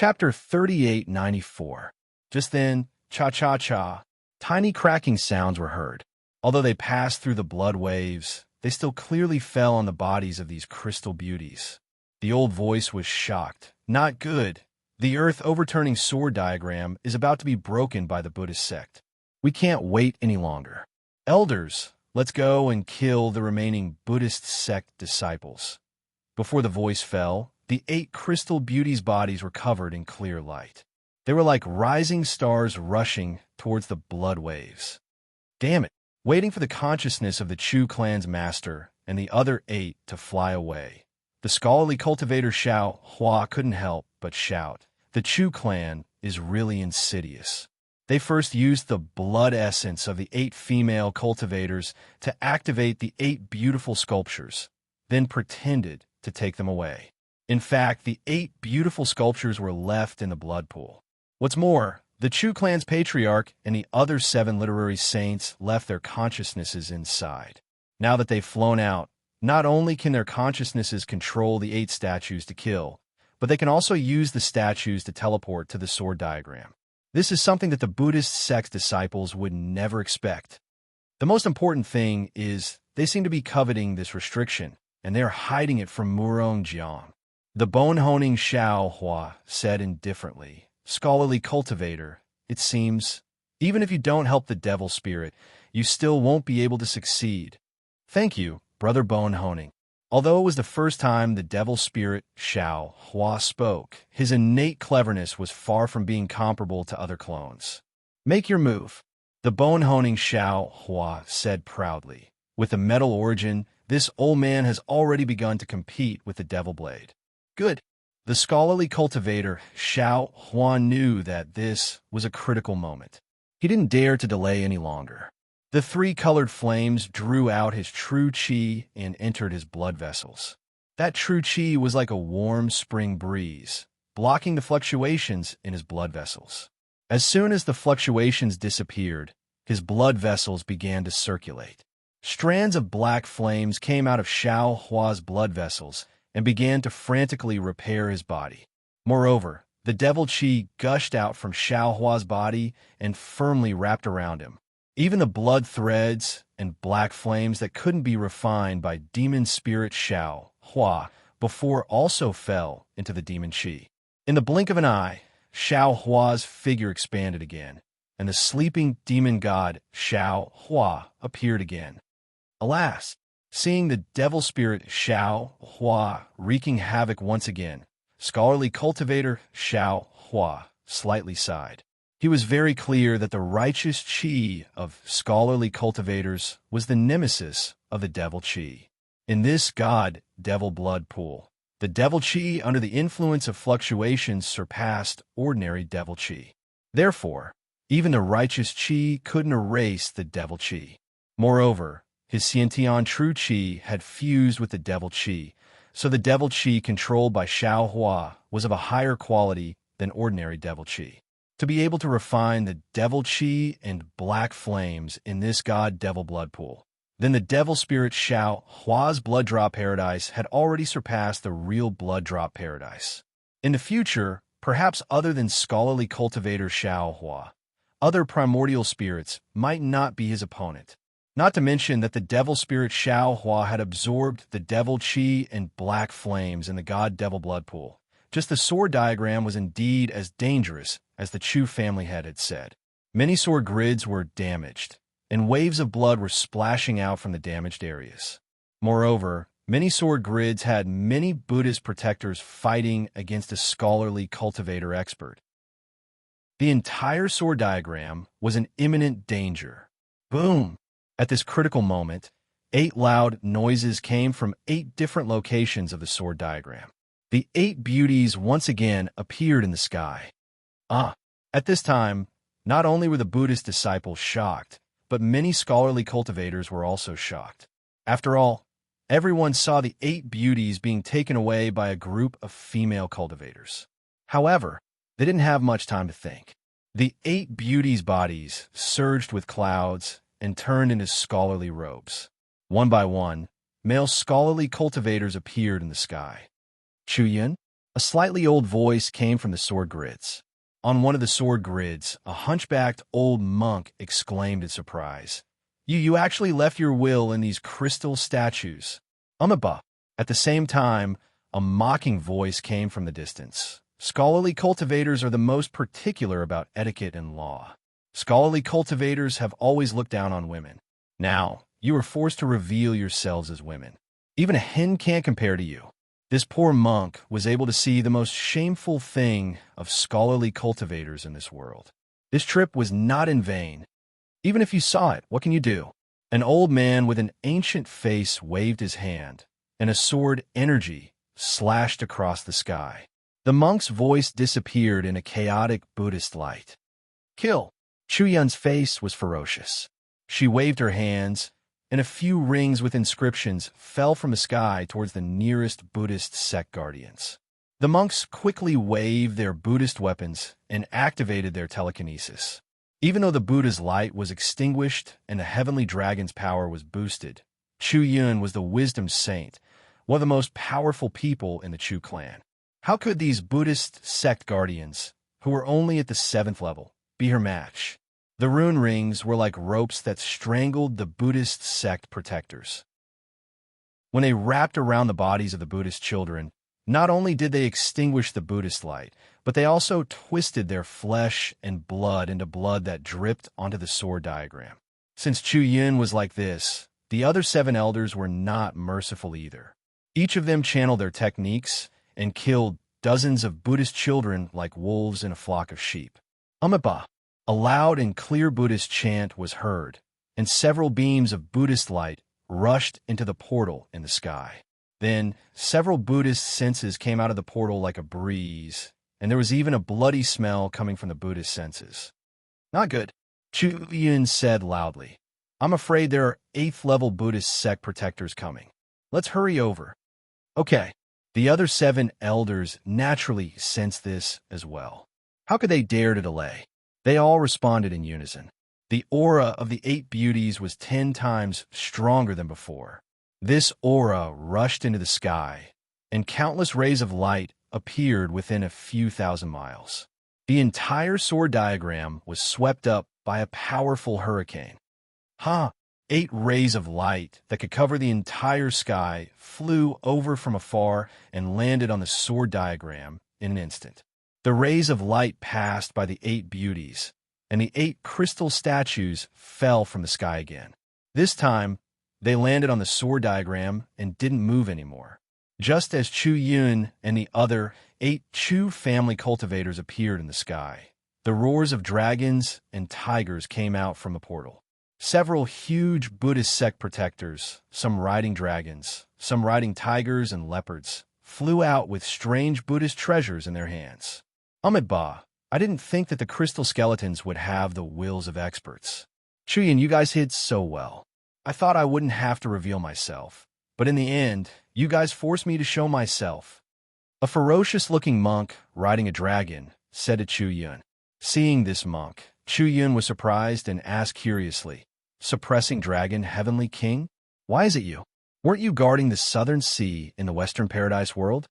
Chapter 3894. Just then, cha-cha-cha, tiny cracking sounds were heard. Although they passed through the blood waves, they still clearly fell on the bodies of these crystal beauties. The old voice was shocked. Not good. The earth overturning sword diagram is about to be broken by the Buddhist sect. We can't wait any longer. Elders, let's go and kill the remaining Buddhist sect disciples. Before the voice fell, the 8 crystal beauties' bodies were covered in clear light. They were like rising stars rushing towards the blood waves. Damn it, waiting for the consciousness of the Chu clan's master and the other 8 to fly away. The scholarly cultivator Xiao Hua couldn't help but shout, "The Chu clan is really insidious." They first used the blood essence of the 8 female cultivators to activate the 8 beautiful sculptures, then pretended to take them away. In fact, the 8 beautiful sculptures were left in the blood pool. What's more, the Chu clan's patriarch and the other 7 literary saints left their consciousnesses inside. Now that they've flown out, not only can their consciousnesses control the 8 statues to kill, but they can also use the statues to teleport to the sword diagram. This is something that the Buddhist sect disciples would never expect. The most important thing is they seem to be coveting this restriction, and they're hiding it from Murong Jiang. The bone-honing Xiao Hua said indifferently, "Scholarly cultivator, it seems, even if you don't help the devil spirit, you still won't be able to succeed." "Thank you, Brother Bone-honing." Although it was the first time the devil spirit Xiao Hua spoke, his innate cleverness was far from being comparable to other clones. "Make your move," the bone-honing Xiao Hua said proudly. With a metal origin, this old man has already begun to compete with the devil blade. Good. The scholarly cultivator Xiao Hua knew that this was a critical moment. He didn't dare to delay any longer. The 3 colored flames drew out his true qi and entered his blood vessels. That true qi was like a warm spring breeze, blocking the fluctuations in his blood vessels. As soon as the fluctuations disappeared, his blood vessels began to circulate. Strands of black flames came out of Xiao Hua's blood vessels and began to frantically repair his body. Moreover, the devil qi gushed out from Xiao Hua's body and firmly wrapped around him. Even the blood threads and black flames that couldn't be refined by demon spirit Xiao Hua before also fell into the demon qi. In the blink of an eye, Xiao Hua's figure expanded again, and the sleeping demon god Xiao Hua appeared again. Alas, seeing the devil spirit Xiao Hua wreaking havoc once again, scholarly cultivator Xiao Hua slightly sighed. He was very clear that the righteous qi of scholarly cultivators was the nemesis of the devil qi. In this god-devil blood pool, the devil qi under the influence of fluctuations surpassed ordinary devil qi. Therefore, even the righteous qi couldn't erase the devil qi. Moreover, his Xiantian true qi had fused with the devil qi, so the devil qi controlled by Xiao Hua was of a higher quality than ordinary devil qi. To be able to refine the devil qi and black flames in this god-devil blood pool, then the devil spirit Xiao Hua's blood drop paradise had already surpassed the real blood drop paradise. In the future, perhaps other than scholarly cultivator Xiao Hua, other primordial spirits might not be his opponent. Not to mention that the devil spirit Xiao Hua had absorbed the devil qi and black flames in the god-devil blood pool. Just the sword diagram was indeed as dangerous as the Chu family head had said. Many sword grids were damaged, and waves of blood were splashing out from the damaged areas. Moreover, many sword grids had many Buddhist protectors fighting against a scholarly cultivator expert. The entire sword diagram was in imminent danger. Boom! At this critical moment, 8 loud noises came from 8 different locations of the sword diagram. The 8 beauties once again appeared in the sky. At this time, not only were the Buddhist disciples shocked, but many scholarly cultivators were also shocked. After all, everyone saw the 8 beauties being taken away by a group of female cultivators. However, they didn't have much time to think. The 8 beauties' bodies surged with clouds and turned into scholarly robes. One by one, male scholarly cultivators appeared in the sky. Chu Yun, A slightly old voice came from the sword grids. On one of the sword grids, a hunchbacked old monk exclaimed in surprise. You actually left your will in these crystal statues. Umaba. At the same time, a mocking voice came from the distance. Scholarly cultivators are the most particular about etiquette and law. Scholarly cultivators have always looked down on women. Now, you are forced to reveal yourselves as women. Even a hen can't compare to you. This poor monk was able to see the most shameful thing of scholarly cultivators in this world. This trip was not in vain. Even if you saw it, what can you do? An old man with an ancient face waved his hand, and a sword energy slashed across the sky. The monk's voice disappeared in a chaotic Buddhist light. Kill! Chuyun's face was ferocious. She waved her hands, and a few rings with inscriptions fell from the sky towards the nearest Buddhist sect guardians. The monks quickly waved their Buddhist weapons and activated their telekinesis. Even though the Buddha's light was extinguished and the heavenly dragon's power was boosted, Chuyun was the wisdom saint, one of the most powerful people in the Chu clan. How could these Buddhist sect guardians, who were only at the 7th level, be her match? The rune rings were like ropes that strangled the Buddhist sect protectors. When they wrapped around the bodies of the Buddhist children, not only did they extinguish the Buddhist light, but they also twisted their flesh and blood into blood that dripped onto the sword diagram. Since Chuyun was like this, the other 7 elders were not merciful either. Each of them channeled their techniques and killed dozens of Buddhist children like wolves in a flock of sheep. Umaba. A loud and clear Buddhist chant was heard, and several beams of Buddhist light rushed into the portal in the sky. Then, several Buddhist senses came out of the portal like a breeze, and there was even a bloody smell coming from the Buddhist senses. Not good, Chuyun said loudly. I'm afraid there are 8th-level Buddhist sect protectors coming. Let's hurry over. Okay. The other 7 elders naturally sensed this as well. How could they dare to delay? They all responded in unison. The aura of the 8 beauties was 10 times stronger than before. This aura rushed into the sky, and countless rays of light appeared within a few thousand miles. The entire sword diagram was swept up by a powerful hurricane. 8 rays of light that could cover the entire sky flew over from afar and landed on the sword diagram in an instant. The rays of light passed by the 8 beauties, and the 8 crystal statues fell from the sky again. This time, they landed on the sword diagram and didn't move anymore. Just as Chuyun and the other 8 Chu family cultivators appeared in the sky, the roars of dragons and tigers came out from the portal. Several huge Buddhist sect protectors, some riding dragons, some riding tigers and leopards, flew out with strange Buddhist treasures in their hands. Amitabha, I didn't think that the crystal skeletons would have the wills of experts. Chuyun, you guys hid so well. I thought I wouldn't have to reveal myself, but in the end, you guys forced me to show myself. A ferocious-looking monk riding a dragon said to Chuyun. Seeing this monk, Chuyun was surprised and asked curiously, Suppressing Dragon, Heavenly King? Why is it you? Weren't you guarding the Southern Sea in the Western Paradise world?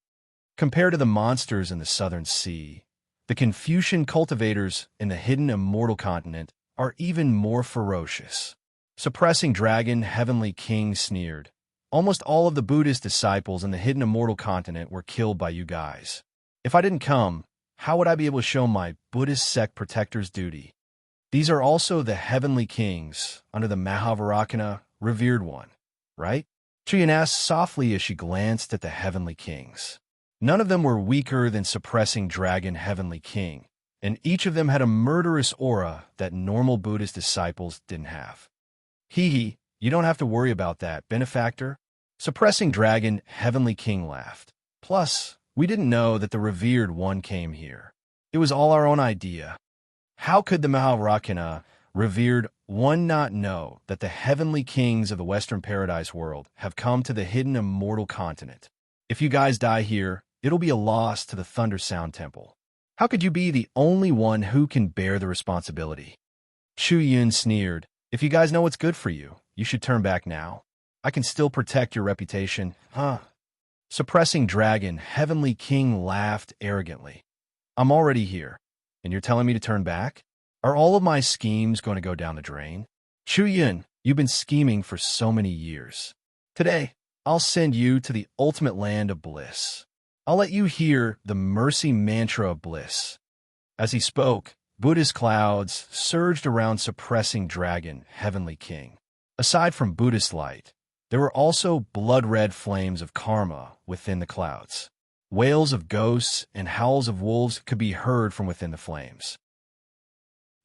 Compared to the monsters in the Southern Sea, the Confucian cultivators in the hidden immortal continent are even more ferocious. Suppressing Dragon, Heavenly King sneered. Almost all of the Buddhist disciples in the hidden immortal continent were killed by you guys. If I didn't come, how would I be able to show my Buddhist sect protector's duty? These are also the Heavenly Kings under the Mahavakana, revered one, right? Chuyun asked softly as she glanced at the Heavenly Kings. None of them were weaker than Suppressing Dragon, Heavenly King, and each of them had a murderous aura that normal Buddhist disciples didn't have. Hee, you don't have to worry about that, benefactor. Suppressing Dragon, Heavenly King laughed. Plus, we didn't know that the revered one came here. It was all our own idea. How could the Mahavakana, revered one, not know that the Heavenly Kings of the Western Paradise world have come to the hidden immortal continent? If you guys die here, it'll be a loss to the Thunder Sound Temple. How could you be the only one who can bear the responsibility? Chuyun sneered. If you guys know what's good for you, you should turn back now. I can still protect your reputation, Suppressing Dragon, Heavenly King laughed arrogantly. I'm already here, and you're telling me to turn back? Are all of my schemes going to go down the drain? Chu Yun, you've been scheming for so many years. Today, I'll send you to the ultimate land of bliss. I'll let you hear the mercy mantra of bliss. As he spoke, Buddhist clouds surged around Suppressing Dragon, Heavenly King. Aside from Buddhist light, there were also blood-red flames of karma within the clouds. Wails of ghosts and howls of wolves could be heard from within the flames.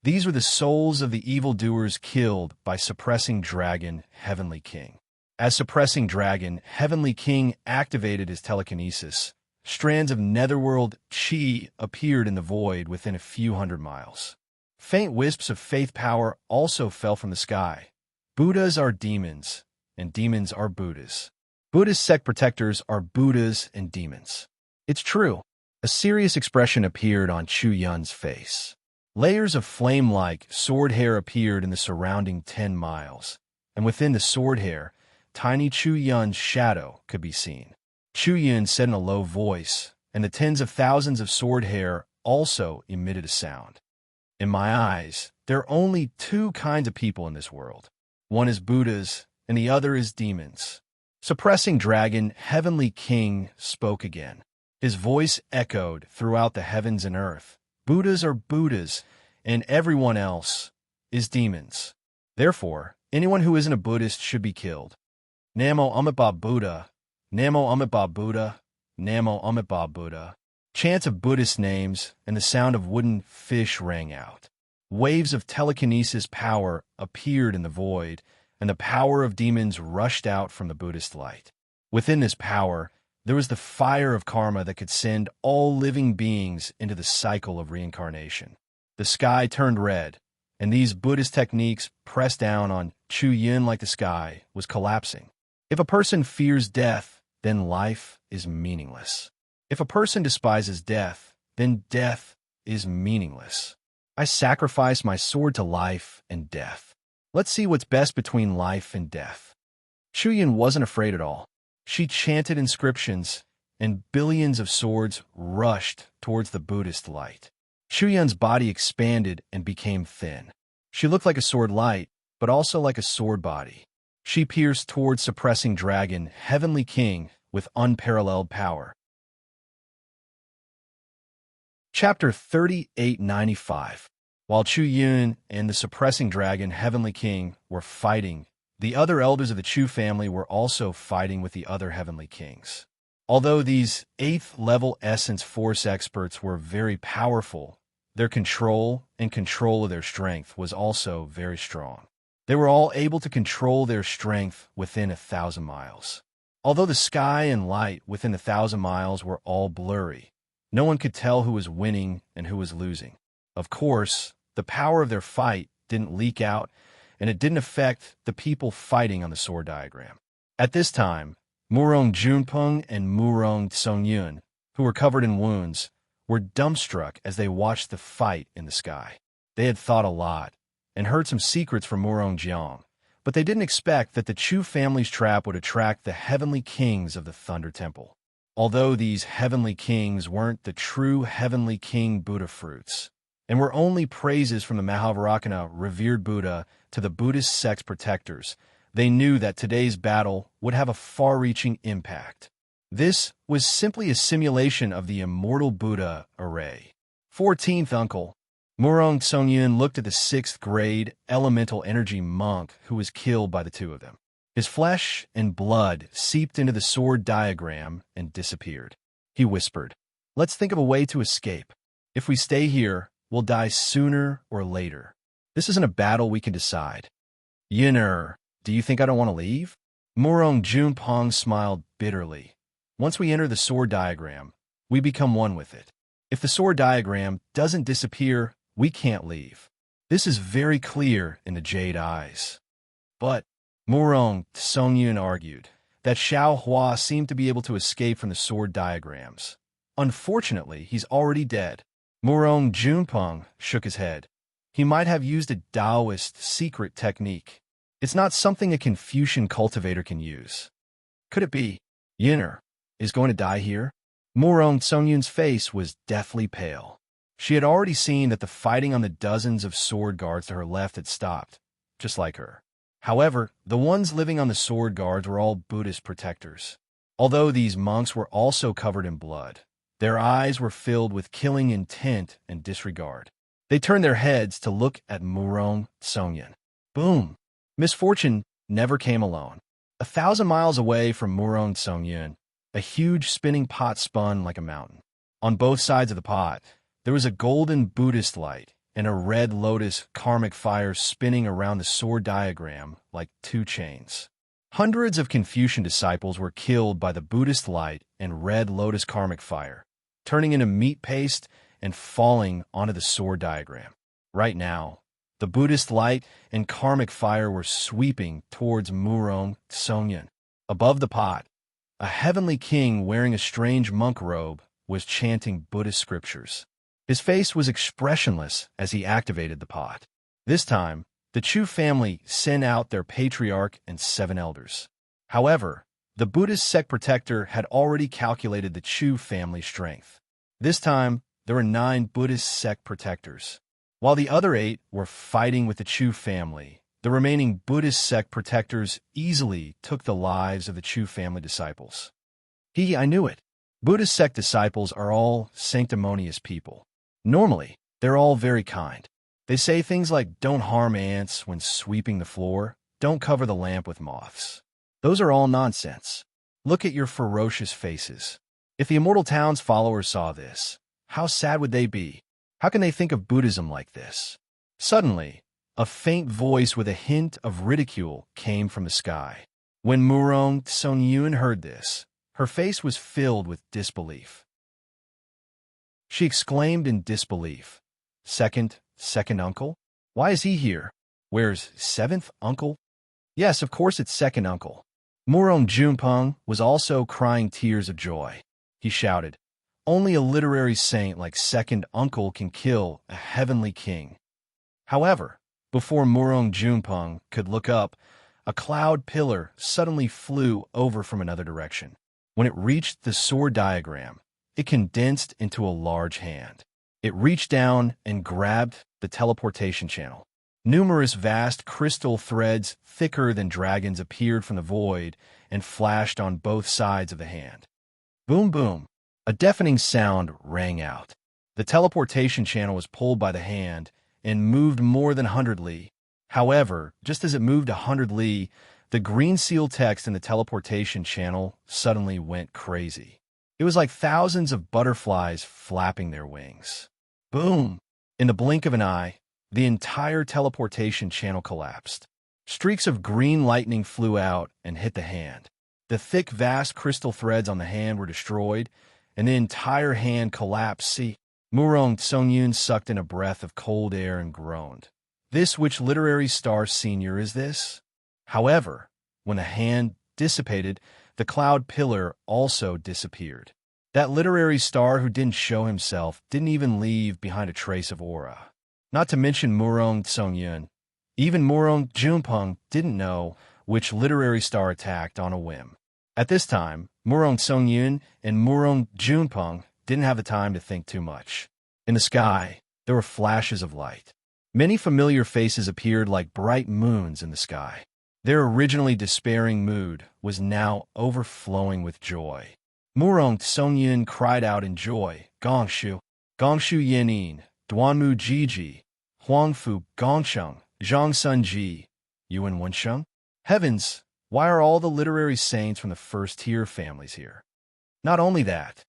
These were the souls of the evildoers killed by Suppressing Dragon, Heavenly King. As Suppressing Dragon, Heavenly King activated his telekinesis, strands of netherworld chi appeared in the void within a few hundred miles. Faint wisps of faith power also fell from the sky. Buddhas are demons, and demons are Buddhas. Buddhist sect protectors are Buddhas and demons. It's true. A serious expression appeared on Chu Yun's face. Layers of flame-like sword hair appeared in the surrounding 10 miles, and within the sword hair, tiny Chu Yun's shadow could be seen. Chu Yun said in a low voice, and the tens of thousands of sword hair also emitted a sound. In my eyes, there are only two kinds of people in this world. One is Buddhas, and the other is demons. Suppressing Dragon, Heavenly King spoke again. His voice echoed throughout the heavens and earth. Buddhas are Buddhas, and everyone else is demons. Therefore, anyone who isn't a Buddhist should be killed. Namo Amitabha Buddha, Namo Amitabha Buddha, Namo Amitabha Buddha. Chants of Buddhist names and the sound of wooden fish rang out. Waves of telekinesis power appeared in the void, and the power of demons rushed out from the Buddhist light. Within this power, there was the fire of karma that could send all living beings into the cycle of reincarnation. The sky turned red, and these Buddhist techniques pressed down on Chu Yun like the sky was collapsing. If a person fears death, then life is meaningless. If a person despises death, then death is meaningless. I sacrifice my sword to life and death. Let's see what's best between life and death. Chu Yun wasn't afraid at all. She chanted inscriptions, and billions of swords rushed towards the Buddhist light. Chu Yun's body expanded and became thin. She looked like a sword light, but also like a sword body. She pierced towards Suppressing Dragon, Heavenly King, with unparalleled power. Chapter 3895. While Chu Yun and the Suppressing Dragon, Heavenly King, were fighting, the other elders of the Chu family were also fighting with the other Heavenly Kings. Although these 8th-level Essence Force experts were very powerful, their control of their strength was also very strong. They were all able to control their strength within 1,000 miles. Although the sky and light within 1,000 miles were all blurry, no one could tell who was winning and who was losing. Of course, the power of their fight didn't leak out, and it didn't affect the people fighting on the sword diagram. At this time, Murong Junpeng and Murong Songyun, who were covered in wounds, were dumbstruck as they watched the fight in the sky. They had thought a lot, and heard some secrets from Murong Jiang, but they didn't expect that the Chu family's trap would attract the Heavenly Kings of the Thunder Temple. Although these Heavenly Kings weren't the true Heavenly King Buddha fruits, and were only praises from the Mahavajrana revered Buddha to the Buddhist sect's protectors, they knew that today's battle would have a far-reaching impact. This was simply a simulation of the immortal Buddha array. 14th Uncle. Murong Songyun looked at the 6th-grade elemental energy monk who was killed by the two of them. His flesh and blood seeped into the sword diagram and disappeared. He whispered, "Let's think of a way to escape. If we stay here, we'll die sooner or later. This isn't a battle we can decide." "Yin'er, do you think I don't want to leave?" Murong Junpeng smiled bitterly. "Once we enter the sword diagram, we become one with it. If the sword diagram doesn't disappear, we can't leave. This is very clear in the jade eyes." But Murong Songyun argued that Xiao Hua seemed to be able to escape from the sword diagrams. Unfortunately, he's already dead. Murong Junpeng shook his head. He might have used a Taoist secret technique. It's not something a Confucian cultivator can use. Could it be? Yin'er, is going to die here? Murong Songyun's face was deathly pale. She had already seen that the fighting on the dozens of sword guards to her left had stopped, just like her. However, the ones living on the sword guards were all Buddhist protectors. Although these monks were also covered in blood, their eyes were filled with killing intent and disregard. They turned their heads to look at Murong Songyun. Boom! Misfortune never came alone. 1,000 miles away from Murong Songyun, a huge spinning pot spun like a mountain. On both sides of the pot, there was a golden Buddhist light and a red lotus karmic fire spinning around the sword diagram like two chains. Hundreds of Confucian disciples were killed by the Buddhist light and red lotus karmic fire, turning into meat paste and falling onto the sword diagram. Right now, the Buddhist light and karmic fire were sweeping towards Murong Songyun. Above the pot, a heavenly king wearing a strange monk robe was chanting Buddhist scriptures. His face was expressionless as he activated the pot. This time, the Chu family sent out their patriarch and 7 elders. However, the Buddhist sect protector had already calculated the Chu family strength. This time, there were 9 Buddhist sect protectors. While the other 8 were fighting with the Chu family, the remaining Buddhist sect protectors easily took the lives of the Chu family disciples. I knew it. Buddhist sect disciples are all sanctimonious people. Normally, they're all very kind. They say things like, don't harm ants when sweeping the floor, don't cover the lamp with moths. Those are all nonsense. Look at your ferocious faces. If the Immortal Town's followers saw this, how sad would they be? How can they think of Buddhism like this? Suddenly, a faint voice with a hint of ridicule came from the sky. When Murong Songyun heard this, her face was filled with disbelief. She exclaimed in disbelief, Second uncle? Why is he here? Where's 7th uncle? Yes, of course it's 2nd uncle. Murong Junpeng was also crying tears of joy. He shouted, only a literary saint like 2nd uncle can kill a heavenly king. However, before Murong Junpeng could look up, a cloud pillar suddenly flew over from another direction. When it reached the sword diagram, it condensed into a large hand. It reached down and grabbed the teleportation channel. Numerous vast crystal threads thicker than dragons appeared from the void and flashed on both sides of the hand. Boom, boom. A deafening sound rang out. The teleportation channel was pulled by the hand and moved more than 100 li. However, just as it moved 100 li, the green seal text in the teleportation channel suddenly went crazy. It was like thousands of butterflies flapping their wings. Boom! In the blink of an eye, the entire teleportation channel collapsed. Streaks of green lightning flew out and hit the hand. The thick, vast crystal threads on the hand were destroyed, and the entire hand collapsed. See, Murong Songyun sucked in a breath of cold air and groaned. This which literary star senior is this? However, when the hand dissipated, the cloud pillar also disappeared. That literary star who didn't show himself didn't even leave behind a trace of aura. Not to mention Murong Songyun. Even Murong Junpeng didn't know which literary star attacked on a whim. At this time, Murong Songyun and Murong Junpeng didn't have the time to think too much. In the sky, there were flashes of light. Many familiar faces appeared like bright moons in the sky. Their originally despairing mood was now overflowing with joy. Murong Songyun cried out in joy, Gongshu Yenin, Duanmu Jiji, Huangfu Gongsheng, Zhangsun Ji, Yuan Wensheng. Heavens, why are all the literary saints from the first-tier families here? Not only that,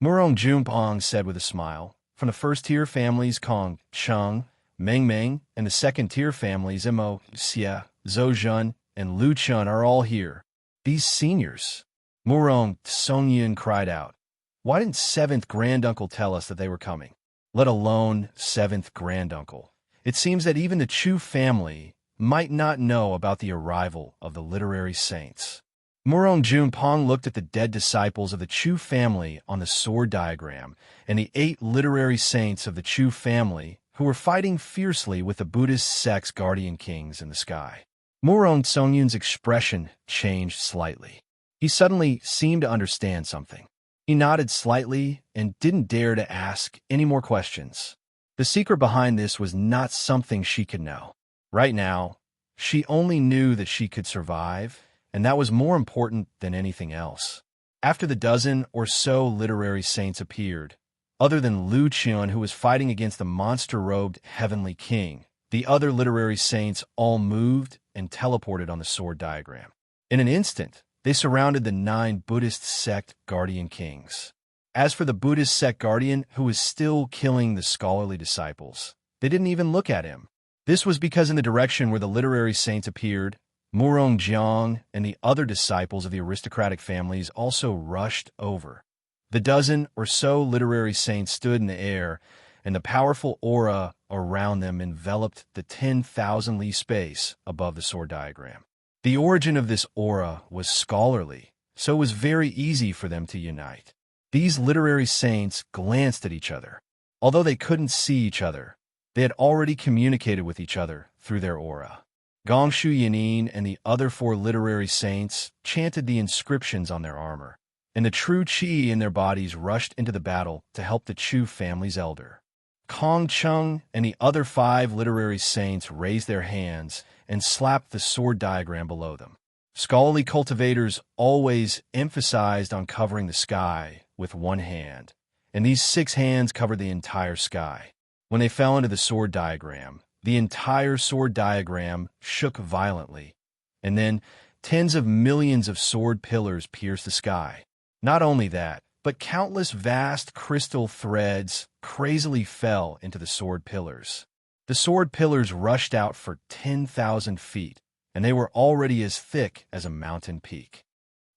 Murong Junpeng said with a smile, from the first-tier families Kong, Cheng, Meng Meng, and the second-tier families Mo, Xia, Zhou and Lu Chun are all here. These seniors. Murong Songyun cried out. Why didn't 7th granduncle tell us that they were coming? Let alone 7th granduncle. It seems that even the Chu family might not know about the arrival of the literary saints. Murong Junpeng looked at the dead disciples of the Chu family on the sword diagram and the 8 literary saints of the Chu family who were fighting fiercely with the Buddhist sect's guardian kings in the sky. Murong Songyun's expression changed slightly. He suddenly seemed to understand something. He nodded slightly and didn't dare to ask any more questions. The secret behind this was not something she could know. Right now, she only knew that she could survive, and that was more important than anything else. After the dozen or so literary saints appeared, other than Lu Qian, who was fighting against the monster-robed Heavenly King, the other literary saints all moved and teleported on the sword diagram. In an instant, they surrounded the 9 Buddhist sect guardian kings. As for the Buddhist sect guardian, who was still killing the scholarly disciples, they didn't even look at him. This was because in the direction where the literary saints appeared, Murong Jiang and the other disciples of the aristocratic families also rushed over. The dozen or so literary saints stood in the air, and the powerful aura around them enveloped the 10,000 li space above the sword diagram. The origin of this aura was scholarly, so it was very easy for them to unite. These literary saints glanced at each other. Although they couldn't see each other, they had already communicated with each other through their aura. Gongshu Yanin and the other 4 literary saints chanted the inscriptions on their armor, and the true qi in their bodies rushed into the battle to help the Chu family's elder. Kong Chung and the other 5 literary saints raised their hands and slapped the sword diagram below them. Scholarly cultivators always emphasized on covering the sky with one hand, and these 6 hands covered the entire sky. When they fell into the sword diagram, the entire sword diagram shook violently, and then tens of millions of sword pillars pierced the sky. Not only that, but countless vast crystal threads crazily fell into the sword pillars. The sword pillars rushed out for 10,000 feet, and they were already as thick as a mountain peak.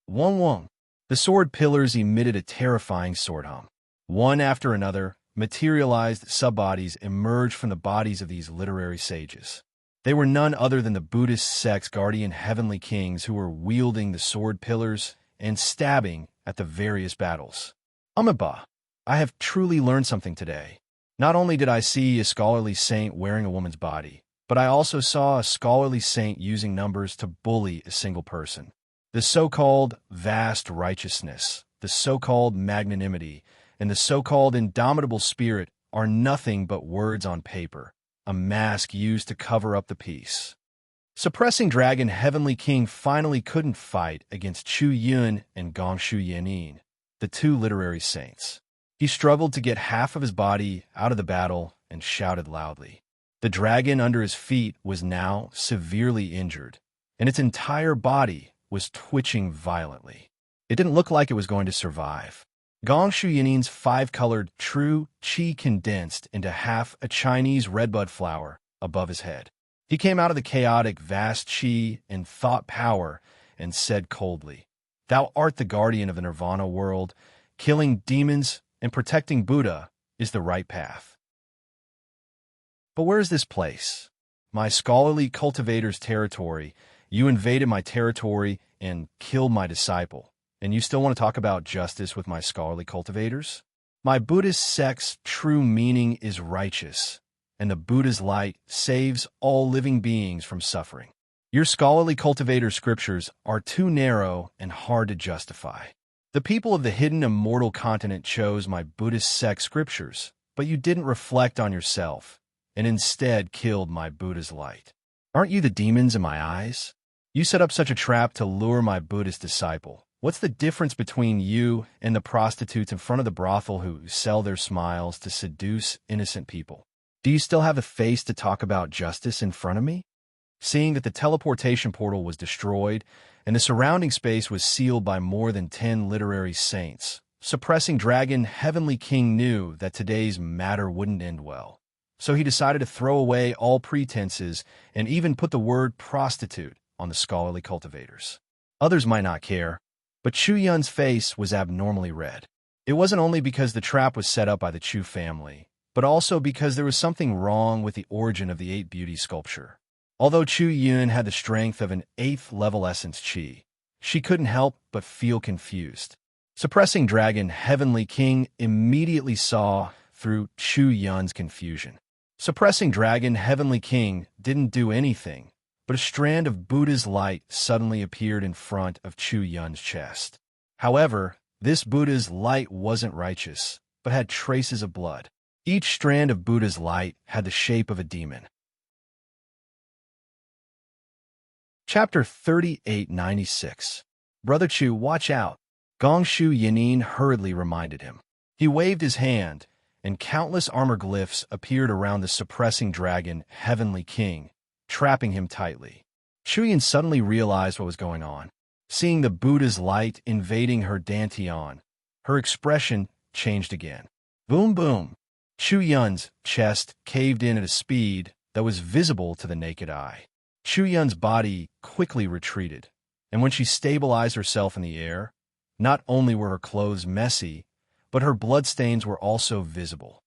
Wong wong. The sword pillars emitted a terrifying sword hum. One after another, materialized subbodies emerged from the bodies of these literary sages. They were none other than the Buddhist sect's guardian heavenly kings who were wielding the sword pillars and stabbing at the various battles. Amiba, I have truly learned something today. Not only did I see a scholarly saint wearing a woman's body, but I also saw a scholarly saint using numbers to bully a single person. The so-called vast righteousness, the so-called magnanimity, and the so-called indomitable spirit are nothing but words on paper, a mask used to cover up the peace. Suppressing Dragon Heavenly King finally couldn't fight against Chu Yun and Gongshu Yanin, the 2 literary saints. He struggled to get half of his body out of the battle and shouted loudly. The dragon under his feet was now severely injured, and its entire body was twitching violently. It didn't look like it was going to survive. Gongshu Yanin's 5-colored true qi condensed into half a Chinese redbud flower above his head. He came out of the chaotic vast qi and thought power and said coldly, "Thou art the guardian of the nirvana world. Killing demons and protecting Buddha is the right path." But where is this place? My scholarly cultivator's territory. You invaded my territory and killed my disciple. And you still want to talk about justice with my scholarly cultivators? My Buddhist sect's true meaning is righteous, and the Buddha's light saves all living beings from suffering. Your scholarly cultivator scriptures are too narrow and hard to justify. The people of the hidden immortal continent chose my Buddhist sect scriptures, but you didn't reflect on yourself, and instead killed my Buddha's light. Aren't you the demons in my eyes? You set up such a trap to lure my Buddhist disciple. What's the difference between you and the prostitutes in front of the brothel who sell their smiles to seduce innocent people? Do you still have the face to talk about justice in front of me? Seeing that the teleportation portal was destroyed and the surrounding space was sealed by more than 10 literary saints, Suppressing Dragon Heavenly King knew that today's matter wouldn't end well. So he decided to throw away all pretenses and even put the word prostitute on the scholarly cultivators. Others might not care, but Chu Yun's face was abnormally red. It wasn't only because the trap was set up by the Chu family, but also because there was something wrong with the origin of the 8 beauty sculpture. Although Chu Yun had the strength of an 8th level essence chi, she couldn't help but feel confused. Suppressing Dragon Heavenly King immediately saw through Chu Yun's confusion. Suppressing Dragon Heavenly King didn't do anything, but a strand of Buddha's light suddenly appeared in front of Chu Yun's chest. However, this Buddha's light wasn't righteous, but had traces of blood. Each strand of Buddha's light had the shape of a demon. Chapter 3896. Brother Chu, watch out, Gongshu Yanin hurriedly reminded him. He waved his hand, and countless armor glyphs appeared around the suppressing dragon, Heavenly King, trapping him tightly. Chuyin suddenly realized what was going on. Seeing the Buddha's light invading her dantian, her expression changed again. Boom, boom. Chu Yun's chest caved in at a speed that was visible to the naked eye. Chu Yun's body quickly retreated, and when she stabilized herself in the air, not only were her clothes messy, but her bloodstains were also visible.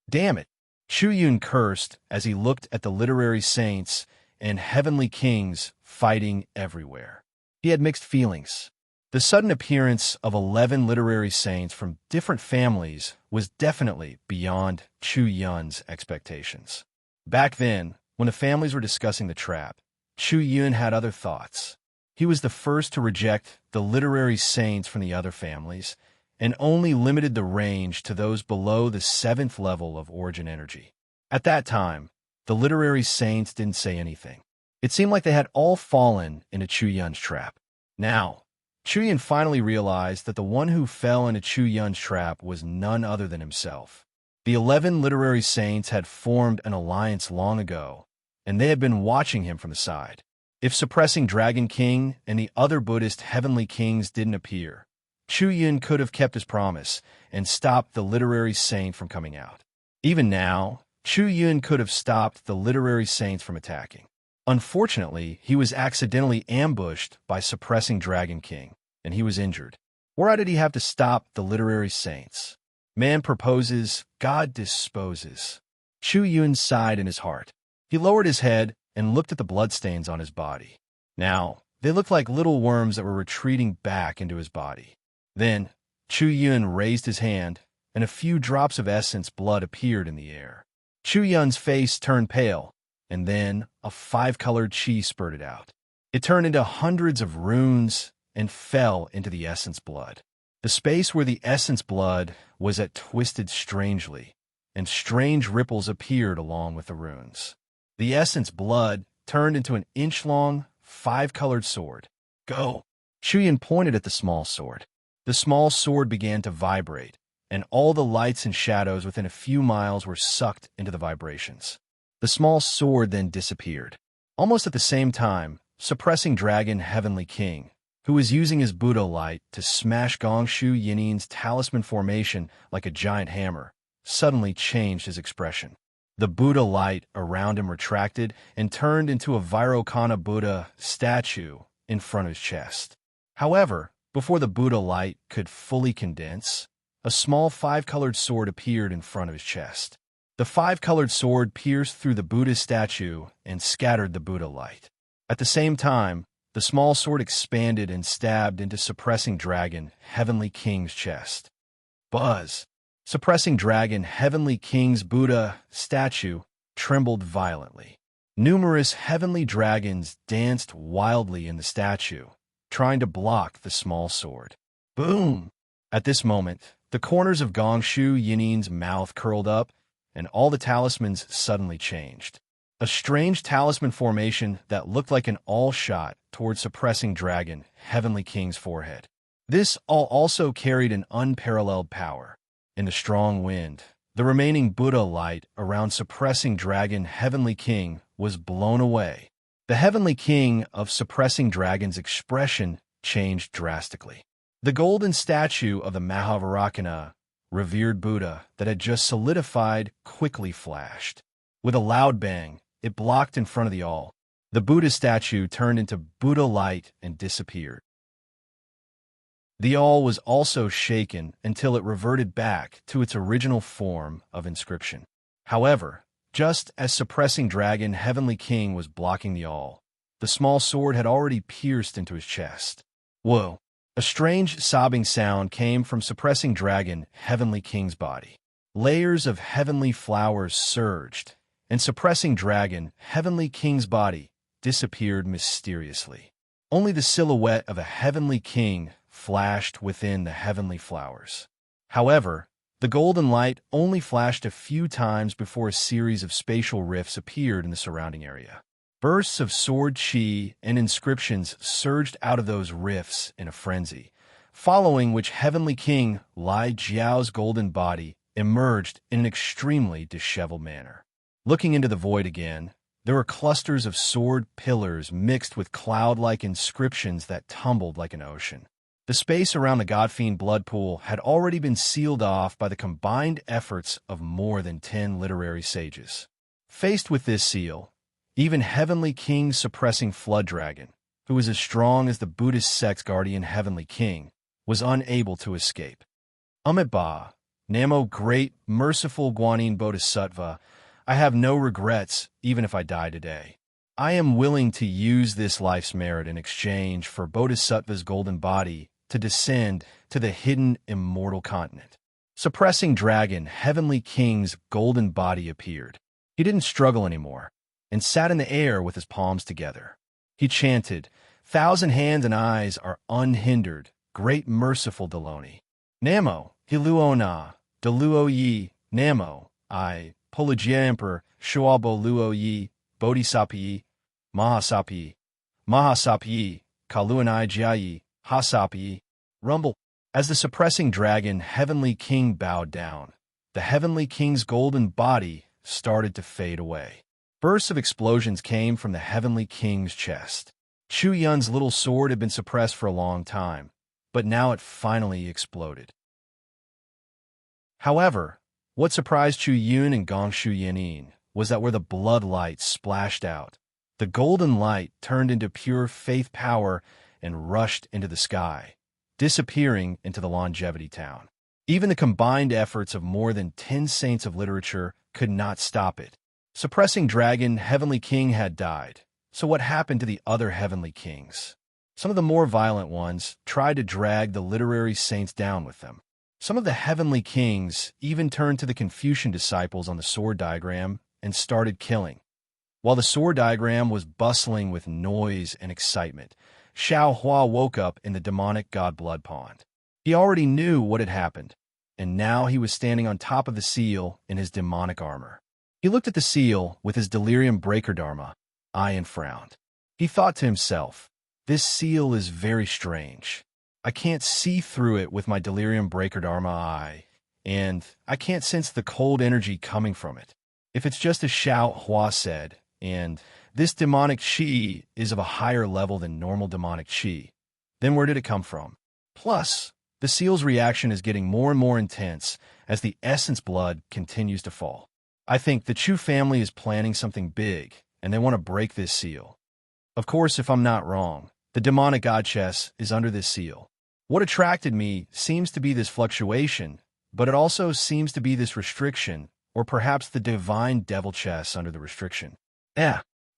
Damn it! Chu Yun cursed as he looked at the literary saints and heavenly kings fighting everywhere. He had mixed feelings. The sudden appearance of 11 literary saints from different families was definitely beyond Chu Yun's expectations. Back then, when the families were discussing the trap, Chu Yun had other thoughts. He was the first to reject the literary saints from the other families and only limited the range to those below the 7th level of origin energy. At that time, the literary saints didn't say anything. It seemed like they had all fallen into Chu Yun's trap. Now, Chu Yun finally realized that the one who fell into Chu Yun's trap was none other than himself. The 11 literary saints had formed an alliance long ago, and they had been watching him from the side. If suppressing Dragon King and the other Buddhist heavenly kings didn't appear, Chu Yun could have kept his promise and stopped the literary saint from coming out. Even now, Chu Yun could have stopped the literary saints from attacking. Unfortunately, he was accidentally ambushed by suppressing Dragon King, and he was injured. Why did he have to stop the literary saints? Man proposes, God disposes. Chu Yun sighed in his heart. He lowered his head and looked at the bloodstains on his body. Now, they looked like little worms that were retreating back into his body. Then, Chu Yun raised his hand, and a few drops of essence blood appeared in the air. Chu Yun's face turned pale, and then a 5-colored chi spurted out. It turned into hundreds of runes and fell into the essence blood. The space where the essence blood was twisted strangely, and strange ripples appeared along with the runes. The essence blood turned into an inch-long, 5-colored sword. Go! Chu Yun pointed at the small sword. The small sword began to vibrate, and all the lights and shadows within a few miles were sucked into the vibrations. The small sword then disappeared. Almost at the same time, suppressing Dragon Heavenly King, who was using his Buddha light to smash Gongshu Yanin's talisman formation like a giant hammer, suddenly changed his expression. The Buddha light around him retracted and turned into a Vairocana Buddha statue in front of his chest. However, before the Buddha light could fully condense, a small 5-colored sword appeared in front of his chest. The 5-colored sword pierced through the Buddha statue and scattered the Buddha light. At the same time, the small sword expanded and stabbed into suppressing Dragon Heavenly King's chest. Buzz! Suppressing Dragon Heavenly King's Buddha statue trembled violently. Numerous heavenly dragons danced wildly in the statue, trying to block the small sword. Boom! At this moment, the corners of Gongshu Yanin's mouth curled up, and all the talismans suddenly changed. A strange talisman formation that looked like an awl shot toward suppressing Dragon Heavenly King's forehead. This awl also carried an unparalleled power. In the strong wind, the remaining Buddha light around suppressing Dragon Heavenly King was blown away. The Heavenly King of suppressing Dragon's expression changed drastically. The golden statue of the Mahavarakana, revered Buddha that had just solidified, quickly flashed. With a loud bang, it blocked in front of the awl. The Buddha statue turned into Buddha light and disappeared. The awl was also shaken until it reverted back to its original form of inscription. However, just as suppressing Dragon Heavenly King was blocking the awl, the small sword had already pierced into his chest. Whoa! A strange sobbing sound came from suppressing Dragon Heavenly King's body. Layers of heavenly flowers surged, and suppressing Dragon Heavenly King's body disappeared mysteriously. Only the silhouette of a heavenly king flashed within the heavenly flowers. However, the golden light only flashed a few times before a series of spatial rifts appeared in the surrounding area. Bursts of sword chi and inscriptions surged out of those rifts in a frenzy, following which Heavenly King Lai Jiao's golden body emerged in an extremely disheveled manner. Looking into the void again, there were clusters of sword pillars mixed with cloud-like inscriptions that tumbled like an ocean. The space around the Godfiend blood pool had already been sealed off by the combined efforts of more than 10 literary sages. Faced with this seal, even Heavenly King's suppressing flood dragon, who was as strong as the Buddhist sect's guardian Heavenly King, was unable to escape. Amitabha, Namo great, merciful Guanyin Bodhisattva, I have no regrets even if I die today. I am willing to use this life's merit in exchange for Bodhisattva's golden body to descend to the hidden immortal continent. Suppressing dragon, Heavenly King's golden body appeared. He didn't struggle anymore and sat in the air with his palms together. He chanted, "Thousand hands and eyes are unhindered, great merciful Deloni. Namo, Hiluona, Deluo Yi, Namo, I, Pelagia Emperor, Shuabo Luo Yi, Bodhisattva, Mahasapi, Mahasapi, Kaluanai Jiayi, Hasapi, Rumble." As the suppressing dragon, Heavenly King bowed down, the Heavenly King's golden body started to fade away. Bursts of explosions came from the Heavenly King's chest. Chu Yun's little sword had been suppressed for a long time, but now it finally exploded. However, what surprised Chu Yun and Gong Shu Yanin was that where the blood light splashed out, the golden light turned into pure faith power and rushed into the sky, disappearing into the Longevity Town. Even the combined efforts of more than 10 saints of literature could not stop it. Suppressing dragon, Heavenly King had died. So what happened to the other Heavenly Kings? Some of the more violent ones tried to drag the literary saints down with them. Some of the Heavenly Kings even turned to the Confucian disciples on the sword diagram and started killing. While the sword diagram was bustling with noise and excitement, Xiao Hua woke up in the demonic god blood pond. He already knew what had happened, and now he was standing on top of the seal in his demonic armor. He looked at the seal with his delirium breaker dharma eye and frowned. He thought to himself, "This seal is very strange. I can't see through it with my delirium breaker dharma eye, and I can't sense the cold energy coming from it. If it's just as Xiao Hua said, and this demonic chi is of a higher level than normal demonic chi, then where did it come from? Plus, the seal's reaction is getting more and more intense as the essence blood continues to fall. I think the Chu family is planning something big, and they want to break this seal. Of course, if I'm not wrong, the demonic god chess is under this seal. What attracted me seems to be this fluctuation, but it also seems to be this restriction, or perhaps the divine devil chess under the restriction.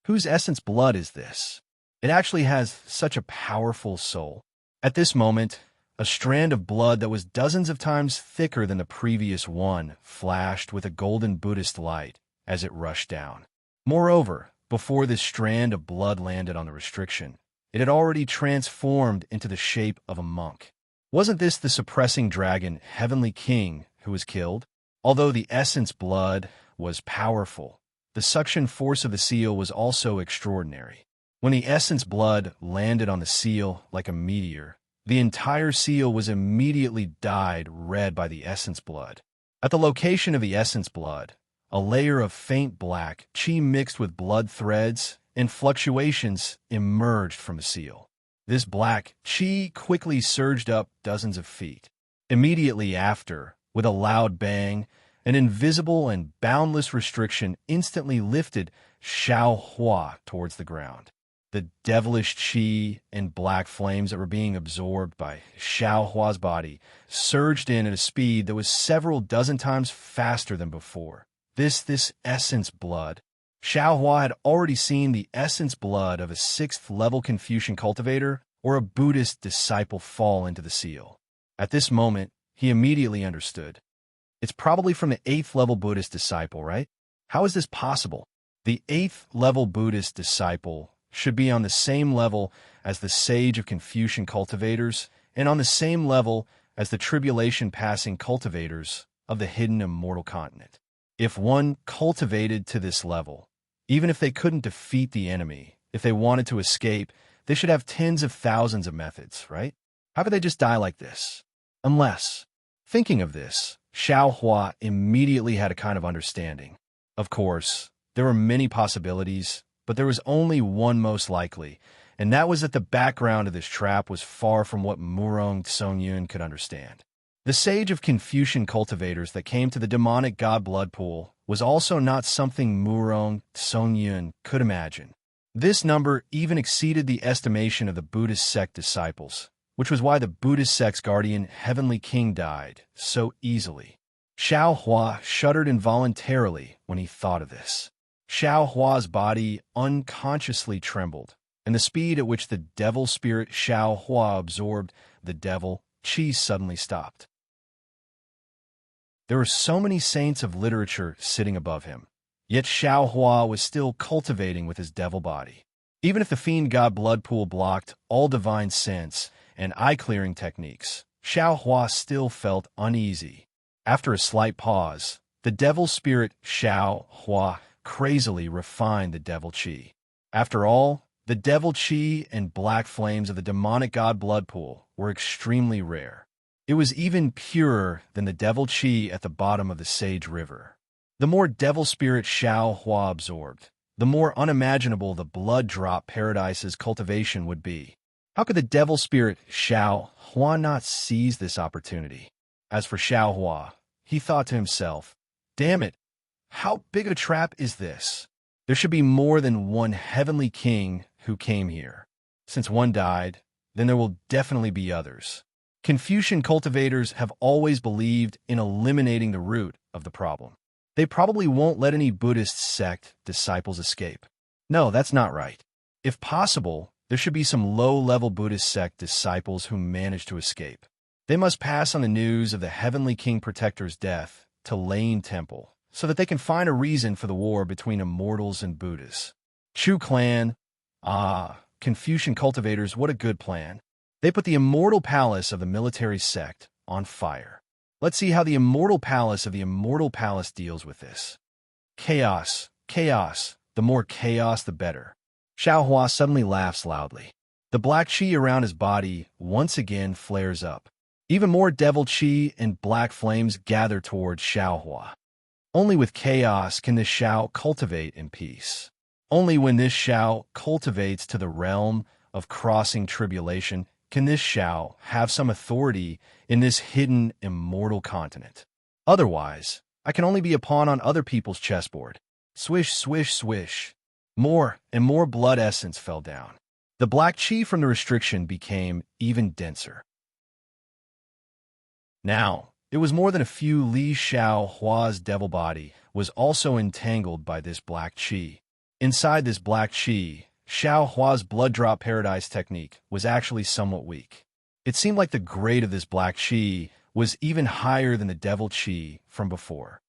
Whose essence blood is this? It actually has such a powerful soul. At this moment, a strand of blood that was dozens of times thicker than the previous one flashed with a golden Buddhist light as it rushed down. Moreover, before this strand of blood landed on the restriction, it had already transformed into the shape of a monk. Wasn't this the suppressing dragon, Heavenly King, who was killed? Although the essence blood was powerful, the suction force of the seal was also extraordinary. When the essence blood landed on the seal like a meteor, the entire seal was immediately dyed red by the essence blood. At the location of the essence blood, a layer of faint black chi mixed with blood threads and fluctuations emerged from the seal. This black chi quickly surged up dozens of feet. Immediately after, with a loud bang, an invisible and boundless restriction instantly lifted Xiao Hua towards the ground. The devilish chi and black flames that were being absorbed by Xiao Hua's body surged in at a speed that was several dozen times faster than before. This essence blood. Xiao Hua had already seen the essence blood of a 6th-level Confucian cultivator or a Buddhist disciple fall into the seal. At this moment, he immediately understood. It's probably from the 8th-level Buddhist disciple, right? How is this possible? The 8th-level Buddhist disciple should be on the same level as the Sage of Confucian cultivators and on the same level as the tribulation-passing cultivators of the hidden immortal continent. If one cultivated to this level, even if they couldn't defeat the enemy, if they wanted to escape, they should have tens of thousands of methods, right? How could they just die like this? Unless, thinking of this, Xiao Hua immediately had a kind of understanding. Of course, there were many possibilities, but there was only one most likely, and that was that the background of this trap was far from what Murong Tsongyun could understand. The Sage of Confucian cultivators that came to the demonic god blood pool was also not something Murong Tsongyun could imagine. This number even exceeded the estimation of the Buddhist sect disciples, which was why the Buddhist sect's guardian Heavenly King died so easily. Xiao Hua shuddered involuntarily when he thought of this. Xiao Hua's body unconsciously trembled, and the speed at which the devil spirit Xiao Hua absorbed the devil qi suddenly stopped. There were so many saints of literature sitting above him, yet Xiao Hua was still cultivating with his devil body. Even if the fiend god blood pool blocked all divine sense and eye-clearing techniques, Xiao Hua still felt uneasy. After a slight pause, the devil spirit Xiao Hua crazily refined the devil qi. After all, the devil qi and black flames of the demonic god blood pool were extremely rare. It was even purer than the devil qi at the bottom of the Sage River. The more devil spirit Xiao Hua absorbed, the more unimaginable the blood drop paradise's cultivation would be. How could the devil spirit Xiao Hua not seize this opportunity? As for Xiao Hua, he thought to himself, "Damn it, how big a trap is this? There should be more than one heavenly king who came here. Since one died, then there will definitely be others." Confucian cultivators have always believed in eliminating the root of the problem. They probably won't let any Buddhist sect disciples escape. No, that's not right. If possible, there should be some low-level Buddhist sect disciples who manage to escape. They must pass on the news of the Heavenly King Protector's death to Lane Temple, so that they can find a reason for the war between immortals and Buddhists. Chu clan, Confucian cultivators, what a good plan. They put the immortal palace of the military sect on fire. Let's see how the immortal palace of the immortal palace deals with this. Chaos, chaos. The more chaos, the better. Xiao Hua suddenly laughs loudly. The black qi around his body once again flares up. Even more devil qi and black flames gather towards Xiao Hua. Only with chaos can this Xiao cultivate in peace. Only when this Xiao cultivates to the realm of crossing tribulation can this Xiao have some authority in this hidden immortal continent. Otherwise, I can only be a pawn on other people's chessboard. Swish, swish, swish. More and more blood essence fell down. The black qi from the restriction became even denser. Now, it was more than a few. Li Xiao Hua's devil body was also entangled by this black qi. Inside this black qi, Xiao Hua's blood drop paradise technique was actually somewhat weak. It seemed like the grade of this black qi was even higher than the devil qi from before.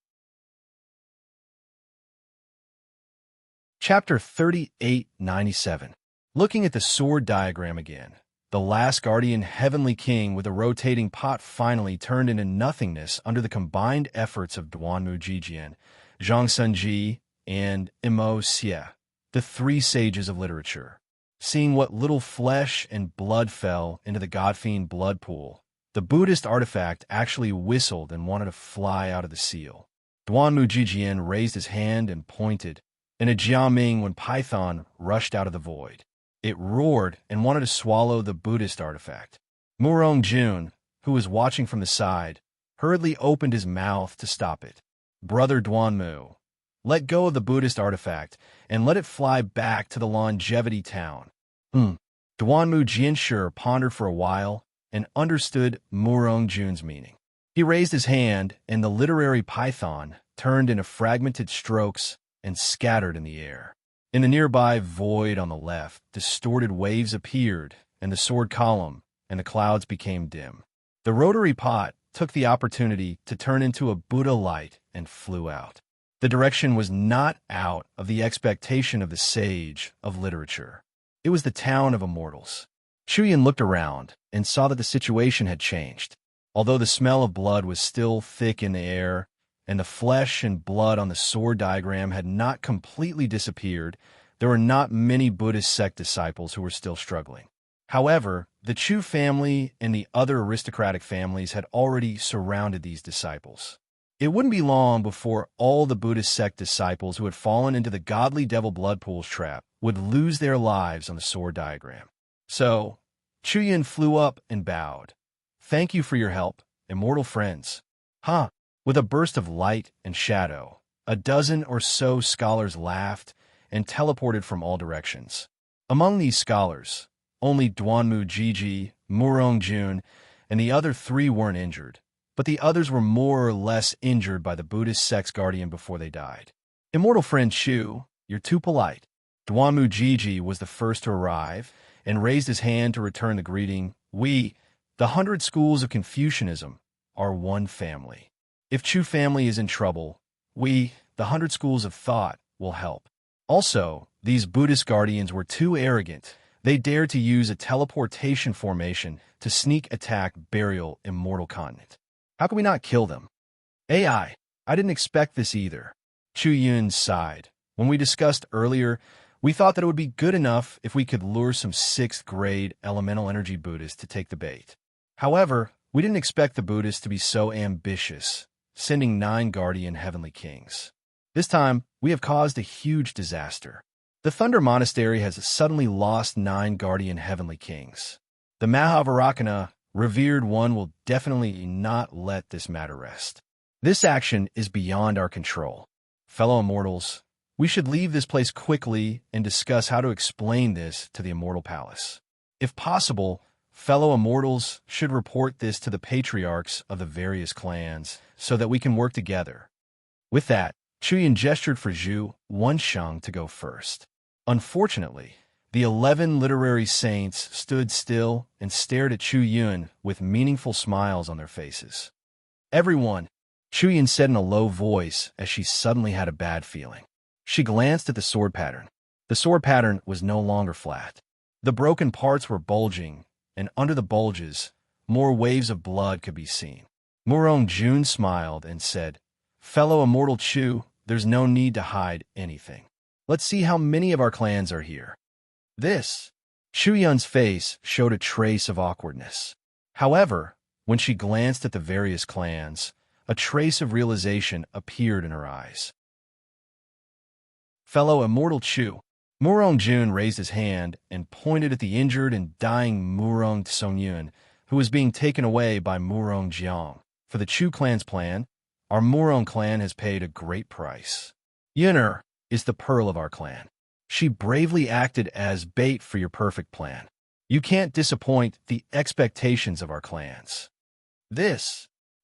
Chapter 3897. Looking at the sword diagram again, the last guardian Heavenly King with a rotating pot finally turned into nothingness under the combined efforts of Duanmu Jijian, Zhang Sunji, and Immerse, the three sages of literature. Seeing what little flesh and blood fell into the godfiend blood pool, the Buddhist artifact actually whistled and wanted to fly out of the seal. Duanmu Jijian raised his hand and pointed, and a Jiaming when python rushed out of the void. It roared and wanted to swallow the Buddhist artifact. Murong Jun, who was watching from the side, hurriedly opened his mouth to stop it. Brother Duanmu, let go of the Buddhist artifact and let it fly back to the longevity town. Duanmu Jianshi pondered for a while and understood Murong Jun's meaning. He raised his hand, and the literary python turned into fragmented strokes and scattered in the air. In the nearby void on the left, distorted waves appeared, and the sword column and the clouds became dim. The rotary pot took the opportunity to turn into a Buddha light and flew out. The direction was not out of the expectation of the sage of literature. It was the town of immortals. Chuyin looked around and saw that the situation had changed. Although the smell of blood was still thick in the air, and the flesh and blood on the sword diagram had not completely disappeared, there were not many Buddhist sect disciples who were still struggling. However, the Chu family and the other aristocratic families had already surrounded these disciples. It wouldn't be long before all the Buddhist sect disciples who had fallen into the godly devil blood pool's trap would lose their lives on the sword diagram. So, Chuyin flew up and bowed. "Thank you for your help, immortal friends." With a burst of light and shadow, a dozen or so scholars laughed and teleported from all directions. Among these scholars, only Duanmu Jiji, Murong Jun, and the other three weren't injured, but the others were more or less injured by the Buddhist sect's guardian before they died. "Immortal friend Chu, you're too polite." Duanmu Jiji was the first to arrive and raised his hand to return the greeting. "We, the 100 schools of Confucianism, are one family. If Chu family is in trouble, we, the 100 schools of thought, will help." Also, these Buddhist guardians were too arrogant. They dared to use a teleportation formation to sneak attack Burial Immortal Continent. How could we not kill them? I didn't expect this either. Chu Yun sighed. When we discussed earlier, we thought that it would be good enough if we could lure some 6th grade elemental energy Buddhists to take the bait. However, we didn't expect the Buddhists to be so ambitious, sending 9 guardian heavenly kings. This time, we have caused a huge disaster. The Thunder Monastery has suddenly lost 9 guardian heavenly kings. The Mahavarakana, revered one, will definitely not let this matter rest. This action is beyond our control. Fellow immortals, we should leave this place quickly and discuss how to explain this to the Immortal Palace. If possible, fellow immortals should report this to the patriarchs of the various clans so that we can work together. With that, Chuyin gestured for Zhu Wensheng to go first. Unfortunately, the 11 literary saints stood still and stared at Chu Yun with meaningful smiles on their faces. "Everyone," Chu Yun said in a low voice as she suddenly had a bad feeling. She glanced at the sword pattern. The sword pattern was no longer flat. The broken parts were bulging, and under the bulges, more waves of blood could be seen. Murong Jun smiled and said, "Fellow immortal Chu, there's no need to hide anything. Let's see how many of our clans are here." Chu Yun's face showed a trace of awkwardness. However, when she glanced at the various clans, a trace of realization appeared in her eyes. "Fellow immortal Chu." Murong Jun raised his hand and pointed at the injured and dying Murong Songyun, who was being taken away by Murong Jiang. "For the Chu clan's plan, our Murong clan has paid a great price. Yun'er is the pearl of our clan. She bravely acted as bait for your perfect plan. You can't disappoint the expectations of our clans."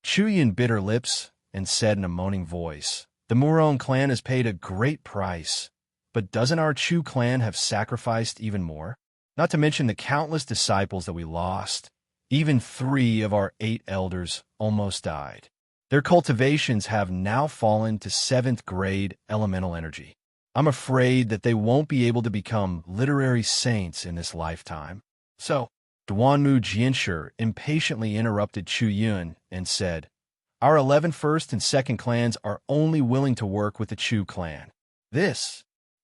Chu Yun bit her lips and said in a moaning voice, "The Murong clan has paid a great price, but doesn't our Chu clan have sacrificed even more? Not to mention the countless disciples that we lost. Even 3 of our 8 elders almost died. Their cultivations have now fallen to 7th grade elemental energy. I'm afraid that they won't be able to become literary saints in this lifetime." So, Duanmu Jianshi impatiently interrupted Chu Yun and said, "Our 11 first and second clans are only willing to work with the Chu clan."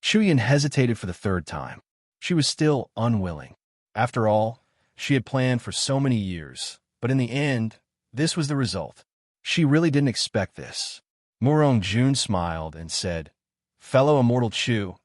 Chu Yun hesitated for the 3rd time. She was still unwilling. After all, she had planned for so many years, but in the end, this was the result. She really didn't expect this. Murong Jun smiled and said, "Fellow immortal Chu,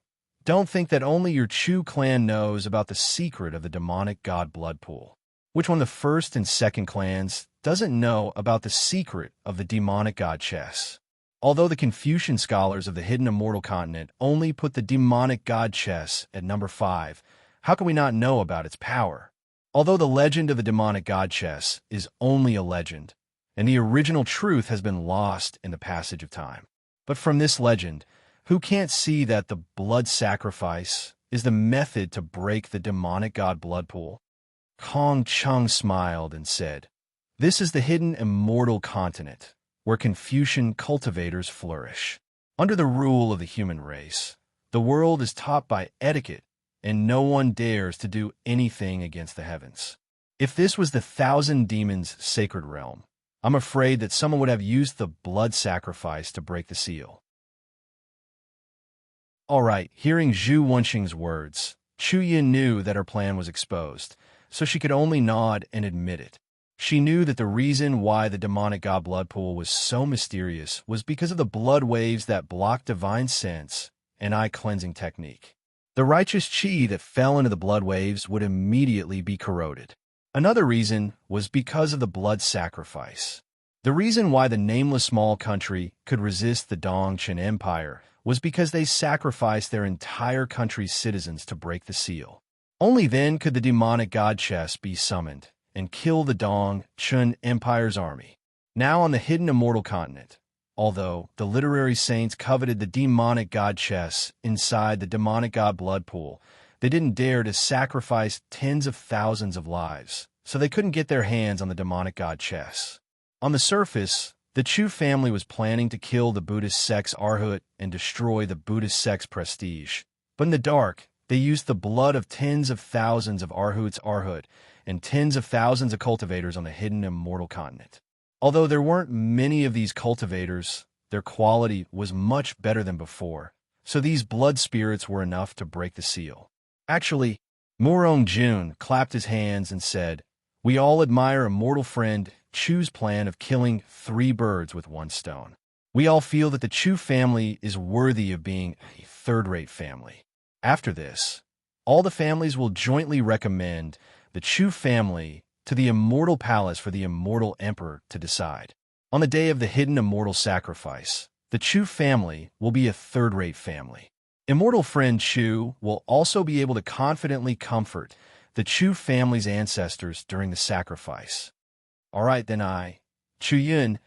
don't think that only your Chu clan knows about the secret of the demonic god blood pool. Which one of the 1st and 2nd clans doesn't know about the secret of the demonic god chess? Although the Confucian scholars of the hidden immortal continent only put the demonic god chess at number 5, how can we not know about its power? Although the legend of the demonic god chess is only a legend, and the original truth has been lost in the passage of time. But from this legend, who can't see that the blood sacrifice is the method to break the demonic god blood pool?" Kong Chung smiled and said, "This is the hidden immortal continent, where Confucian cultivators flourish. Under the rule of the human race, the world is taught by etiquette and no one dares to do anything against the heavens. If this was the Thousand Demons' sacred realm, I'm afraid that someone would have used the blood sacrifice to break the seal. All right, hearing Zhu Wenxing's words, Chu Yin knew that her plan was exposed, so she could only nod and admit it. She knew that the reason why the demonic god blood pool was so mysterious was because of the blood waves that blocked divine sense and eye-cleansing technique. The righteous chi that fell into the blood waves would immediately be corroded. Another reason was because of the blood sacrifice. The reason why the nameless small country could resist the Dongchen Empire was because they sacrificed their entire country's citizens to break the seal. Only then could the demonic god chest be summoned and kill the Dongchen Empire's army. Now on the hidden immortal continent, although the literary saints coveted the demonic god chests inside the demonic god blood pool, they didn't dare to sacrifice tens of thousands of lives, so they couldn't get their hands on the demonic god chests. On the surface, the Chu family was planning to kill the Buddhist sect's Arhat and destroy the Buddhist sect's prestige. But in the dark, they used the blood of tens of thousands of Arhats Arhat and tens of thousands of cultivators on the hidden immortal continent. Although there weren't many of these cultivators, their quality was much better than before, so these blood spirits were enough to break the seal. Actually, Murong Jun clapped his hands and said, "We all admire immortal friend Chu's plan of killing 3 birds with 1 stone. We all feel that the Chu family is worthy of being a third-rate family. After this, all the families will jointly recommend the Chu family to the immortal palace for the immortal emperor to decide. On the day of the hidden immortal sacrifice, the Chu family will be a third-rate family. Immortal friend Chu will also be able to confidently comfort the Chu family's ancestors during the sacrifice. All right, then Chu Yun,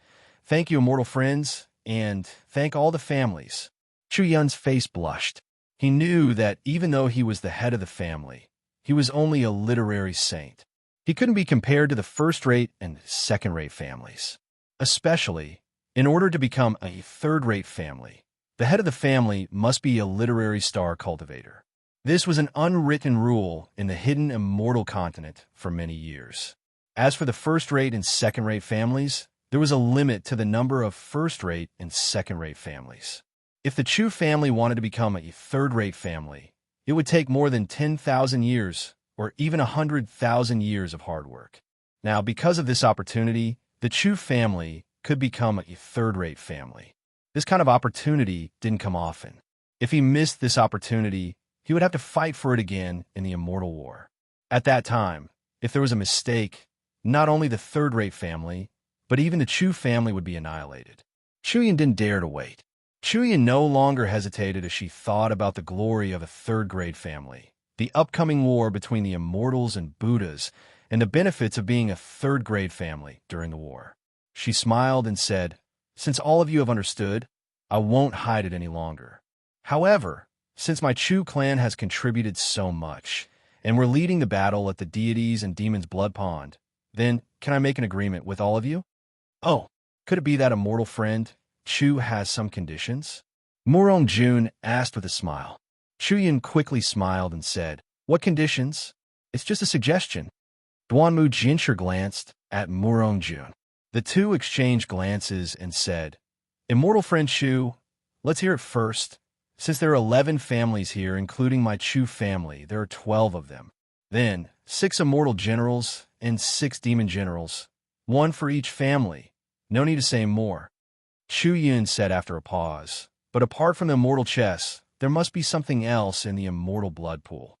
thank you, immortal friends, and thank all the families." Chu Yun's face blushed. He knew that even though he was the head of the family, he was only a literary saint. He couldn't be compared to the first-rate and second-rate families. Especially, in order to become a third-rate family, the head of the family must be a literary star cultivator. This was an unwritten rule in the hidden immortal continent for many years. As for the first-rate and second-rate families, there was a limit to the number of first-rate and second-rate families. If the Chu family wanted to become a third-rate family, it would take more than 10,000 years or even 100,000 years of hard work. Now, because of this opportunity, the Chu family could become a third-rate family. This kind of opportunity didn't come often. If he missed this opportunity, he would have to fight for it again in the Immortal War. At that time, if there was a mistake, not only the third-rate family, but even the Chu family would be annihilated. Chu Yin didn't dare to wait. Chu Yin no longer hesitated as she thought about the glory of a third-grade family, the upcoming war between the Immortals and Buddhas, and the benefits of being a third-grade family during the war. She smiled and said, "Since all of you have understood, I won't hide it any longer. However, since my Chu clan has contributed so much, and we're leading the battle at the deities and demons' blood pond, then can I make an agreement with all of you?" "Oh, could it be that immortal friend Chu has some conditions?" Murong Jun asked with a smile. Chu Yin quickly smiled and said, "What conditions? It's just a suggestion." Duanmu Jinsher glanced at Murong Jun. The two exchanged glances and said, "Immortal friend Chu, let's hear it first. Since there are 11 families here, including my Chu family, there are 12 of them. Then, 6 immortal generals and 6 demon generals, 1 for each family. No need to say more." Chu Yun said after a pause, "But apart from the immortal chess, there must be something else in the immortal blood pool.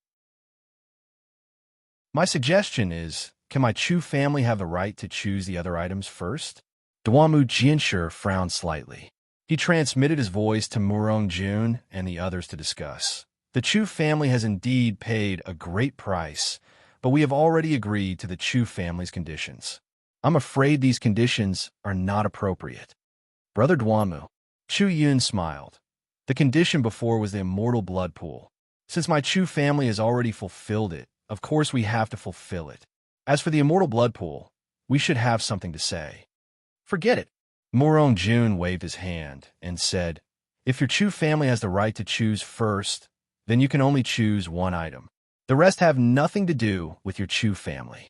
My suggestion is, can my Chu family have the right to choose the other items first?" Duanmu Jinsher frowned slightly. He transmitted his voice to Murong Jun and the others to discuss. "The Chu family has indeed paid a great price, but we have already agreed to the Chu family's conditions. I'm afraid these conditions are not appropriate." "Brother Duanmu," Chu Yun smiled. "The condition before was the immortal blood pool. Since my Chu family has already fulfilled it, of course we have to fulfill it. As for the immortal blood pool, we should have something to say." "Forget it." Murong Jun waved his hand and said, "If your Chu family has the right to choose first, then you can only choose one item. The rest have nothing to do with your Chu family.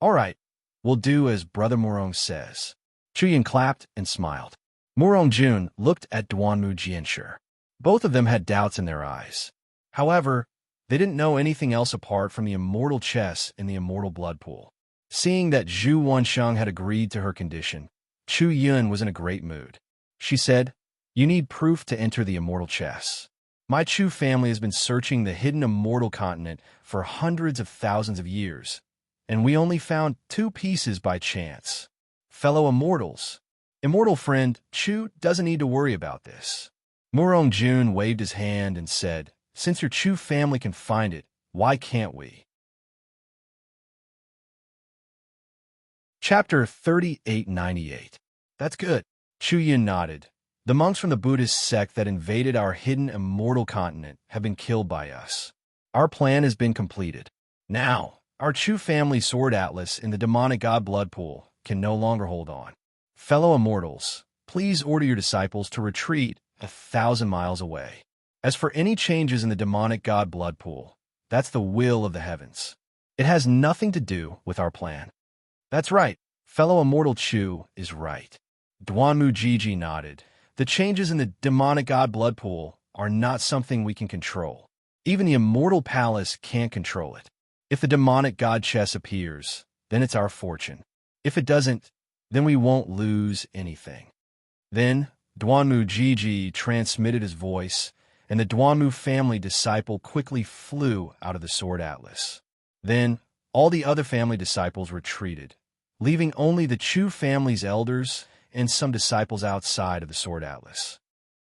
All right, we'll do as Brother Morong says. Chuyin clapped and smiled. Morong Jun looked at Duanmu Jianshi. Both of them had doubts in their eyes. However, they didn't know anything else apart from the immortal chess in the immortal blood pool. Seeing that Zhu Wansheng had agreed to her condition, Chu Yun was in a great mood. She said, "You need proof to enter the immortal chess. My Chu family has been searching the hidden immortal continent for hundreds of thousands of years, and we only found 2 pieces by chance. Fellow immortals, immortal friend, Chu doesn't need to worry about this." Morong Jun waved his hand and said, "Since your Chu family can find it, why can't we?" Chapter 3898. That's good. Chu Yin nodded. The monks from the Buddhist sect that invaded our hidden immortal continent have been killed by us. Our plan has been completed. Now, our Chu family sword atlas in the demonic god blood pool can no longer hold on. Fellow immortals, please order your disciples to retreat 1,000 miles away. As for any changes in the demonic god blood pool, that's the will of the heavens. It has nothing to do with our plan. That's right. Fellow immortal Chu is right. Duanmu Jiji nodded. The changes in the demonic god blood pool are not something we can control. Even the immortal palace can't control it. If the demonic god chess appears, then it's our fortune. If it doesn't, then we won't lose anything. Then, Duanmu Jiji transmitted his voice, and the Duanmu family disciple quickly flew out of the sword atlas. Then, all the other family disciples retreated, leaving only the Chu family's elders and some disciples outside of the sword atlas.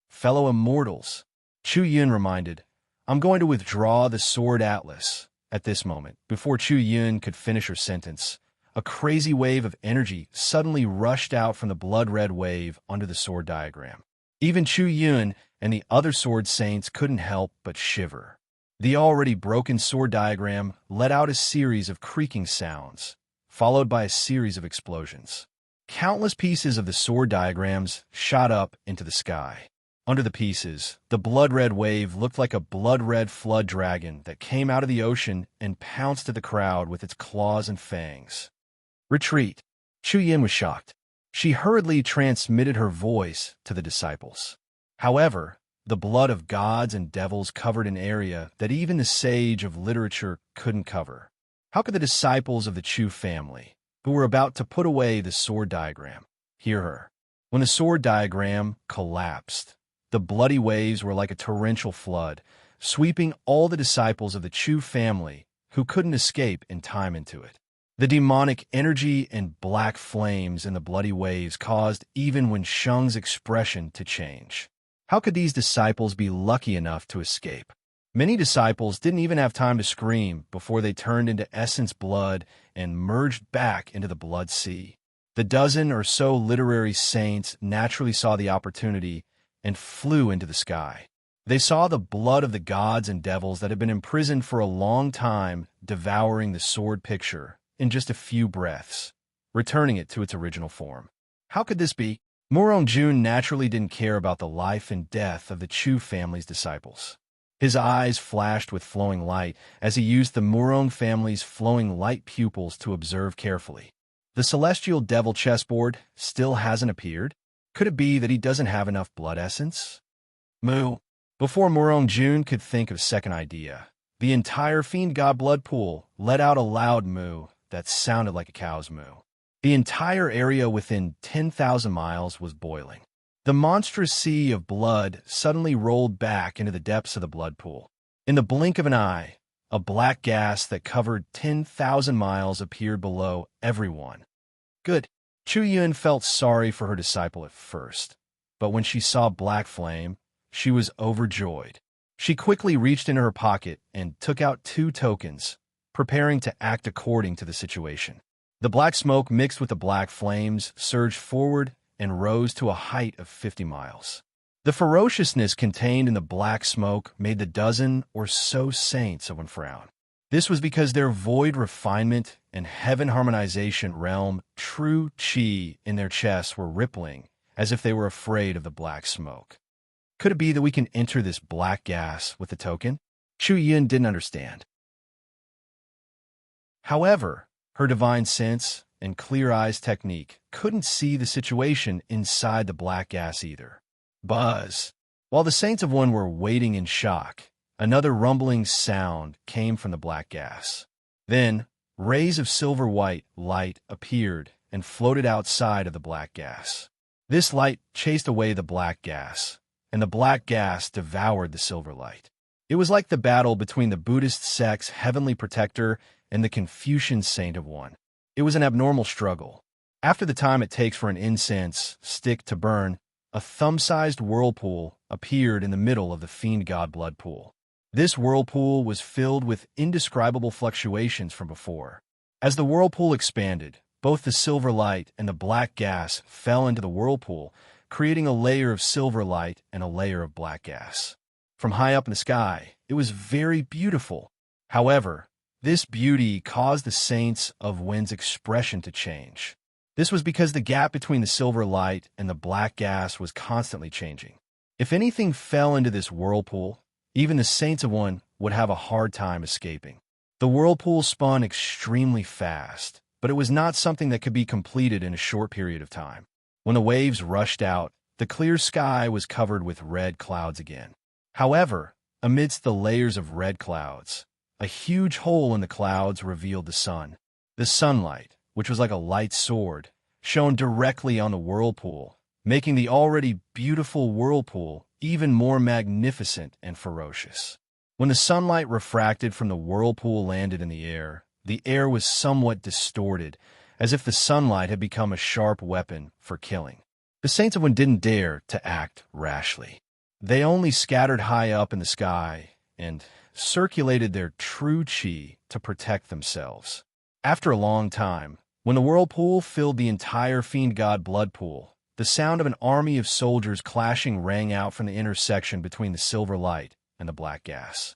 Fellow immortals, Chu Yun reminded, "I'm going to withdraw the sword atlas." At this moment, before Chu Yun could finish her sentence, a crazy wave of energy suddenly rushed out from the blood-red wave under the sword diagram. Even Chu Yun and the other sword saints couldn't help but shiver. The already broken sword diagram let out a series of creaking sounds, followed by a series of explosions. Countless pieces of the sword diagrams shot up into the sky. Under the pieces, the blood-red wave looked like a blood-red flood dragon that came out of the ocean and pounced at the crowd with its claws and fangs. Retreat. Chu Yin was shocked. She hurriedly transmitted her voice to the disciples. However, the blood of gods and devils covered an area that even the sage of literature couldn't cover. How could the disciples of the Chu family, who were about to put away the sword diagram, hear her? When the sword diagram collapsed, the bloody waves were like a torrential flood, sweeping all the disciples of the Chu family who couldn't escape in time into it. The demonic energy and black flames in the bloody waves caused even Wensheng's expression to change. How could these disciples be lucky enough to escape? Many disciples didn't even have time to scream before they turned into essence blood and merged back into the blood sea. The dozen or so literary saints naturally saw the opportunity and flew into the sky. They saw the blood of the gods and devils that had been imprisoned for a long time devouring the sword picture in just a few breaths, returning it to its original form. How could this be? Morong Jun naturally didn't care about the life and death of the Chu family's disciples. His eyes flashed with flowing light as he used the Morong family's flowing light pupils to observe carefully. The celestial devil chessboard still hasn't appeared. Could it be that he doesn't have enough blood essence? Moo. Before Morong Jun could think of a second idea, the entire fiend god blood pool let out a loud moo that sounded like a cow's moo. The entire area within 10,000 miles was boiling. The monstrous sea of blood suddenly rolled back into the depths of the blood pool. In the blink of an eye, a black gas that covered 10,000 miles appeared below everyone. Good. Chu Yun felt sorry for her disciple at first, but when she saw black flame, she was overjoyed. She quickly reached into her pocket and took out 2 tokens, preparing to act according to the situation. The black smoke mixed with the black flames surged forward and rose to a height of 50 miles. The ferociousness contained in the black smoke made the dozen or so saints of one frown. This was because their void refinement and heaven harmonization realm true chi in their chests were rippling as if they were afraid of the black smoke. Could it be that we can enter this black gas with the token? Shu Yun didn't understand. However, her divine sense and clear eyes technique couldn't see the situation inside the black gas either. Buzz. While the Saints of One were waiting in shock, another rumbling sound came from the black gas. Then, rays of silver-white light appeared and floated outside of the black gas. This light chased away the black gas, and the black gas devoured the silver light. It was like the battle between the Buddhist sect's heavenly protector and the Confucian Saint of One. It was an abnormal struggle. After the time it takes for an incense stick to burn, a thumb-sized whirlpool appeared in the middle of the fiend god blood pool. This whirlpool was filled with indescribable fluctuations from before. As the whirlpool expanded, both the silver light and the black gas fell into the whirlpool, creating a layer of silver light and a layer of black gas. From high up in the sky, it was very beautiful. However, this beauty caused the Saints of Wind's expression to change. This was because the gap between the silver light and the black gas was constantly changing. If anything fell into this whirlpool, even the Saints of One would have a hard time escaping. The whirlpool spun extremely fast, but it was not something that could be completed in a short period of time. When the waves rushed out, the clear sky was covered with red clouds again. However, amidst the layers of red clouds, a huge hole in the clouds revealed the sun. The sunlight, which was like a light sword, shone directly on the whirlpool, making the already beautiful whirlpool even more magnificent and ferocious. When the sunlight refracted from the whirlpool landed in the air was somewhat distorted, as if the sunlight had become a sharp weapon for killing. The Saints of One didn't dare to act rashly. They only scattered high up in the sky and circulated their true chi to protect themselves. After a long time, when the whirlpool filled the entire fiend god blood pool, the sound of an army of soldiers clashing rang out from the intersection between the silver light and the black gas.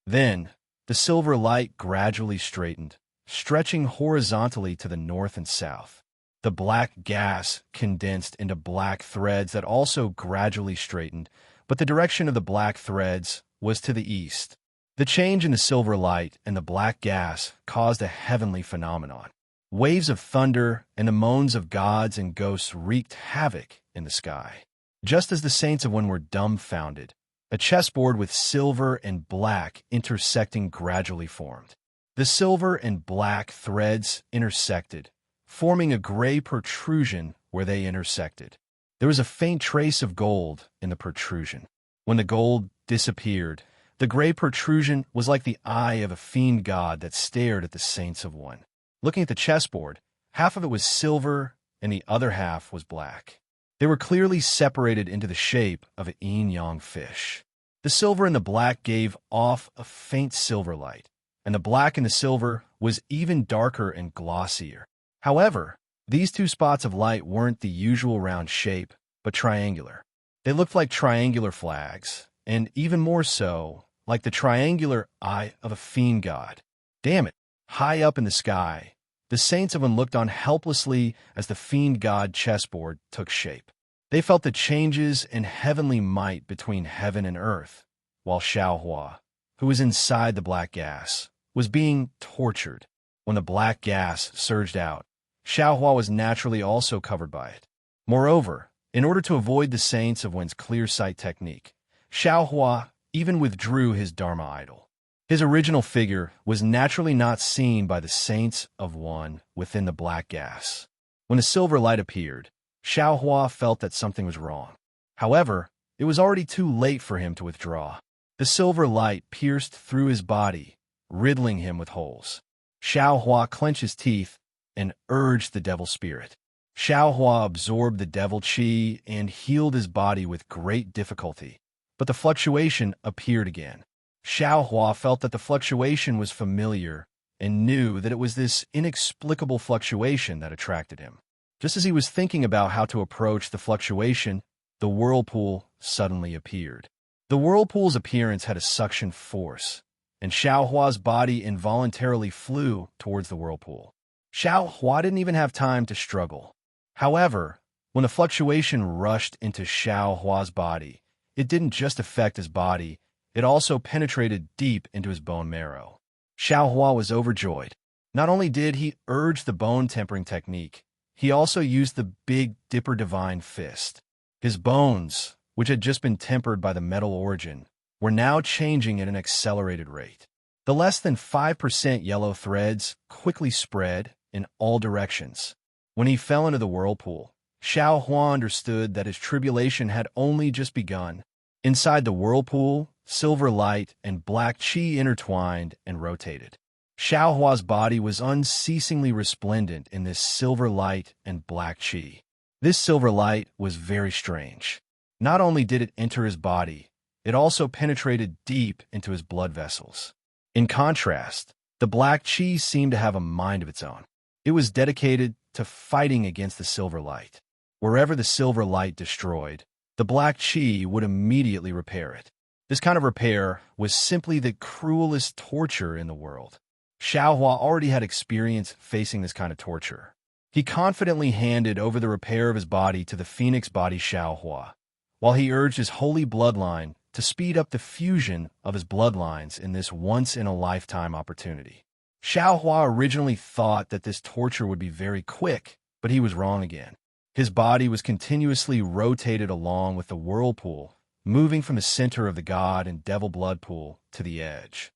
Then, the silver light gradually straightened, stretching horizontally to the north and south. The black gas condensed into black threads that also gradually straightened, but the direction of the black threads was to the east. The change in the silver light and the black gas caused a heavenly phenomenon. Waves of thunder and the moans of gods and ghosts wreaked havoc in the sky. Just as the Saints of One were dumbfounded, a chessboard with silver and black intersecting gradually formed. The silver and black threads intersected, forming a gray protrusion where they intersected. There was a faint trace of gold in the protrusion. When the gold disappeared, the gray protrusion was like the eye of a fiend god that stared at the Saints of One. Looking at the chessboard, half of it was silver and the other half was black. They were clearly separated into the shape of an yin-yang fish. The silver and the black gave off a faint silver light, and the black in the silver was even darker and glossier. However, these two spots of light weren't the usual round shape, but triangular. They looked like triangular flags, and even more so, like the triangular eye of a fiend god. Damn it! High up in the sky, the Saints of One looked on helplessly as the fiend god chessboard took shape. They felt the changes in heavenly might between heaven and earth, while Xiaohua, who was inside the black gas, was being tortured. When the black gas surged out, Xiaohua was naturally also covered by it. Moreover, in order to avoid the Saints of One's clear sight technique, Xiaohua even withdrew his Dharma idol. His original figure was naturally not seen by the Saints of One within the black gas. When the silver light appeared, Xiaohua felt that something was wrong. However, it was already too late for him to withdraw. The silver light pierced through his body, riddling him with holes. Xiaohua clenched his teeth and urged the devil spirit. Xiaohua absorbed the devil chi and healed his body with great difficulty, but the fluctuation appeared again. Xiaohua felt that the fluctuation was familiar and knew that it was this inexplicable fluctuation that attracted him. Just as he was thinking about how to approach the fluctuation, the whirlpool suddenly appeared. The whirlpool's appearance had a suction force, and Xiaohua's body involuntarily flew towards the whirlpool. Xiaohua didn't even have time to struggle. However, when the fluctuation rushed into Xiaohua's body, it didn't just affect his body, it also penetrated deep into his bone marrow. Xiao Hua was overjoyed. Not only did he urge the bone-tempering technique, he also used the Big Dipper Divine Fist. His bones, which had just been tempered by the metal origin, were now changing at an accelerated rate. The less than 5% yellow threads quickly spread in all directions. When he fell into the whirlpool, Xiao Hua understood that his tribulation had only just begun. Inside the whirlpool, silver light and black qi intertwined and rotated. Xiao Hua's body was unceasingly resplendent in this silver light and black qi. This silver light was very strange. Not only did it enter his body, it also penetrated deep into his blood vessels. In contrast, the black qi seemed to have a mind of its own. It was dedicated to fighting against the silver light. Wherever the silver light destroyed, the black qi would immediately repair it. This kind of repair was simply the cruelest torture in the world. Xiao Hua already had experience facing this kind of torture. He confidently handed over the repair of his body to the phoenix body Xiao Hua, while he urged his holy bloodline to speed up the fusion of his bloodlines in this once-in-a-lifetime opportunity. Xiao Hua originally thought that this torture would be very quick, but he was wrong again. His body was continuously rotated along with the whirlpool, moving from the center of the god and devil blood pool to the edge.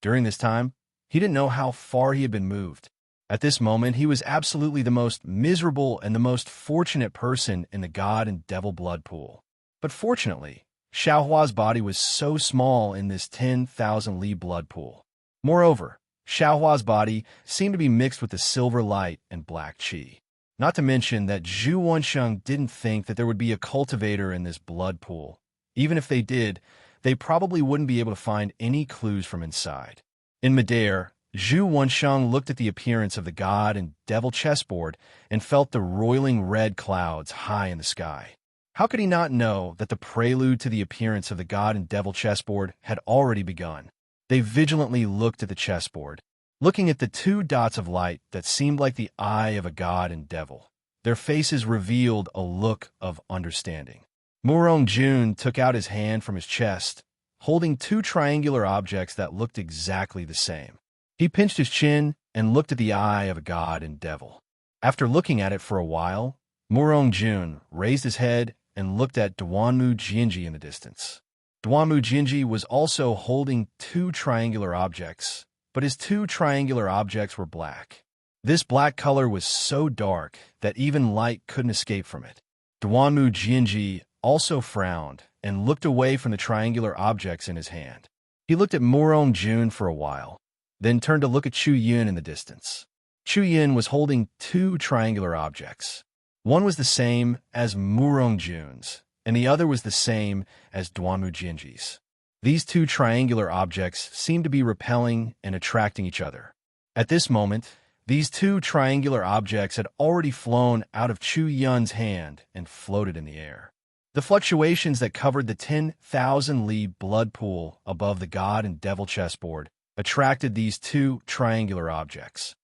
During this time, he didn't know how far he had been moved. At this moment, he was absolutely the most miserable and the most fortunate person in the god and devil blood pool. But fortunately, Xiao Hua's body was so small in this 10,000 li blood pool. Moreover, Xiao Hua's body seemed to be mixed with the silver light and black qi. Not to mention that Zhu Wansheng didn't think that there would be a cultivator in this blood pool. Even if they did, they probably wouldn't be able to find any clues from inside. In midair, Zhu Wansheng looked at the appearance of the god and devil chessboard and felt the roiling red clouds high in the sky. How could he not know that the prelude to the appearance of the god and devil chessboard had already begun? They vigilantly looked at the chessboard, looking at the two dots of light that seemed like the eye of a god and devil. Their faces revealed a look of understanding. Murong Jun took out his hand from his chest, holding two triangular objects that looked exactly the same. He pinched his chin and looked at the eye of a god and devil. After looking at it for a while, Murong Jun raised his head and looked at Duanmu Jianji in the distance. Duanmu Jianji was also holding two triangular objects, but his two triangular objects were black. This black color was so dark that even light couldn't escape from it. Duanmu Jianji also frowned and looked away from the triangular objects in his hand. He looked at Murong Jun for a while, then turned to look at Chu Yun in the distance. Chu Yun was holding two triangular objects. One was the same as Murong Jun's, and the other was the same as Duanmu Jianji's. These two triangular objects seemed to be repelling and attracting each other. At this moment, these two triangular objects had already flown out of Chu Yun's hand and floated in the air. The fluctuations that covered the 10,000 li blood pool above the god and devil chessboard attracted these two triangular objects.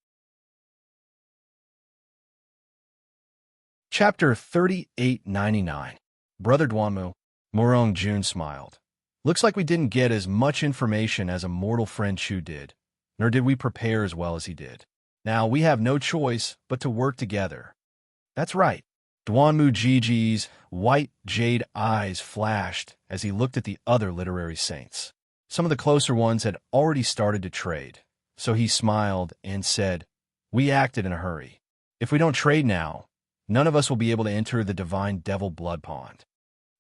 Chapter 3899. Brother Duanmu, Murong Jun smiled. Looks like we didn't get as much information as a mortal friend Chu did, nor did we prepare as well as he did. Now we have no choice but to work together. That's right. Duanmu Jiji's white jade eyes flashed as he looked at the other literary saints. Some of the closer ones had already started to trade, so he smiled and said, "We acted in a hurry. If we don't trade now, none of us will be able to enter the divine devil blood pond."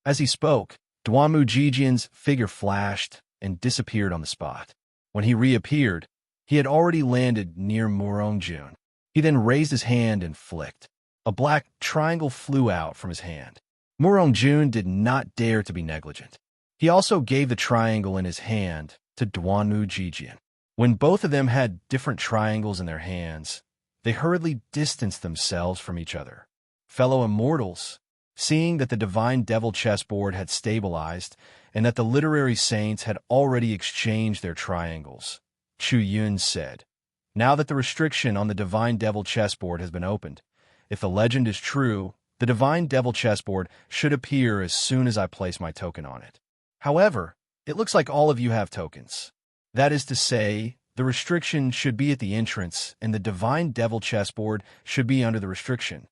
As he spoke, Duanmu Jijian's figure flashed and disappeared on the spot. When he reappeared, he had already landed near Murong Jun. He then raised his hand and flicked. A black triangle flew out from his hand. Murong Jun did not dare to be negligent. He also gave the triangle in his hand to Duanmu Jijian. When both of them had different triangles in their hands, they hurriedly distanced themselves from each other. Fellow immortals, seeing that the divine devil chessboard had stabilized and that the literary saints had already exchanged their triangles, Chu Yun said, "Now that the restriction on the divine devil chessboard has been opened, if the legend is true, the divine devil chessboard should appear as soon as I place my token on it. However, it looks like all of you have tokens. That is to say, the restriction should be at the entrance, and the Divine Devil chessboard should be under the restriction.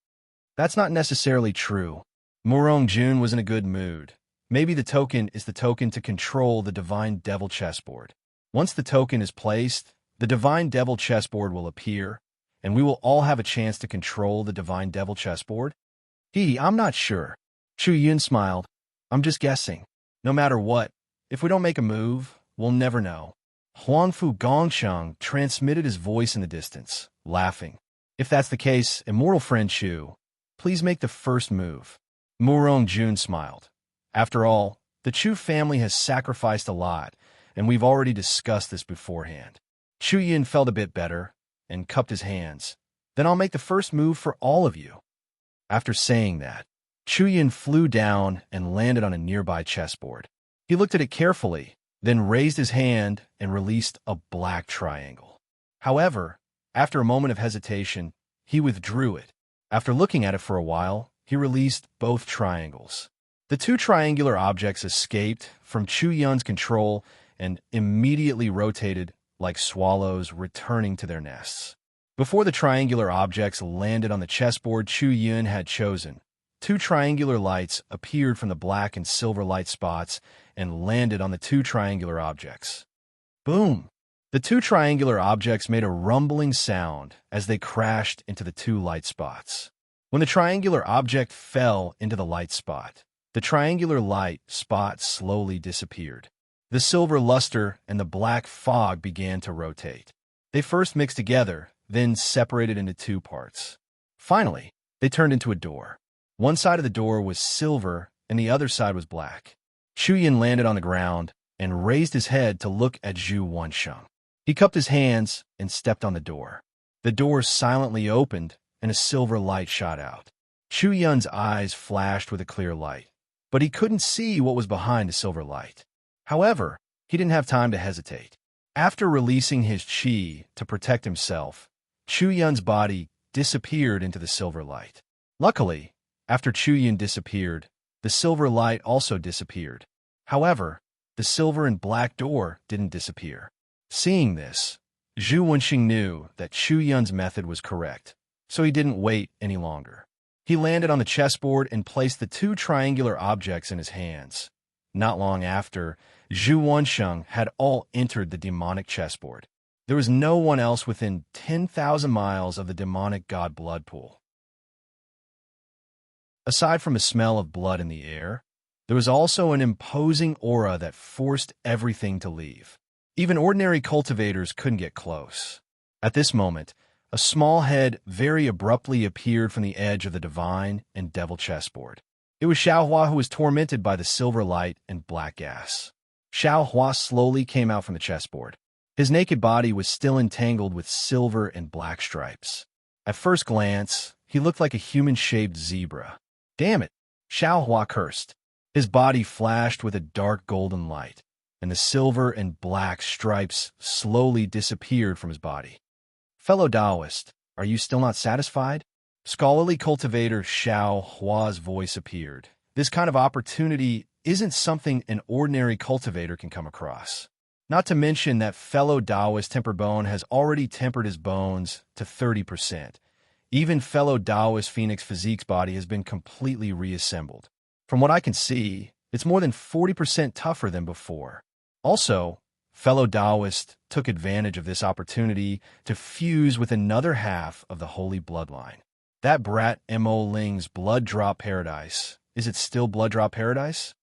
That's not necessarily true. Morong Jun was in a good mood. Maybe the token is the token to control the Divine Devil chessboard. Once the token is placed, the Divine Devil chessboard will appear, and we will all have a chance to control the Divine Devil chessboard? I'm not sure. Chu Yun smiled. I'm just guessing. No matter what, if we don't make a move, we'll never know. Huangfu Gongsheng transmitted his voice in the distance, laughing. If that's the case, immortal friend Chu, please make the first move. Murong Jun smiled. After all, the Chu family has sacrificed a lot, and we've already discussed this beforehand. Chu Yin felt a bit better and cupped his hands. Then I'll make the first move for all of you. After saying that, Chu Yin flew down and landed on a nearby chessboard. He looked at it carefully, then raised his hand and released a black triangle. However, after a moment of hesitation, he withdrew it. After looking at it for a while, he released both triangles. The two triangular objects escaped from Chu Yun's control and immediately rotated like swallows returning to their nests. Before the triangular objects landed on the chessboard Chu Yun had chosen, two triangular lights appeared from the black and silver light spots and landed on the two triangular objects. Boom! The two triangular objects made a rumbling sound as they crashed into the two light spots. When the triangular object fell into the light spot, the triangular light spot slowly disappeared. The silver luster and the black fog began to rotate. They first mixed together, then separated into two parts. Finally, they turned into a door. One side of the door was silver and the other side was black. Chu Yin landed on the ground and raised his head to look at Zhu Wansheng. He cupped his hands and stepped on the door. The door silently opened and a silver light shot out. Chu Yun's eyes flashed with a clear light, but he couldn't see what was behind the silver light. However, he didn't have time to hesitate. After releasing his qi to protect himself, Chu Yun's body disappeared into the silver light. Luckily, after Chu Yun disappeared, the silver light also disappeared. However, the silver and black door didn't disappear. Seeing this, Zhu Wenxing knew that Chu Yun's method was correct, so he didn't wait any longer. He landed on the chessboard and placed the two triangular objects in his hands. Not long after, Zhu Wenxing had all entered the demonic chessboard. There was no one else within 10,000 miles of the demonic god blood pool. Aside from a smell of blood in the air, there was also an imposing aura that forced everything to leave. Even ordinary cultivators couldn't get close. At this moment, a small head very abruptly appeared from the edge of the divine and devil chessboard. It was Xiaohua, who was tormented by the silver light and black gas. Xiaohua slowly came out from the chessboard. His naked body was still entangled with silver and black stripes. At first glance, he looked like a human-shaped zebra. Damn it! Xiaohua cursed. His body flashed with a dark golden light, and the silver and black stripes slowly disappeared from his body. Fellow Taoist, are you still not satisfied? Scholarly cultivator Xiaohua's voice appeared. This kind of opportunity isn't something an ordinary cultivator can come across. Not to mention that fellow Taoist Temperbone has already tempered his bones to 30%. Even fellow Taoist Phoenix Physique's body has been completely reassembled. From what I can see, it's more than 40% tougher than before. Also, fellow Taoist took advantage of this opportunity to fuse with another half of the holy bloodline. That brat Mo Ling's blood drop paradise. Is it still blood drop paradise?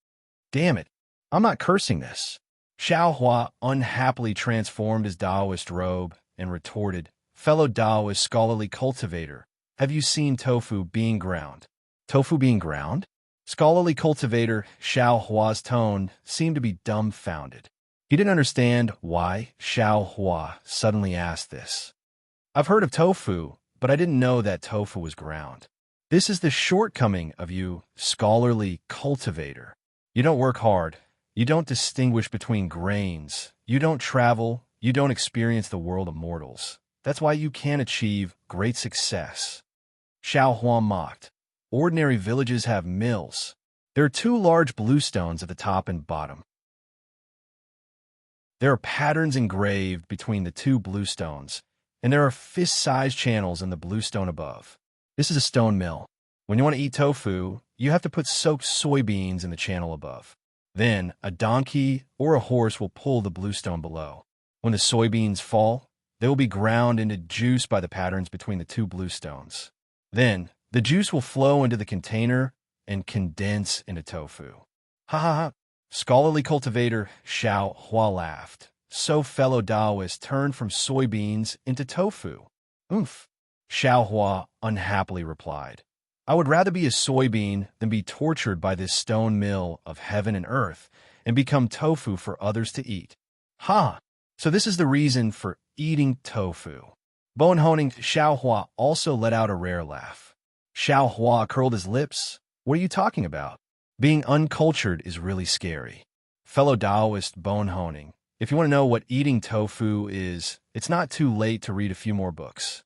Damn it, I'm not cursing this. Xiaohua unhappily transformed his Taoist robe and retorted, fellow Taoist scholarly cultivator, have you seen tofu being ground? Tofu being ground? Scholarly cultivator Xiaohua's tone seemed to be dumbfounded. He didn't understand why Xiaohua suddenly asked this. I've heard of tofu, but I didn't know that tofu was ground. This is the shortcoming of you, scholarly cultivator. You don't work hard. You don't distinguish between grains. You don't travel. You don't experience the world of mortals. That's why you can't achieve great success. Xiaohua mocked. Ordinary villages have mills. There are two large blue stones at the top and bottom. There are patterns engraved between the two blue stones, and there are fist-sized channels in the blue stone above. This is a stone mill. When you want to eat tofu, you have to put soaked soybeans in the channel above. Then, a donkey or a horse will pull the blue stone below. When the soybeans fall, they will be ground into juice by the patterns between the two blue stones. Then, the juice will flow into the container and condense into tofu. Ha ha ha! Scholarly cultivator Xiao Hua laughed. So fellow Taoists turned from soybeans into tofu. Oomph! Xiao Hua unhappily replied. I would rather be a soybean than be tortured by this stone mill of heaven and earth and become tofu for others to eat. Ha! So this is the reason for eating tofu. Bonehoning Xiao Hua also let out a rare laugh. Xiao Hua curled his lips. What are you talking about? Being uncultured is really scary. Fellow Taoist Bonehoning, if you want to know what eating tofu is, it's not too late to read a few more books.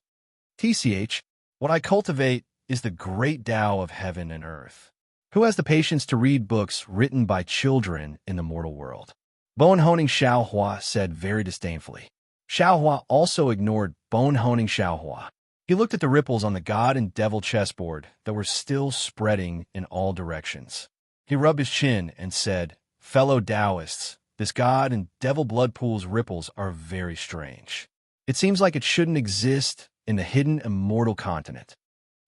TCH, what I cultivate is the great Tao of heaven and earth. Who has the patience to read books written by children in the mortal world? Bonehoning Xiao Hua said very disdainfully. Xiao Hua also ignored Bonehoning Xiao Hua. He looked at the ripples on the god and devil chessboard that were still spreading in all directions. He rubbed his chin and said, Fellow Taoists, this god and devil blood pool's ripples are very strange. It seems like it shouldn't exist in the hidden immortal continent.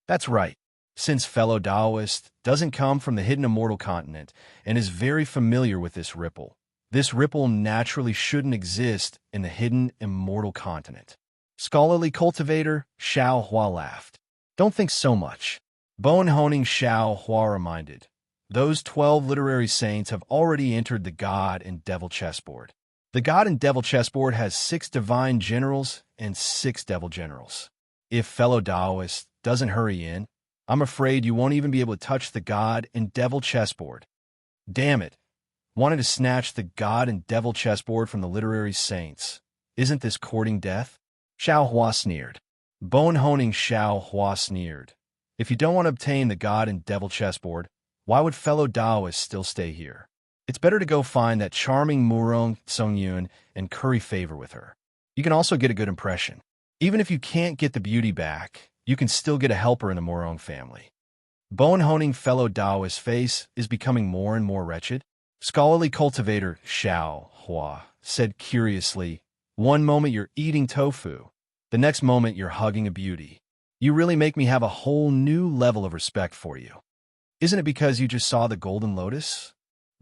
That's right, since fellow Taoist doesn't come from the hidden immortal continent and is very familiar with this ripple naturally shouldn't exist in the hidden immortal continent. Scholarly cultivator Xiao Hua laughed. Don't think so much. Bonehoning Xiao Hua reminded. Those 12 literary saints have already entered the god and devil chessboard. The god and devil chessboard has 6 divine generals and 6 devil generals. If fellow Taoist doesn't hurry in, I'm afraid you won't even be able to touch the god and devil chessboard. Damn it. Wanted to snatch the god and devil chessboard from the literary saints. Isn't this courting death? Xiao Hua sneered. Bonehoning Xiao Hua sneered. If you don't want to obtain the god and devil chessboard, why would fellow Taoists still stay here? It's better to go find that charming Murong Songyun and curry favor with her. You can also get a good impression. Even if you can't get the beauty back, you can still get a helper in the Murong family. Bonehoning fellow Taoist's face is becoming more and more wretched. Scholarly cultivator Xiao Hua said curiously, one moment you're eating tofu, the next moment you're hugging a beauty. You really make me have a whole new level of respect for you. Isn't it because you just saw the golden lotus?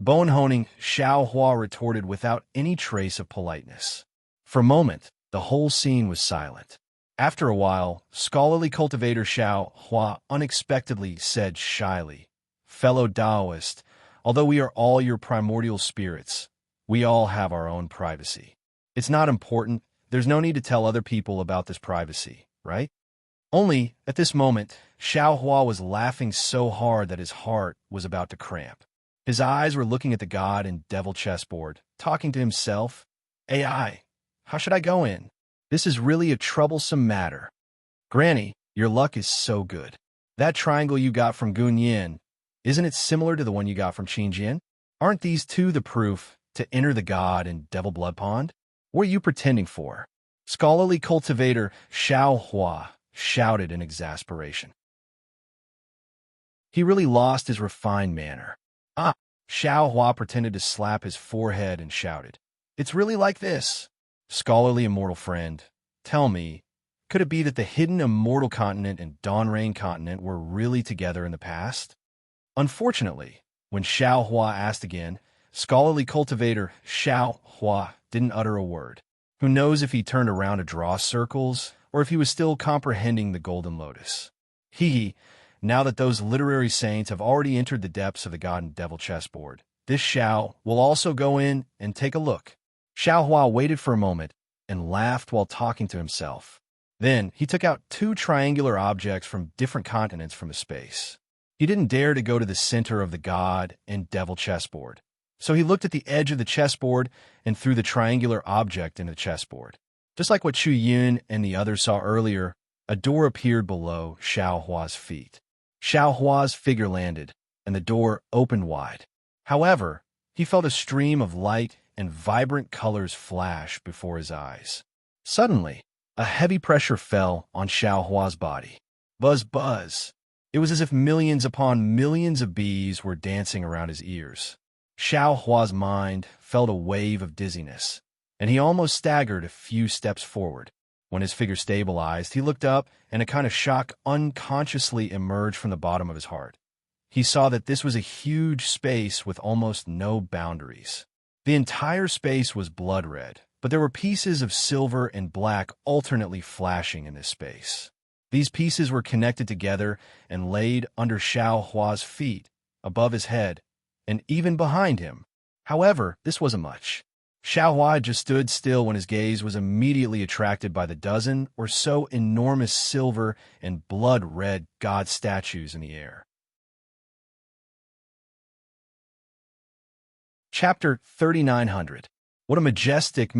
Bonehoning Xiao Hua retorted without any trace of politeness. For a moment, the whole scene was silent. After a while, scholarly cultivator Xiao Hua unexpectedly said shyly, Fellow Taoist, although we are all your primordial spirits, we all have our own privacy. It's not important. There's no need to tell other people about this privacy, right? Only, at this moment, Xiao Hua was laughing so hard that his heart was about to cramp. His eyes were looking at the god and devil chessboard, talking to himself. AI, how should I go in? This is really a troublesome matter. Granny, your luck is so good. That triangle you got from Gunyin, isn't it similar to the one you got from Qingjin? Aren't these two the proof to enter the god and devil blood pond? What are you pretending for? Scholarly cultivator Xiao Hua shouted in exasperation. He really lost his refined manner. Ah! Xiao Hua pretended to slap his forehead and shouted. It's really like this. Scholarly immortal friend, tell me, could it be that the hidden immortal continent and Dawnrain continent were really together in the past? Unfortunately, when Xiao Hua asked again, scholarly cultivator Xiao Hua didn't utter a word. Who knows if he turned around to draw circles, or if he was still comprehending the golden lotus. Now that those literary saints have already entered the depths of the god and devil chessboard, this Xiao will also go in and take a look. Xiao Hua waited for a moment and laughed while talking to himself. Then he took out 2 triangular objects from different continents from his space. He didn't dare to go to the center of the god and devil chessboard. So he looked at the edge of the chessboard and threw the triangular object into the chessboard. Just like what Chu Yun and the others saw earlier, a door appeared below Xiao Hua's feet. Xiao Hua's figure landed, and the door opened wide. However, he felt a stream of light and vibrant colors flashed before his eyes. Suddenly, a heavy pressure fell on Xiao Hua's body. Buzz, buzz. It was as if millions upon millions of bees were dancing around his ears. Xiao Hua's mind felt a wave of dizziness, and he almost staggered a few steps forward. When his figure stabilized, he looked up, and a kind of shock unconsciously emerged from the bottom of his heart. He saw that this was a huge space with almost no boundaries. The entire space was blood red, but there were pieces of silver and black alternately flashing in this space. These pieces were connected together and laid under Xiao Hua's feet, above his head, and even behind him. However, this wasn't much. Xiao Hua just stood still when his gaze was immediately attracted by the dozen or so enormous silver and blood-red god statues in the air. Chapter 3900. What a majestic,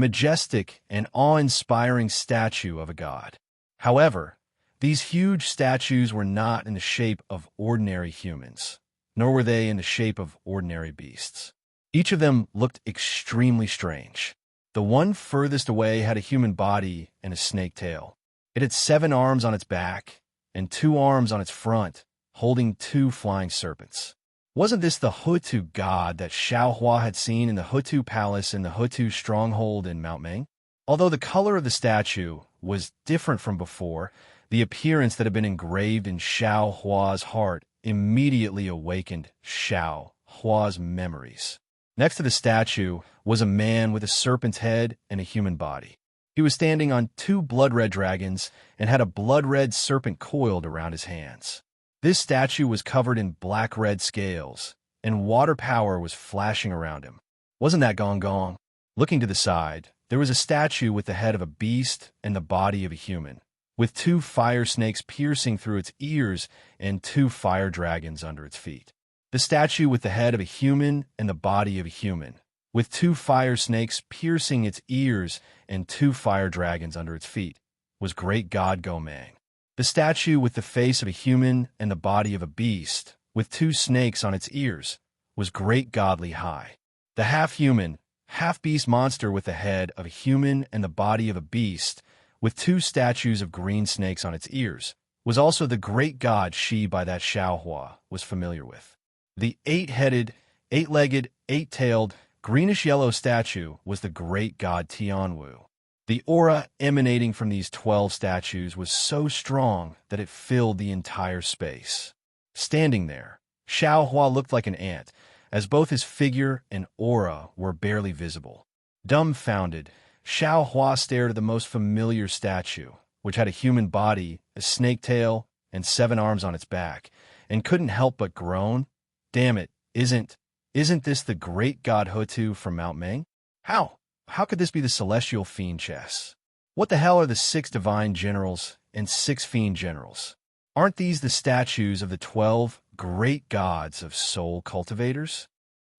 and awe-inspiring statue of a god. However, these huge statues were not in the shape of ordinary humans, nor were they in the shape of ordinary beasts. Each of them looked extremely strange. The one furthest away had a human body and a snake tail. It had 7 arms on its back and 2 arms on its front, holding 2 flying serpents. Wasn't this the Hutu god that Xiao Hua had seen in the Hutu palace in the Hutu stronghold in Mount Meng? Although the color of the statue was different from before, the appearance that had been engraved in Xiao Hua's heart immediately awakened Xiao Hua's memories. Next to the statue was a man with a serpent's head and a human body. He was standing on 2 blood-red dragons and had a blood-red serpent coiled around his hands. This statue was covered in black-red scales, and water power was flashing around him. Wasn't that Gong Gong? Looking to the side, there was a statue with the head of a beast and the body of a human, with 2 fire snakes piercing through its ears and 2 fire dragons under its feet. The statue with the head of a human and the body of a human, with 2 fire snakes piercing its ears and 2 fire dragons under its feet, was Great God Gomang. The statue with the face of a human and the body of a beast, with 2 snakes on its ears, was Great Godly High. The half-human, half-beast monster with the head of a human and the body of a beast, with 2 statues of green snakes on its ears, was also the great god Shi by that Xiao Hua was familiar with. The 8-headed, 8-legged, 8-tailed, greenish-yellow statue was the great god Tianwu. The aura emanating from these 12 statues was so strong that it filled the entire space. Standing there, Xiao Hua looked like an ant, as both his figure and aura were barely visible. Dumbfounded, Xiao Hua stared at the most familiar statue, which had a human body, a snake tail, and 7 arms on its back, and couldn't help but groan, "Damn it, isn't this the great god Hutu from Mount Meng? How could this be the celestial fiend chess? What the hell are the 6 divine generals and 6 fiend generals? Aren't these the statues of the 12 great gods of soul cultivators?"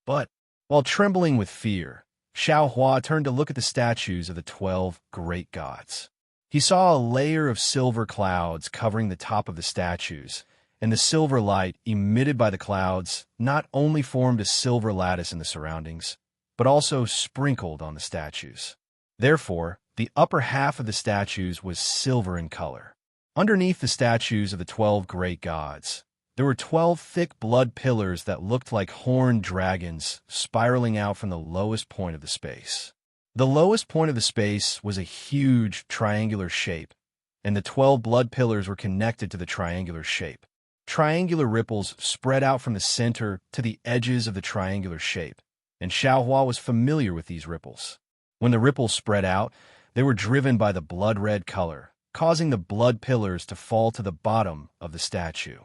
But, while trembling with fear, Xiao Hua turned to look at the statues of the 12 great gods. He saw a layer of silver clouds covering the top of the statues, and the silver light emitted by the clouds not only formed a silver lattice in the surroundings, but also sprinkled on the statues. Therefore, the upper half of the statues was silver in color. Underneath the statues of the 12 great gods, there were 12 thick blood pillars that looked like horned dragons spiraling out from the lowest point of the space. The lowest point of the space was a huge triangular shape, and the 12 blood pillars were connected to the triangular shape. Triangular ripples spread out from the center to the edges of the triangular shape, and Xiao Hua was familiar with these ripples. When the ripples spread out, they were driven by the blood-red color, causing the blood pillars to fall to the bottom of the statue.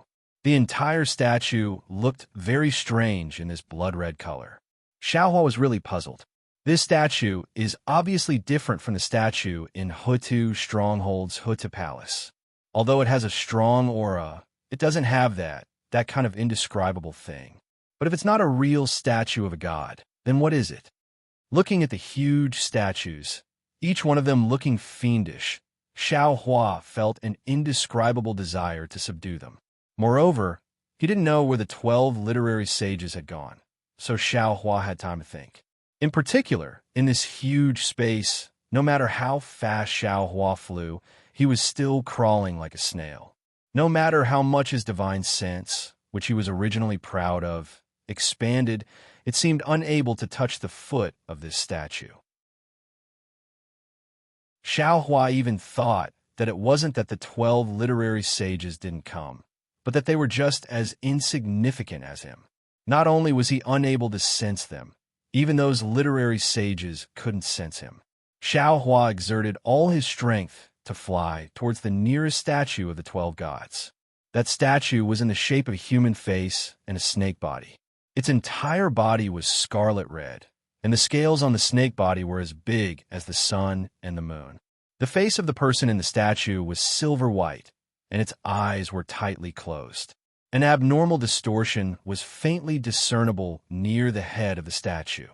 The entire statue looked very strange in this blood-red color. Xiao Hua was really puzzled. This statue is obviously different from the statue in Hutu Stronghold's Hutu Palace. Although it has a strong aura, it doesn't have that kind of indescribable thing. But if it's not a real statue of a god, then what is it? Looking at the huge statues, each one of them looking fiendish, Xiao Hua felt an indescribable desire to subdue them. Moreover, he didn't know where the 12 literary sages had gone, so Xiao Hua had time to think. In particular, in this huge space, no matter how fast Xiao Hua flew, he was still crawling like a snail. No matter how much his divine sense, which he was originally proud of, expanded, it seemed unable to touch the foot of this statue. Xiao Hua even thought that it wasn't that the 12 literary sages didn't come, but that they were just as insignificant as him. Not only was he unable to sense them, even those literary sages couldn't sense him. Xiao Hua exerted all his strength to fly towards the nearest statue of the 12 gods. That statue was in the shape of a human face and a snake body. Its entire body was scarlet red, and the scales on the snake body were as big as the sun and the moon. The face of the person in the statue was silver white, and its eyes were tightly closed. An abnormal distortion was faintly discernible near the head of the statue.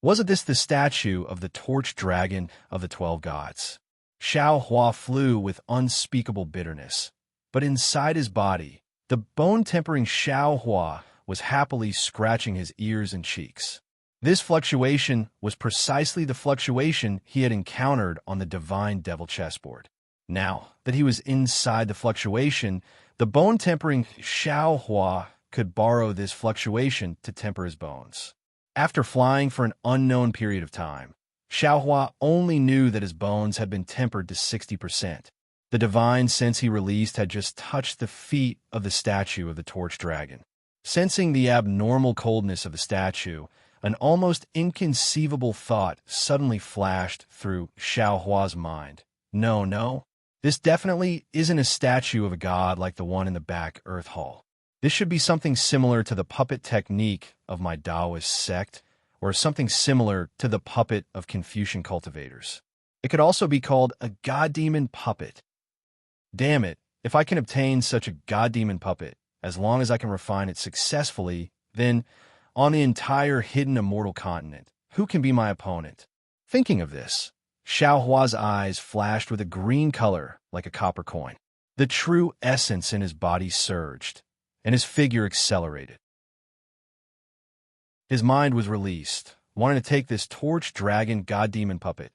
Wasn't this the statue of the torch dragon of the 12 gods? Xiao Hua flew with unspeakable bitterness, but inside his body, the bone-tempering Xiao Hua was happily scratching his ears and cheeks. This fluctuation was precisely the fluctuation he had encountered on the divine devil chessboard. Now that he was inside the fluctuation, the bone-tempering Xiao Hua could borrow this fluctuation to temper his bones. After flying for an unknown period of time, Xiao Hua only knew that his bones had been tempered to 60%. The divine sense he released had just touched the feet of the statue of the torch dragon. Sensing the abnormal coldness of the statue, an almost inconceivable thought suddenly flashed through Xiao Hua's mind. No, this definitely isn't a statue of a god like the one in the back Earth Hall. This should be something similar to the puppet technique of my Taoist sect, or something similar to the puppet of Confucian cultivators. It could also be called a god-demon puppet. Damn it, if I can obtain such a god-demon puppet, as long as I can refine it successfully, then, on the entire hidden immortal continent, who can be my opponent? Thinking of this, Xiao Hua's eyes flashed with a green color like a copper coin. The true essence in his body surged, and his figure accelerated. His mind was released, wanting to take this torch dragon god-demon puppet.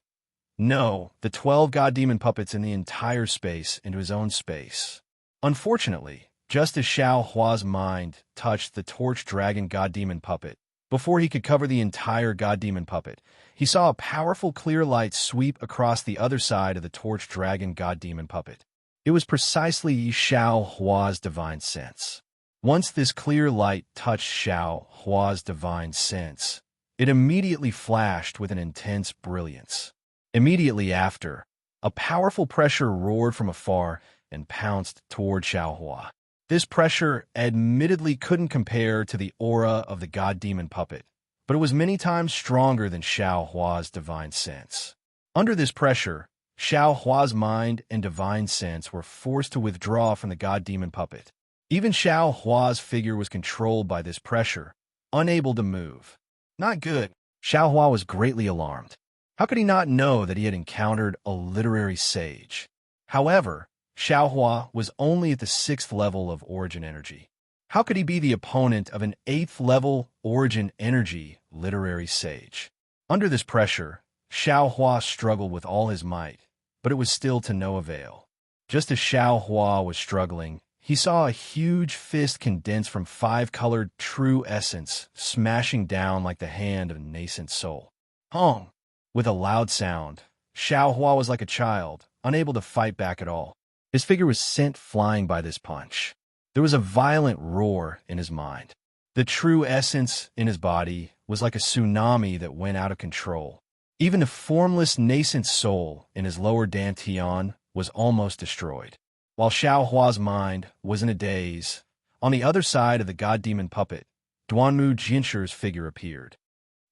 No, the 12 god-demon puppets in the entire space into his own space. Unfortunately, just as Xiao Hua's mind touched the torch dragon god-demon puppet, before he could cover the entire god-demon puppet, he saw a powerful clear light sweep across the other side of the torch dragon god-demon puppet. It was precisely Xiao Hua's divine sense. Once this clear light touched Xiao Hua's divine sense, it immediately flashed with an intense brilliance. Immediately after, a powerful pressure roared from afar and pounced toward Xiao Hua. This pressure admittedly couldn't compare to the aura of the god-demon puppet, but it was many times stronger than Xiao Hua's divine sense. Under this pressure, Xiao Hua's mind and divine sense were forced to withdraw from the god-demon puppet. Even Xiao Hua's figure was controlled by this pressure, unable to move. Not good. Xiao Hua was greatly alarmed. How could he not know that he had encountered a literary sage? However, Xiao Hua was only at the 6th level of origin energy. How could he be the opponent of an 8th level origin energy literary sage? Under this pressure, Xiao Hua struggled with all his might, but it was still to no avail. Just as Xiao Hua was struggling, he saw a huge fist condense from 5-colored true essence, smashing down like the hand of a nascent soul. Hong! With a loud sound, Xiao Hua was like a child, unable to fight back at all. His figure was sent flying by this punch. There was a violent roar in his mind. The true essence in his body was like a tsunami that went out of control. Even the formless nascent soul in his lower dantian was almost destroyed. While Xiao Hua's mind was in a daze, on the other side of the god-demon puppet, Duanmu Jinshi's figure appeared.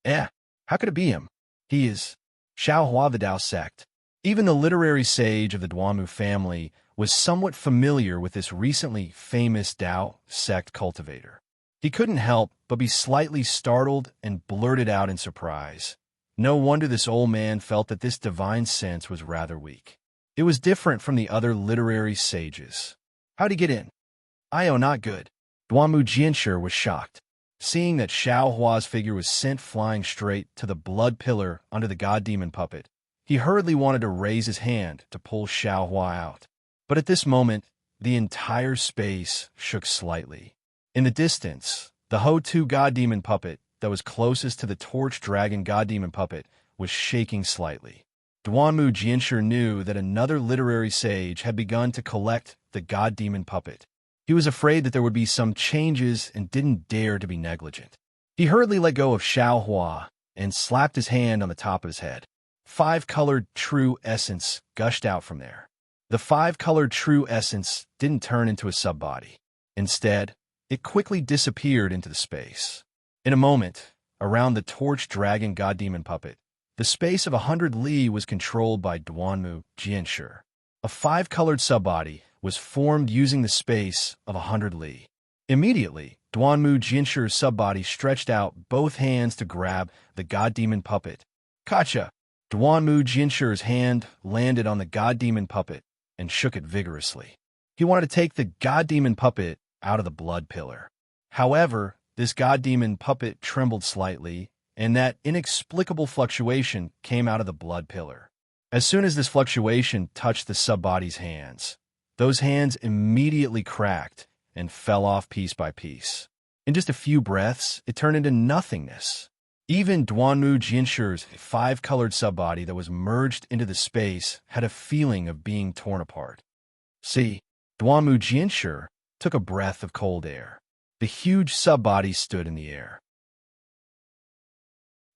How could it be him? He is Xiao Hua, the Dao sect. Even the literary sage of the Duanmu family was somewhat familiar with this recently famous Dao sect cultivator. He couldn't help but be slightly startled and blurted out in surprise. No wonder this old man felt that this divine sense was rather weak. It was different from the other literary sages. How'd he get in? Not good. Duanmu Jianshi was shocked. Seeing that Xiao Hua's figure was sent flying straight to the blood pillar under the god demon puppet, he hurriedly wanted to raise his hand to pull Xiao Hua out. But at this moment, the entire space shook slightly. In the distance, the Ho-Tu god demon puppet that was closest to the torch dragon god demon puppet was shaking slightly. Duanmu Jianshi knew that another literary sage had begun to collect the god demon puppet. He was afraid that there would be some changes and didn't dare to be negligent. He hurriedly let go of Xiao Hua and slapped his hand on the top of his head. 5-colored true essence gushed out from there. The 5-colored true essence didn't turn into a subbody. Instead, it quickly disappeared into the space. In a moment, around the torch dragon god demon puppet, the space of 100 li was controlled by Duanmu Jianshi. A 5-colored subbody was formed using the space of 100 li. Immediately, Duanmu Jianshi's subbody stretched out both hands to grab the god demon puppet. Gotcha! Duanmu Jianshi's hand landed on the god demon puppet and shook it vigorously. He wanted to take the god demon puppet out of the blood pillar. However, this god demon puppet trembled slightly, and that inexplicable fluctuation came out of the blood pillar. As soon as this fluctuation touched the subbody's hands, those hands immediately cracked and fell off piece by piece. In just a few breaths, it turned into nothingness. Even Duanmu Jianshi's 5-colored subbody that was merged into the space had a feeling of being torn apart. See, Duanmu Jianshi took a breath of cold air. The huge subbody stood in the air.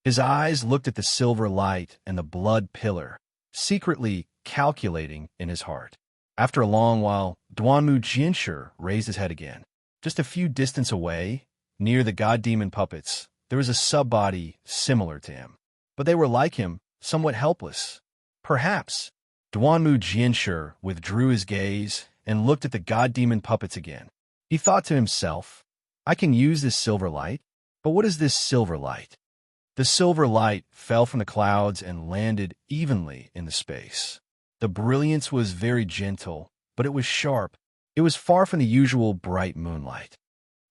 His eyes looked at the silver light and the blood pillar, secretly calculating in his heart. After a long while, Duanmu Jianshi raised his head again. Just a few distance away, near the god demon puppets, there was a subbody similar to him. But they were like him, somewhat helpless. Perhaps. Duanmu Jianshi withdrew his gaze and looked at the god demon puppets again. He thought to himself, I can use this silver light, but what is this silver light? The silver light fell from the clouds and landed evenly in the space. The brilliance was very gentle, but it was sharp. It was far from the usual bright moonlight.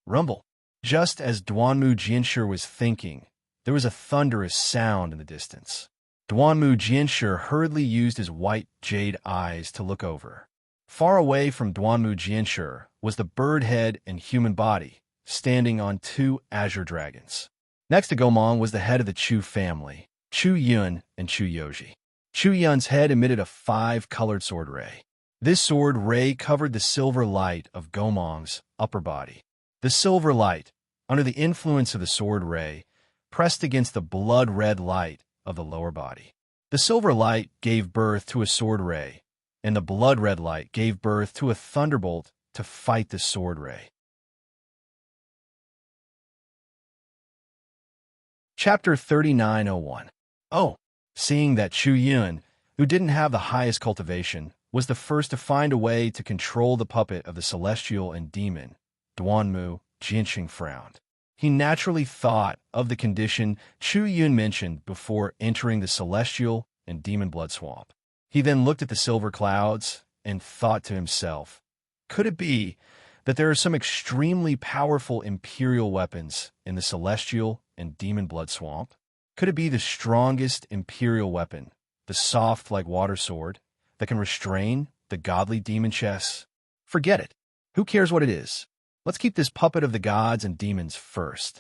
Rumble. Just as Duanmu Jianshi was thinking, there was a thunderous sound in the distance. Duanmu Jianshi hurriedly used his white jade eyes to look over. Far away from Duanmu Jianshi was the bird head and human body, standing on 2 azure dragons. Next to Gomong was the head of the Chu family, Chu Yun and Chu Yoji. Chu Yun's head emitted a 5-colored sword ray. This sword ray covered the silver light of Gomong's upper body. The silver light, under the influence of the sword ray, pressed against the blood-red light of the lower body. The silver light gave birth to a sword ray, and the blood-red light gave birth to a thunderbolt to fight the sword ray. Chapter 3901. Oh, seeing that Chu Yun, who didn't have the highest cultivation, was the first to find a way to control the puppet of the celestial and demon, Duanmu Jianshi frowned. He naturally thought of the condition Chu Yun mentioned before entering the celestial and demon blood swamp. He then looked at the silver clouds and thought to himself, could it be that there are some extremely powerful imperial weapons in the celestial and demon blood swamp? Could it be the strongest imperial weapon, the soft-like-water sword, that can restrain the godly demon chess? Forget it. Who cares what it is? Let's keep this puppet of the gods and demons first.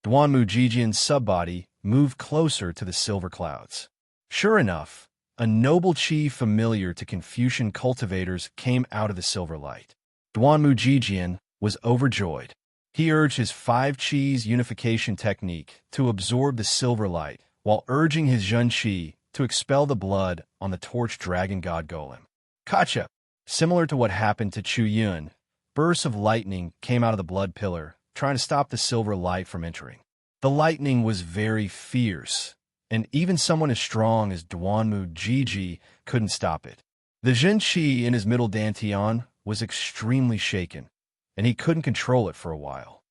Duanmu Jijian's subbody moved closer to the silver clouds. Sure enough, a noble chi familiar to Confucian cultivators came out of the silver light. Duanmu Jijian was overjoyed. He urged his 5 Chi's unification technique to absorb the silver light, while urging his Zhen Chi to expel the blood on the torch dragon god golem. Gotcha! Similar to what happened to Chu Yun, bursts of lightning came out of the blood pillar, trying to stop the silver light from entering. The lightning was very fierce, and even someone as strong as Duanmu Jiji couldn't stop it. The Zhen Chi in his middle dantian was extremely shaken, and he couldn't control it for a while.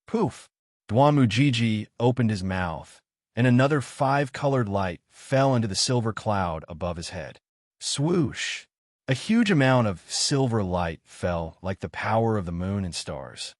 Poof! Duanmu Jiji opened his mouth, and another 5-colored light fell into the silver cloud above his head. Swoosh! A huge amount of silver light fell like the power of the moon and stars.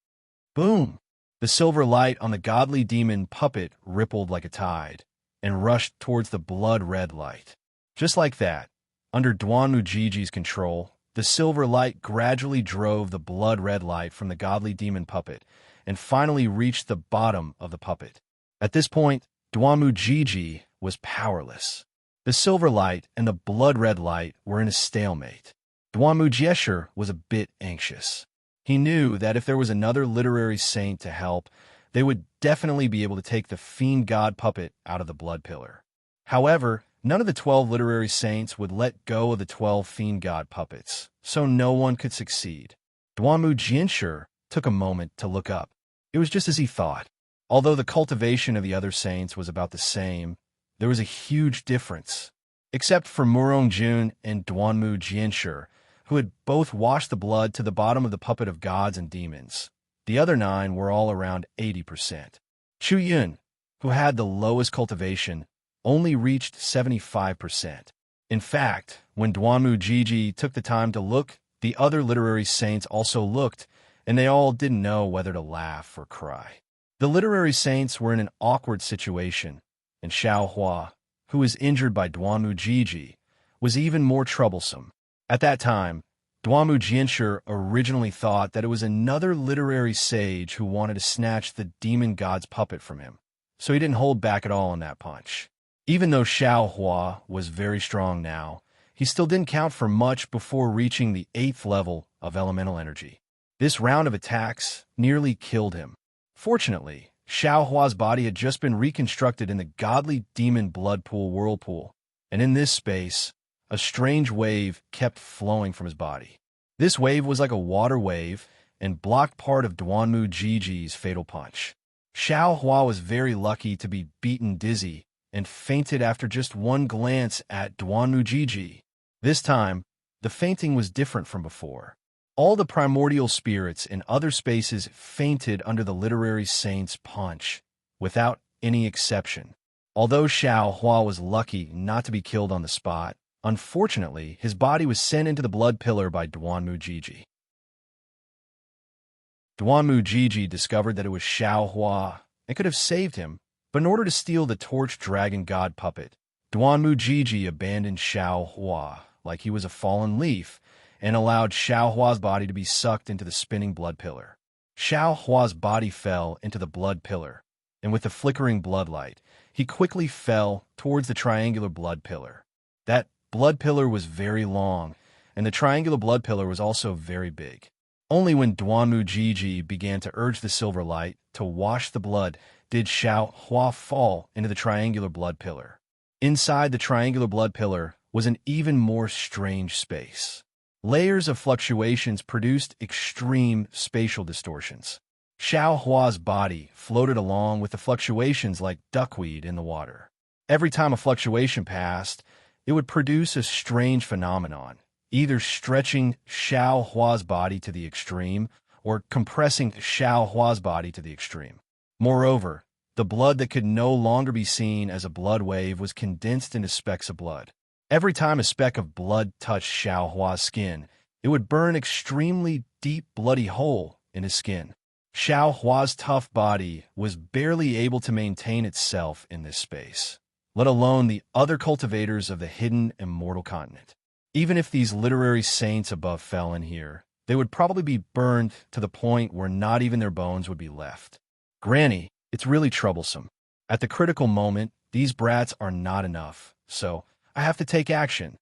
Boom! The silver light on the godly demon puppet rippled like a tide and rushed towards the blood-red light. Just like that, under Duanmujiji's control, the silver light gradually drove the blood-red light from the godly demon puppet and finally reached the bottom of the puppet. At this point, Duanmujiji was powerless. The silver light and the blood-red light were in a stalemate. Duanmujiesher was a bit anxious. He knew that if there was another literary saint to help, they would definitely be able to take the fiend god puppet out of the blood pillar. However, none of the 12 literary saints would let go of the 12 fiend god puppets, so no one could succeed. Duanmujiesher took a moment to look up. It was just as he thought. Although the cultivation of the other saints was about the same, there was a huge difference. Except for Murongjun and Duanmujiesher, who had both washed the blood to the bottom of the puppet of gods and demons. The other 9 were all around 80%. Chu Yun, who had the lowest cultivation, only reached 75%. In fact, when Duanmujiji took the time to look, the other literary saints also looked, and they all didn't know whether to laugh or cry. The literary saints were in an awkward situation, and Xiao Hua, who was injured by Duanmujiji, was even more troublesome. At that time, Duanmujiesher originally thought that it was another literary sage who wanted to snatch the demon god's puppet from him, so he didn't hold back at all on that punch. Even though Xiao Hua was very strong now, he still didn't count for much before reaching the 8th level of elemental energy. This round of attacks nearly killed him. Fortunately, Xiao Hua's body had just been reconstructed in the godly demon blood pool whirlpool, and in this space, a strange wave kept flowing from his body. This wave was like a water wave and blocked part of Duanmujiji's fatal punch. Xiao Hua was very lucky to be beaten dizzy and fainted after just one glance at Duanmujiji. This time, the fainting was different from before. All the primordial spirits in other spaces fainted under the literary saint's punch, without any exception. Although Xiao Hua was lucky not to be killed on the spot, unfortunately, his body was sent into the blood pillar by Duanmujiji. Duanmujiji discovered that it was Xiao Hua and could have saved him, but in order to steal the torch dragon god puppet, Duanmujiji abandoned Xiao Hua like he was a fallen leaf and allowed Xiao Hua's body to be sucked into the spinning blood pillar. Xiao Hua's body fell into the blood pillar, and with the flickering bloodlight, he quickly fell towards the triangular blood pillar. That blood pillar was very long, and the triangular blood pillar was also very big. Only when Duanmujiji began to urge the silver light to wash the blood did Xiao Hua fall into the triangular blood pillar. Inside the triangular blood pillar was an even more strange space. Layers of fluctuations produced extreme spatial distortions. Xiao Hua's body floated along with the fluctuations like duckweed in the water. Every time a fluctuation passed, it would produce a strange phenomenon, either stretching Xiao Hua's body to the extreme or compressing Xiao Hua's body to the extreme. Moreover, the blood that could no longer be seen as a blood wave was condensed into specks of blood. Every time a speck of blood touched Xiao Hua's skin, it would burn an extremely deep bloody hole in his skin. Xiao Hua's tough body was barely able to maintain itself in this space, let alone the other cultivators of the hidden immortal continent. Even if these literary saints above fell in here, they would probably be burned to the point where not even their bones would be left. Granny, it's really troublesome. At the critical moment, these brats are not enough, so I have to take action.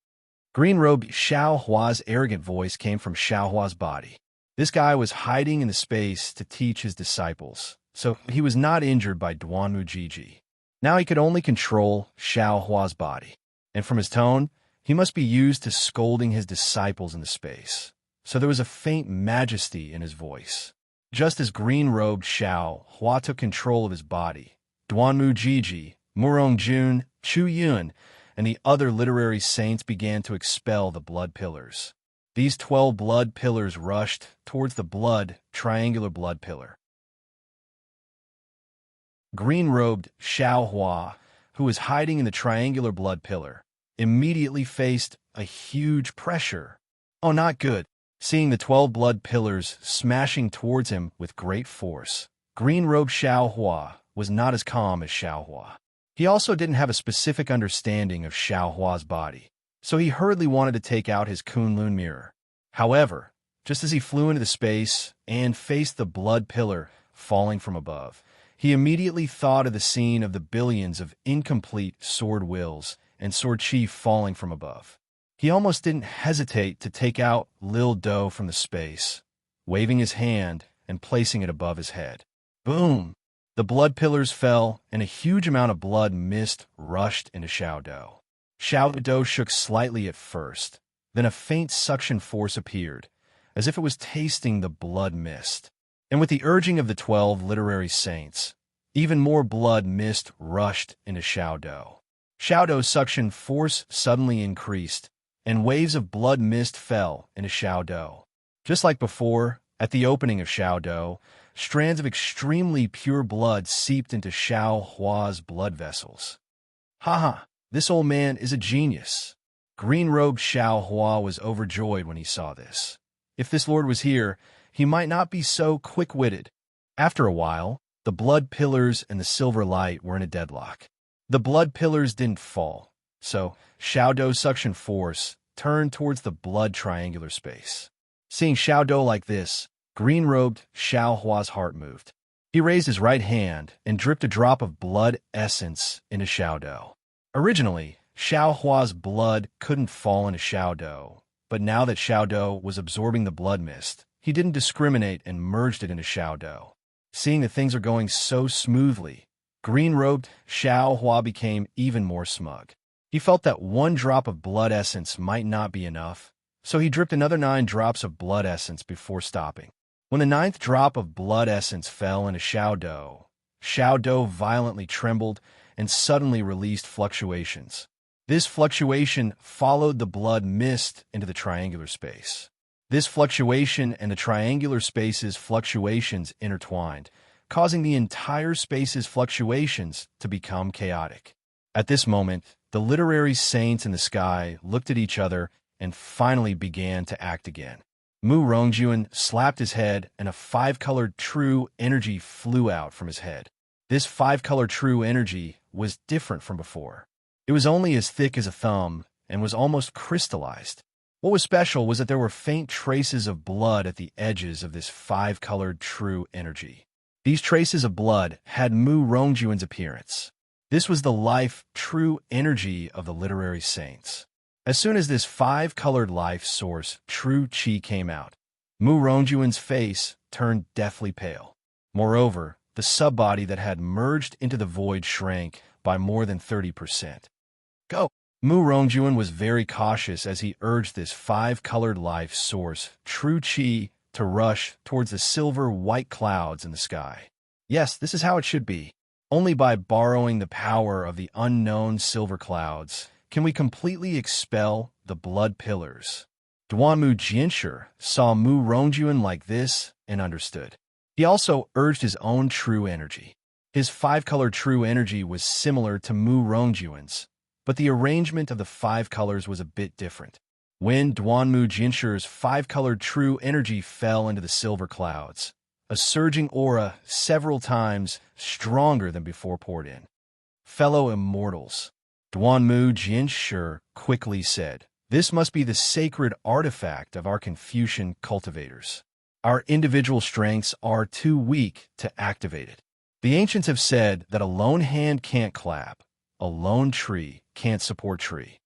Green-robed Xiao Hua's arrogant voice came from Xiao Hua's body. This guy was hiding in the space to teach his disciples, so he was not injured by Duanmujiji. Now he could only control Xiao Hua's body, and from his tone, he must be used to scolding his disciples in the space. So there was a faint majesty in his voice. Just as green-robed Xiao Hua took control of his body, Duanmujiji, Murongjun, Chu Yun, and the other literary saints began to expel the blood pillars. These 12 blood pillars rushed towards the triangular blood pillar. Green-robed Xiao Hua, who was hiding in the triangular blood pillar, immediately faced a huge pressure. Oh, not good. Seeing the 12 blood pillars smashing towards him with great force, green-robed Xiao Hua was not as calm as Xiao Hua. He also didn't have a specific understanding of Xiao Hua's body, so he hurriedly wanted to take out his Kunlun mirror. However, just as he flew into the space and faced the blood pillar falling from above, he immediately thought of the scene of the billions of incomplete sword wills and sword chi falling from above. He almost didn't hesitate to take out Lil Do from the space, waving his hand and placing it above his head. Boom! The blood pillars fell, and a huge amount of blood mist rushed into Xiao Do. Xiao Do shook slightly at first, then a faint suction force appeared, as if it was tasting the blood mist. And with the urging of the 12 literary saints, even more blood mist rushed into Xiao Do. Xiao Do's suction force suddenly increased, and waves of blood mist fell into Xiao Do. Just like before, at the opening of Xiao Do, strands of extremely pure blood seeped into Xiao Hua's blood vessels. Haha, this old man is a genius. Green-robed Xiao Hua was overjoyed when he saw this. If this lord was here, he might not be so quick-witted. After a while, the blood pillars and the silver light were in a deadlock. The blood pillars didn't fall, so Xiao Do's suction force turned towards the blood triangular space. Seeing Xiao Do like this, green-robed Xiao Hua's heart moved. He raised his right hand and dripped a drop of blood essence into Xiao Do. Originally, Xiao Hua's blood couldn't fall into Xiao Do, but now that Xiao Do was absorbing the blood mist, he didn't discriminate and merged it into Xiao Do. Seeing that things are going so smoothly, green-robed Xiao Hua became even more smug. He felt that one drop of blood essence might not be enough, so he dripped another 9 drops of blood essence before stopping. When the 9th drop of blood essence fell into Xiao Do violently trembled and suddenly released fluctuations. This fluctuation followed the blood mist into the triangular space. This fluctuation and the triangular space's fluctuations intertwined, causing the entire space's fluctuations to become chaotic. At this moment, the literary saints in the sky looked at each other and finally began to act again. Mu Rongjuan slapped his head, and a 5-colored true energy flew out from his head. This 5-colored true energy was different from before. It was only as thick as a thumb and was almost crystallized. What was special was that there were faint traces of blood at the edges of this 5-colored true energy. These traces of blood had Mu Rongjuan's appearance. This was the life true energy of the literary saints. As soon as this 5-colored life source, true chi, came out, Mu Rongjuan's face turned deathly pale. Moreover, the subbody that had merged into the void shrank by more than 30%. Go! Mu Rongjuan was very cautious as he urged this 5-colored life source, true chi, to rush towards the silver-white clouds in the sky. Yes, this is how it should be. Only by borrowing the power of the unknown silver clouds can we completely expel the blood pillars. Duanmu Jianshi saw Mu Rongjuan like this and understood. He also urged his own true energy. His 5-colored true energy was similar to Mu Rongjuan's, but the arrangement of the 5 colors was a bit different. When Duanmu Jianshi's 5-colored true energy fell into the silver clouds, a surging aura several times stronger than before poured in. Fellow immortals, Duanmu Jianshi quickly said, this must be the sacred artifact of our Confucian cultivators. Our individual strengths are too weak to activate it. The ancients have said that a lone hand can't clap, a lone tree can't support tree.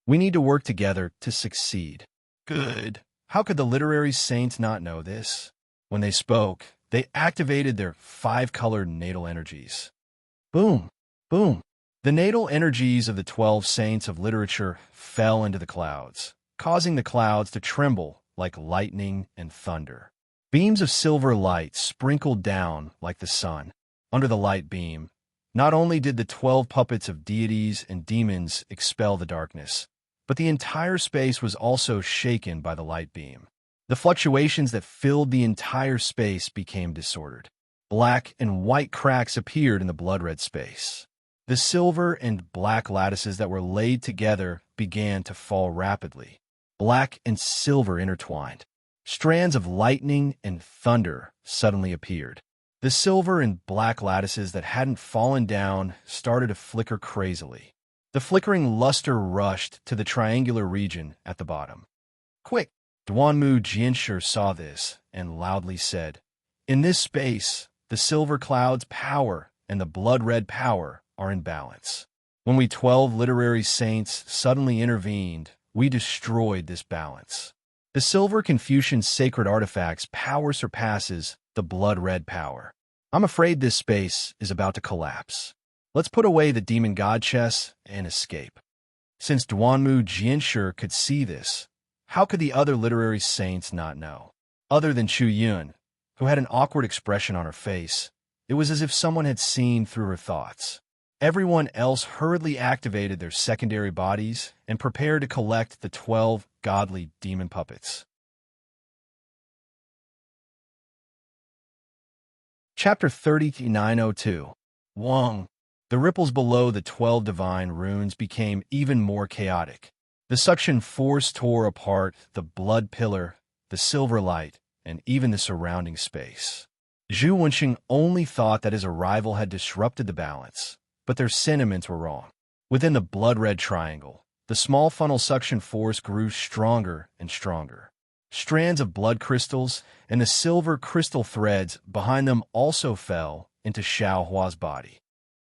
We need to work together to succeed. Good. How could the literary saints not know this? When they spoke, they activated their 5-colored natal energies. Boom, boom. The natal energies of the 12 saints of literature fell into the clouds, causing the clouds to tremble like lightning and thunder. Beams of silver light sprinkled down like the sun. Under the light beam, not only did the 12 puppets of deities and demons expel the darkness, but the entire space was also shaken by the light beam. The fluctuations that filled the entire space became disordered. Black and white cracks appeared in the blood-red space. The silver and black lattices that were laid together began to fall rapidly. Black and silver intertwined. Strands of lightning and thunder suddenly appeared. The silver and black lattices that hadn't fallen down started to flicker crazily. The flickering luster rushed to the triangular region at the bottom. Quick! Duanmu Jianshi saw this and loudly said, "In this space, the silver cloud's power and the blood-red power are in balance. When we 12 literary saints suddenly intervened, we destroyed this balance. The silver Confucian sacred artifact's power surpasses the blood-red power. I'm afraid this space is about to collapse. Let's put away the demon god chess and escape." Since Duanmu Jianshi could see this, how could the other literary saints not know? Other than Chu Yun, who had an awkward expression on her face, it was as if someone had seen through her thoughts. Everyone else hurriedly activated their secondary bodies and prepared to collect the 12 godly demon puppets. Chapter 3902. Wang. The ripples below the 12 divine runes became even more chaotic. The suction force tore apart the blood pillar, the silver light, and even the surrounding space. Zhu Wenxing only thought that his arrival had disrupted the balance, but their sentiments were wrong. Within the blood-red triangle, the small funnel suction force grew stronger and stronger. Strands of blood crystals and the silver crystal threads behind them also fell into Xiao Hua's body.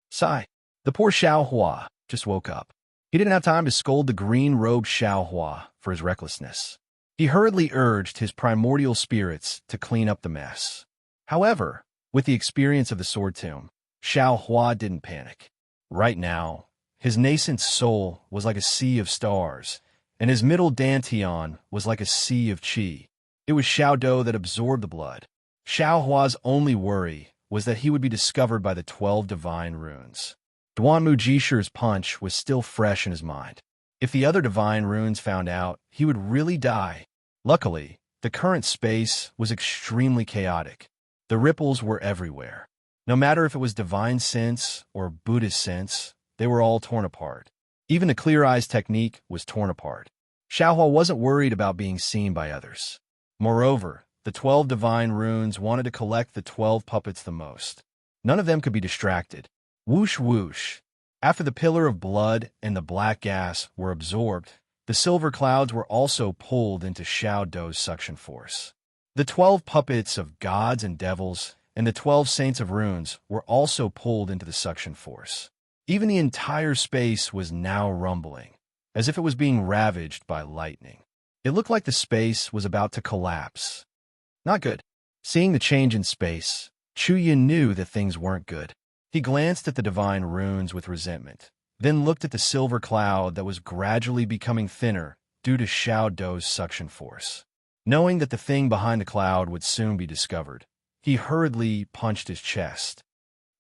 Sigh. The poor Xiao Hua just woke up. He didn't have time to scold the green-robed Xiao Hua for his recklessness. He hurriedly urged his primordial spirits to clean up the mess. However, with the experience of the Sword Tomb, Xiao Hua didn't panic. Right now, his nascent soul was like a sea of stars, and his middle dantian was like a sea of qi. It was Xiao Dou that absorbed the blood. Xiao Hua's only worry was that he would be discovered by the 12 divine runes. Duanmu Jishi's punch was still fresh in his mind. If the other divine runes found out, he would really die. Luckily, the current space was extremely chaotic. The ripples were everywhere. No matter if it was divine sense or Buddhist sense, they were all torn apart. Even the clear eyes technique was torn apart. Xiaohua wasn't worried about being seen by others. Moreover, the 12 divine runes wanted to collect the 12 puppets the most. None of them could be distracted. Whoosh whoosh. After the pillar of blood and the black gas were absorbed, the silver clouds were also pulled into Xiao Dou's suction force. The 12 puppets of gods and devils and the 12 saints of runes were also pulled into the suction force. Even the entire space was now rumbling, as if it was being ravaged by lightning. It looked like the space was about to collapse. Not good. Seeing the change in space, Chu Yin knew that things weren't good. He glanced at the divine runes with resentment, then looked at the silver cloud that was gradually becoming thinner due to Xiao Dou's suction force. Knowing that the thing behind the cloud would soon be discovered, he hurriedly punched his chest.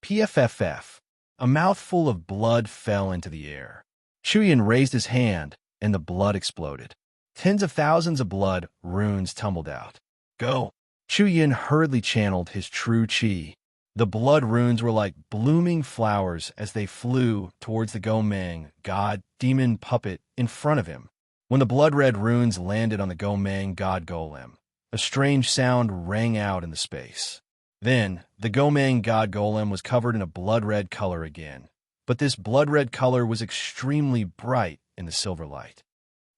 PFFF. A mouthful of blood fell into the air. Chu Yin raised his hand, and the blood exploded. Tens of thousands of blood runes tumbled out. Go! Chu Yin hurriedly channeled his true qi. The blood runes were like blooming flowers as they flew towards the Gomeng god demon puppet in front of him. When the blood-red runes landed on the Gomeng god golem, a strange sound rang out in the space. Then, the Gomeng god golem was covered in a blood-red color again, but this blood-red color was extremely bright in the silver light.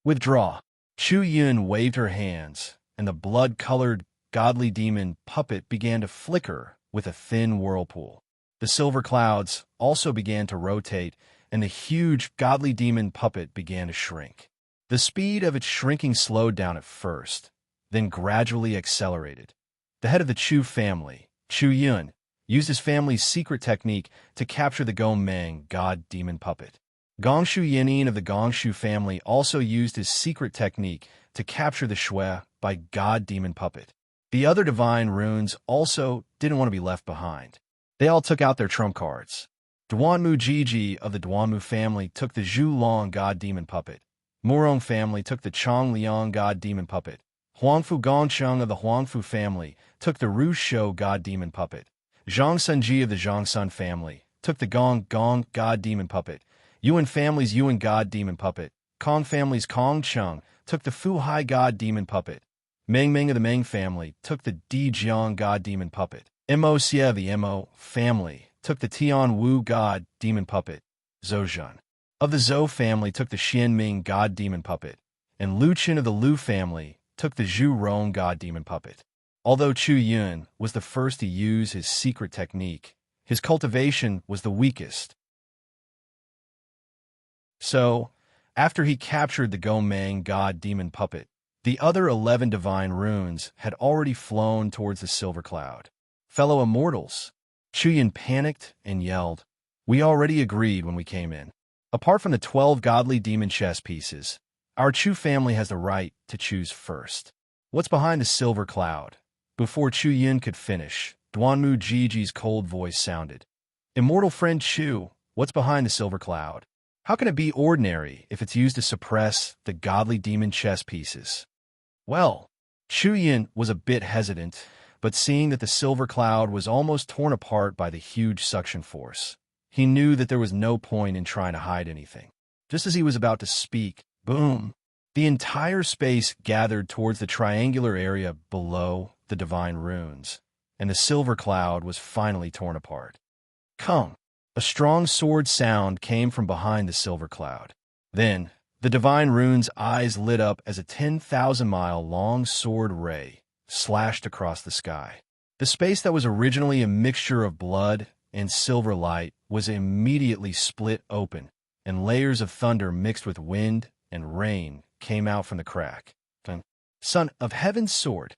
Withdraw. Chu Yun waved her hands, and the blood-colored godly demon puppet began to flicker with a thin whirlpool. The silver clouds also began to rotate, and the huge godly demon puppet began to shrink. The speed of its shrinking slowed down at first, then gradually accelerated. The head of the Chu family, Chu Yun, used his family's secret technique to capture the Gomeng god-demon puppet. Gongshu Yanin of the Gongshu family also used his secret technique to capture the Shui by god-demon puppet. The other divine runes also didn't want to be left behind. They all took out their trump cards. Duanmu Jiji of the Duanmu family took the Zhu Long god-demon puppet. Murong family took the Chong Liang god-demon puppet. Huangfu Gongcheng of the Huangfu family took the Ru Shou god-demon puppet. Zhang Sunji of the Zhangsun family took the Gong god-demon puppet. Yuan family's Yuan god-demon puppet. Kong family's Kong Cheng took the Fu Hai god-demon puppet. Meng Meng of the Meng family took the Di Jiang god demon puppet. Mo Xie of the Mo family took the Tian Wu god demon puppet. Zhou Zhen of the Zhou family took the Xian Ming god demon puppet. And Lu Qin of the Lu family took the Zhu Rong god demon puppet. Although Chu Yun was the first to use his secret technique, his cultivation was the weakest. So, after he captured the Gomeng god demon puppet, the other 11 divine runes had already flown towards the silver cloud. Fellow immortals, Chu Yun panicked and yelled, "We already agreed when we came in. Apart from the 12 godly demon chess pieces, our Chu family has the right to choose first. What's behind the silver cloud?" Before Chu Yun could finish, Duanmu Jiji's cold voice sounded. "Immortal friend Chu, what's behind the silver cloud? How can it be ordinary if it's used to suppress the godly demon chess pieces?" Well, Chu Yun was a bit hesitant, but seeing that the silver cloud was almost torn apart by the huge suction force, he knew that there was no point in trying to hide anything. Just as he was about to speak, boom! The entire space gathered towards the triangular area below the divine runes, and the silver cloud was finally torn apart. Come! A strong sword sound came from behind the silver cloud. Then, the divine rune's eyes lit up as a 10,000-mile-long sword ray slashed across the sky. The space that was originally a mixture of blood and silver light was immediately split open, and layers of thunder mixed with wind and rain came out from the crack. Son of Heaven's sword!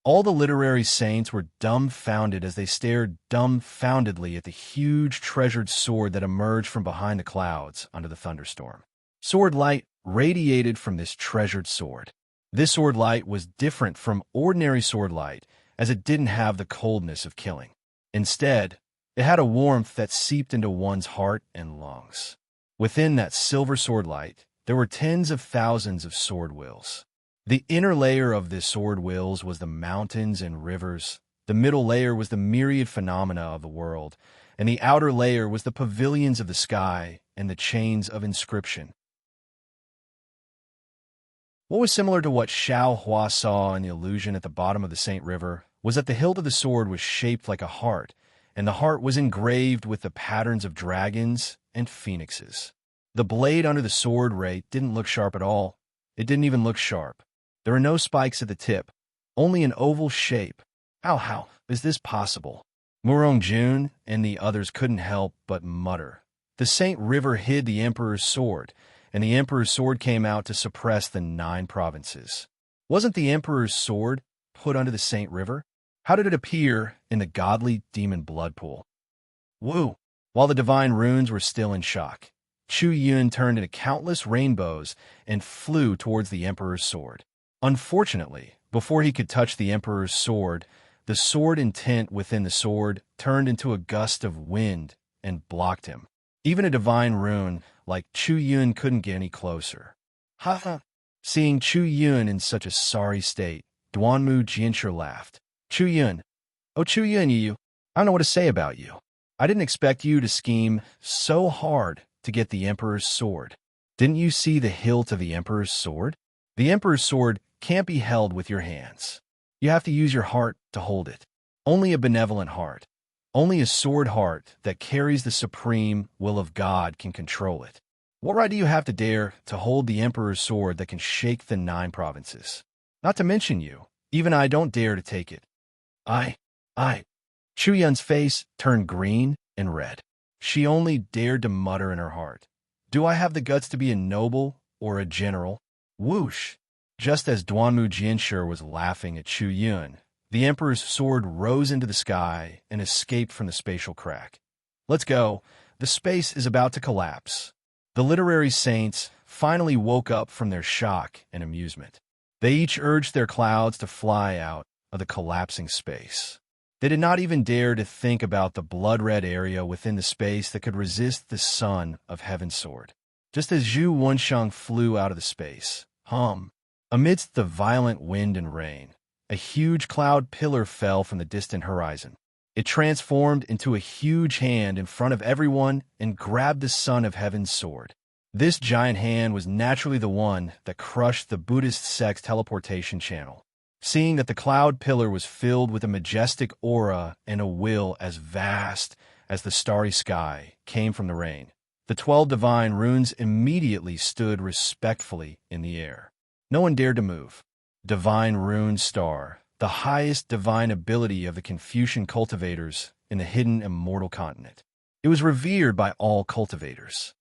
All the literary saints were dumbfounded as they stared dumbfoundedly at the huge treasured sword that emerged from behind the clouds under the thunderstorm. Sword light radiated from this treasured sword. This sword light was different from ordinary sword light, as it didn't have the coldness of killing. Instead, it had a warmth that seeped into one's heart and lungs. Within that silver sword light, there were tens of thousands of sword wheels. The inner layer of this sword wheels was the mountains and rivers, the middle layer was the myriad phenomena of the world, and the outer layer was the pavilions of the sky and the chains of inscription. What was similar to what Xiao Hua saw in the illusion at the bottom of the Saint River was that the hilt of the sword was shaped like a heart, and the heart was engraved with the patterns of dragons and phoenixes. The blade under the sword ray didn't look sharp at all. It didn't even look sharp. There were no spikes at the tip, only an oval shape. How is this possible? Murong Jun and the others couldn't help but mutter. The Saint River hid the Emperor's sword, and the Emperor's sword came out to suppress the 9 provinces. Wasn't the Emperor's sword put under the Saint River? How did it appear in the godly demon blood pool? Woo! While the divine runes were still in shock, Chu Yun turned into countless rainbows and flew towards the Emperor's sword. Unfortunately, before he could touch the Emperor's sword, the sword intent within the sword turned into a gust of wind and blocked him. Even a divine rune like Chu Yun couldn't get any closer. Ha! Seeing Chu Yun in such a sorry state, Duanmu Jianshi laughed. Chu Yun, oh Chu Yun, I don't know what to say about you. I didn't expect you to scheme so hard to get the Emperor's sword. Didn't you see the hilt of the Emperor's sword? The Emperor's sword can't be held with your hands. You have to use your heart to hold it. Only a benevolent heart, only a sword heart that carries the supreme will of God can control it. What right do you have to dare to hold the Emperor's sword that can shake the 9 provinces? Not to mention you, even I don't dare to take it. I. Chu Yun's face turned green and red. She only dared to mutter in her heart, "Do I have the guts to be a noble or a general?" Whoosh! Just as Duanmu Jianshi was laughing at Chu Yun, the Emperor's sword rose into the sky and escaped from the spatial crack. Let's go. The space is about to collapse. The literary saints finally woke up from their shock and amusement. They each urged their clouds to fly out of the collapsing space. They did not even dare to think about the blood-red area within the space that could resist the sun of Heaven's sword. Just as Zhu Wensheng flew out of the space, amidst the violent wind and rain, a huge cloud pillar fell from the distant horizon. It transformed into a huge hand in front of everyone and grabbed the son of Heaven's sword. This giant hand was naturally the one that crushed the Buddhist sect's teleportation channel. seeing that the cloud pillar was filled with a majestic aura and a will as vast as the starry sky, came from the rain. The 12 divine runes immediately stood respectfully in the air. No one dared to move. Divine Rune Star, the highest divine ability of the Confucian cultivators in the hidden immortal continent. It was revered by all cultivators.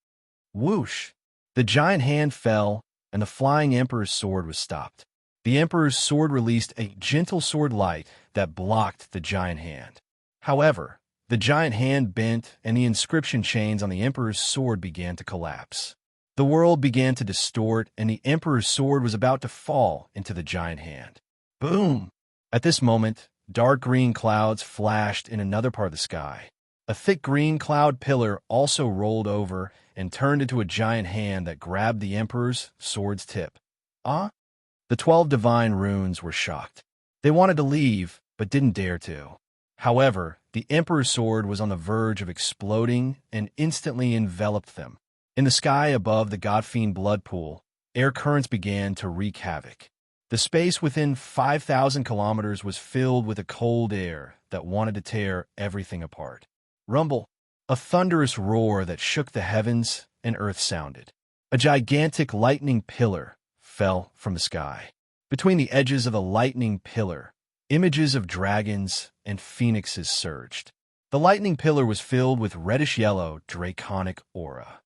Whoosh! The giant hand fell, and the flying emperor's sword was stopped. The emperor's sword released a gentle sword light that blocked the giant hand. However, the giant hand bent, and the inscription chains on the emperor's sword began to collapse. The world began to distort, and the emperor's sword was about to fall into the giant hand. Boom! At this moment, dark green clouds flashed in another part of the sky. A thick green cloud pillar also rolled over and turned into a giant hand that grabbed the emperor's sword's tip. Ah? The 12 divine runes were shocked. They wanted to leave, but didn't dare to. However, the emperor's sword was on the verge of exploding and instantly enveloped them. In the sky above the Godfiend blood pool, air currents began to wreak havoc. The space within 5,000 kilometers was filled with a cold air that wanted to tear everything apart. Rumble, a thunderous roar that shook the heavens and earth sounded. A gigantic lightning pillar fell from the sky. Between the edges of the lightning pillar, images of dragons and phoenixes surged. The lightning pillar was filled with reddish-yellow draconic aura.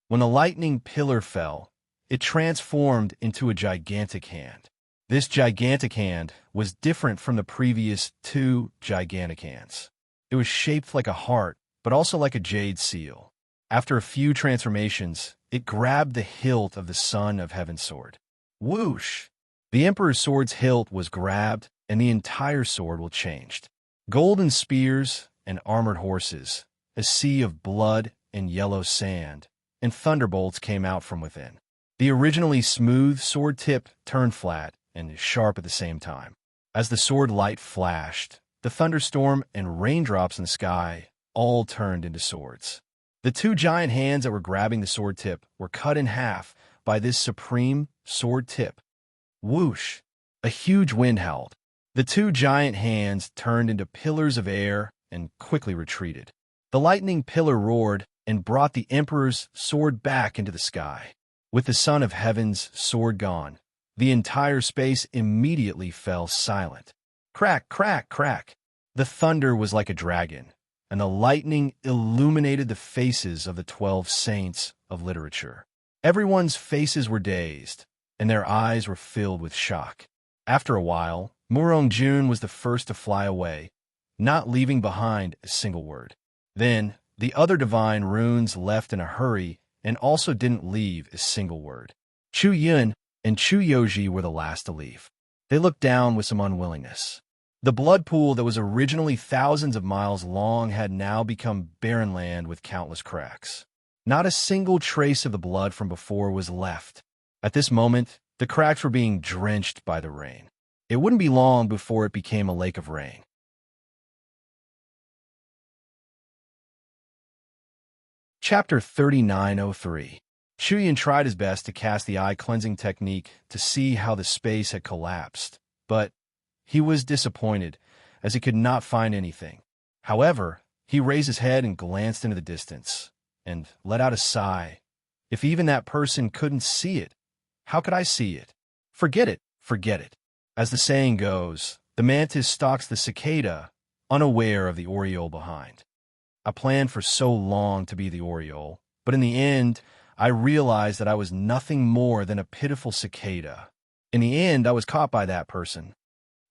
When the lightning pillar fell, it transformed into a gigantic hand. This gigantic hand was different from the previous 2 gigantic hands. It was shaped like a heart, but also like a jade seal. After a few transformations, it grabbed the hilt of the Son of Heaven's sword. Whoosh! The Emperor's sword's hilt was grabbed, and the entire sword was changed. Golden spears and armored horses, a sea of blood and yellow sand, and thunderbolts came out from within. The originally smooth sword tip turned flat and sharp at the same time. As the sword light flashed, the thunderstorm and raindrops in the sky all turned into swords. The 2 giant hands that were grabbing the sword tip were cut in half by this supreme sword tip. Whoosh! A huge wind howled. The 2 giant hands turned into pillars of air and quickly retreated. The lightning pillar roared and brought the Emperor's sword back into the sky. With the Son of Heaven's sword gone, the entire space immediately fell silent. Crack, crack, crack! The thunder was like a dragon, and the lightning illuminated the faces of the 12 saints of literature. Everyone's faces were dazed, and their eyes were filled with shock. After a while, Murongjun was the first to fly away, not leaving behind a single word. Then, the other divine runes left in a hurry and also didn't leave a single word. Chu Yun and Chu Yoji were the last to leave. They looked down with some unwillingness. The blood pool that was originally thousands of miles long had now become barren land with countless cracks. Not a single trace of the blood from before was left. At this moment, the cracks were being drenched by the rain. It wouldn't be long before it became a lake of rain. Chapter 3903. Chuyin tried his best to cast the eye-cleansing technique to see how the space had collapsed, but he was disappointed as he could not find anything. However, he raised his head and glanced into the distance, and let out a sigh. If even that person couldn't see it, how could I see it? Forget it, forget it. As the saying goes, the mantis stalks the cicada, unaware of the oriole behind. I planned for so long to be the oriole, but in the end, I realized that I was nothing more than a pitiful cicada. In the end, I was caught by that person.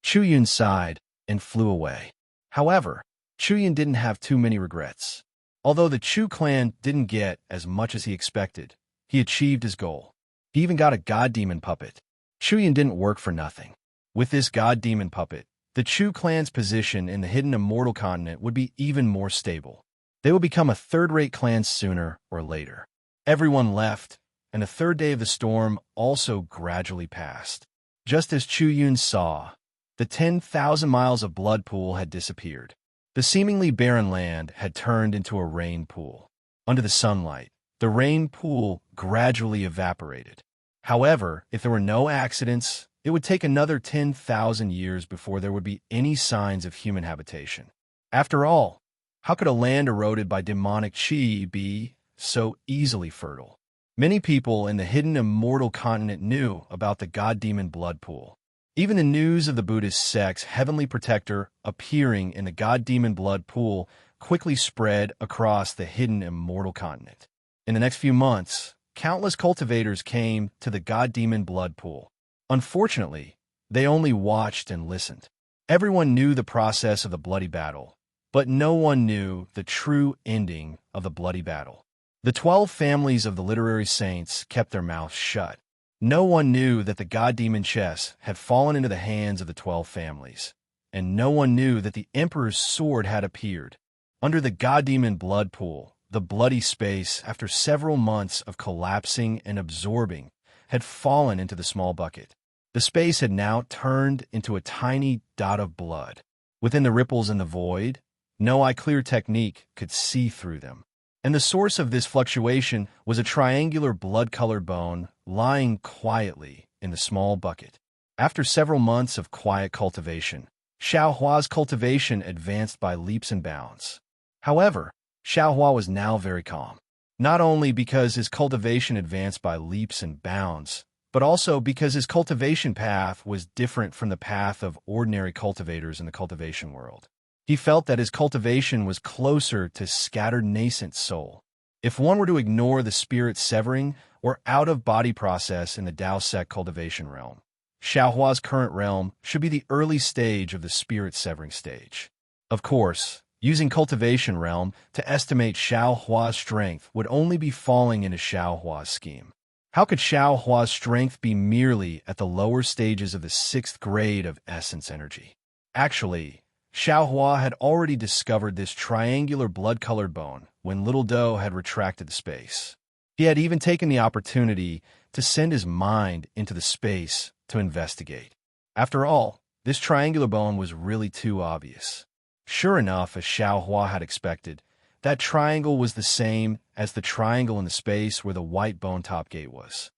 Chuyun sighed and flew away. However, Chuyun didn't have too many regrets. Although the Chu clan didn't get as much as he expected, he achieved his goal. He even got a god demon puppet. Chuyun didn't work for nothing. With this god demon puppet, the Chu clan's position in the hidden immortal continent would be even more stable. They would become a third-rate clan sooner or later. Everyone left, and the third day of the storm also gradually passed. Just as Chu Yun saw, the 10,000 miles of blood pool had disappeared. The seemingly barren land had turned into a rain pool. Under the sunlight, the rain pool gradually evaporated. However, if there were no accidents, it would take another 10,000 years before there would be any signs of human habitation. After all, how could a land eroded by demonic chi be so easily fertile? Many people in the hidden immortal continent knew about the god-demon blood pool. Even the news of the Buddhist sect's heavenly protector appearing in the god-demon blood pool quickly spread across the hidden immortal continent. In the next few months, countless cultivators came to the god-demon blood pool. Unfortunately, they only watched and listened. Everyone knew the process of the bloody battle, but no one knew the true ending of the bloody battle. The 12 families of the literary saints kept their mouths shut. No one knew that the god-demon chess had fallen into the hands of the 12 families, and no one knew that the emperor's sword had appeared. Under the god-demon blood pool, the bloody space, after several months of collapsing and absorbing, had fallen into the small bucket. The space had now turned into a tiny dot of blood. Within the ripples in the void, no eye-clear technique could see through them. And the source of this fluctuation was a triangular blood-colored bone lying quietly in the small bucket. After several months of quiet cultivation, Xiao Hua's cultivation advanced by leaps and bounds. However, Xiao Hua was now very calm, not only because his cultivation advanced by leaps and bounds, but also because his cultivation path was different from the path of ordinary cultivators in the cultivation world. He felt that his cultivation was closer to scattered nascent soul. If one were to ignore the spirit severing or out-of-body process in the Dao sect cultivation realm, Xiao Hua's current realm should be the early stage of the spirit severing stage. Of course, using cultivation realm to estimate Xiao Hua's strength would only be falling into Xiao Hua's scheme. How could Xiao Hua's strength be merely at the lower stages of the 6th grade of essence energy? Actually, Xiao Hua had already discovered this triangular blood-colored bone when Little Doe had retracted the space. He had even taken the opportunity to send his mind into the space to investigate. After all, this triangular bone was really too obvious. Sure enough, as Xiao Hua had expected, that triangle was the same as the triangle in the space where the white bone top gate was.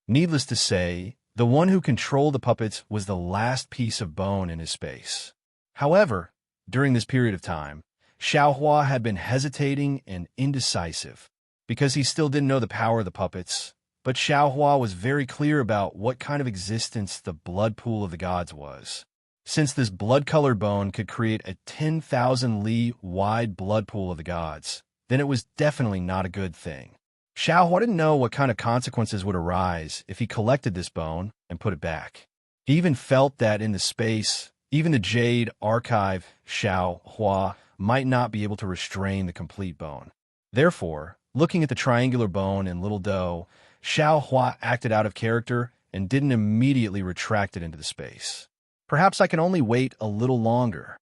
Needless to say, the one who controlled the puppets was the last piece of bone in his space. However, during this period of time, Xiao Hua had been hesitating and indecisive because he still didn't know the power of the puppets, but Xiao Hua was very clear about what kind of existence the blood pool of the gods was. Since this blood-colored bone could create a 10,000 li wide blood pool of the gods, then it was definitely not a good thing. Xiao Hua didn't know what kind of consequences would arise if he collected this bone and put it back. He even felt that in the space, even the Jade Archive Xiao Hua might not be able to restrain the complete bone. Therefore, looking at the triangular bone in Little Doe, Xiao Hua acted out of character and didn't immediately retract it into the space. Perhaps I can only wait a little longer.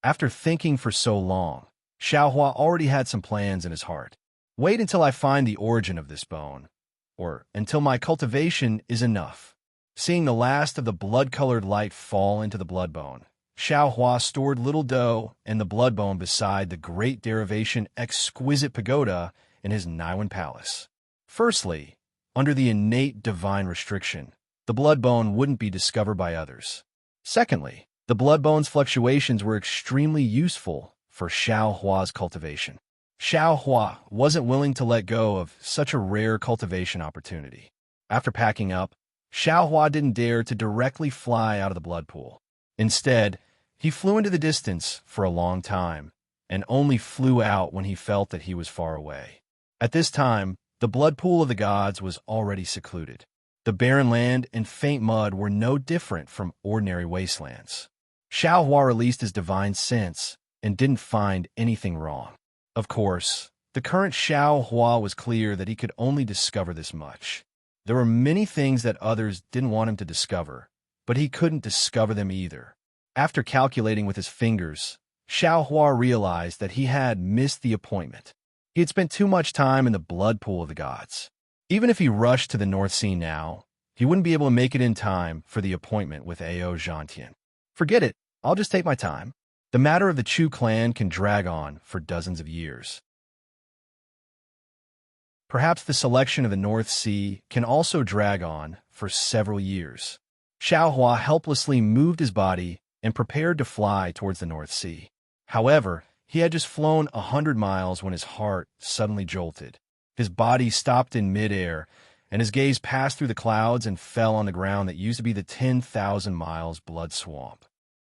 After thinking for so long, Xiao Hua already had some plans in his heart. Wait until I find the origin of this bone, or until my cultivation is enough. Seeing the last of the blood-colored light fall into the blood bone, Xiao Hua stored Little Doe and the blood bone beside the great derivation exquisite pagoda in his Naiwan palace. Firstly, under the innate divine restriction, the blood bone wouldn't be discovered by others. Secondly, the blood bone's fluctuations were extremely useful for Xiao Hua's cultivation. Xiao Hua wasn't willing to let go of such a rare cultivation opportunity. After packing up, Xiao Hua didn't dare to directly fly out of the blood pool. Instead, he flew into the distance for a long time, and only flew out when he felt that he was far away. At this time, the blood pool of the gods was already secluded. The barren land and faint mud were no different from ordinary wastelands. Xiao Hua released his divine sense and didn't find anything wrong. Of course, the current Xiao Hua was clear that he could only discover this much. There were many things that others didn't want him to discover, but he couldn't discover them either. After calculating with his fingers, Xiao Hua realized that he had missed the appointment. He had spent too much time in the blood pool of the gods. Even if he rushed to the North Sea now, he wouldn't be able to make it in time for the appointment with Ao Zhantian. Forget it, I'll just take my time. The matter of the Chu clan can drag on for dozens of years. Perhaps the selection of the North Sea can also drag on for several years. Xiao Hua helplessly moved his body and prepared to fly towards the North Sea. However, he had just flown 100 miles when his heart suddenly jolted. His body stopped in midair, and his gaze passed through the clouds and fell on the ground that used to be the 10,000 miles blood swamp.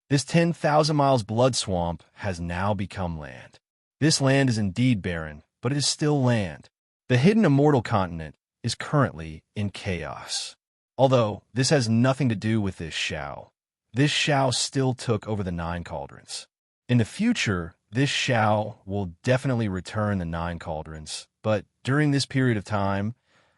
This 10,000 miles blood swamp has now become land. This land is indeed barren, but it is still land. The hidden immortal continent is currently in chaos. Although this has nothing to do with this Xiao. This Xiao still took over the 9 cauldrons. In the future, this Xiao will definitely return the 9 cauldrons, but during this period of time,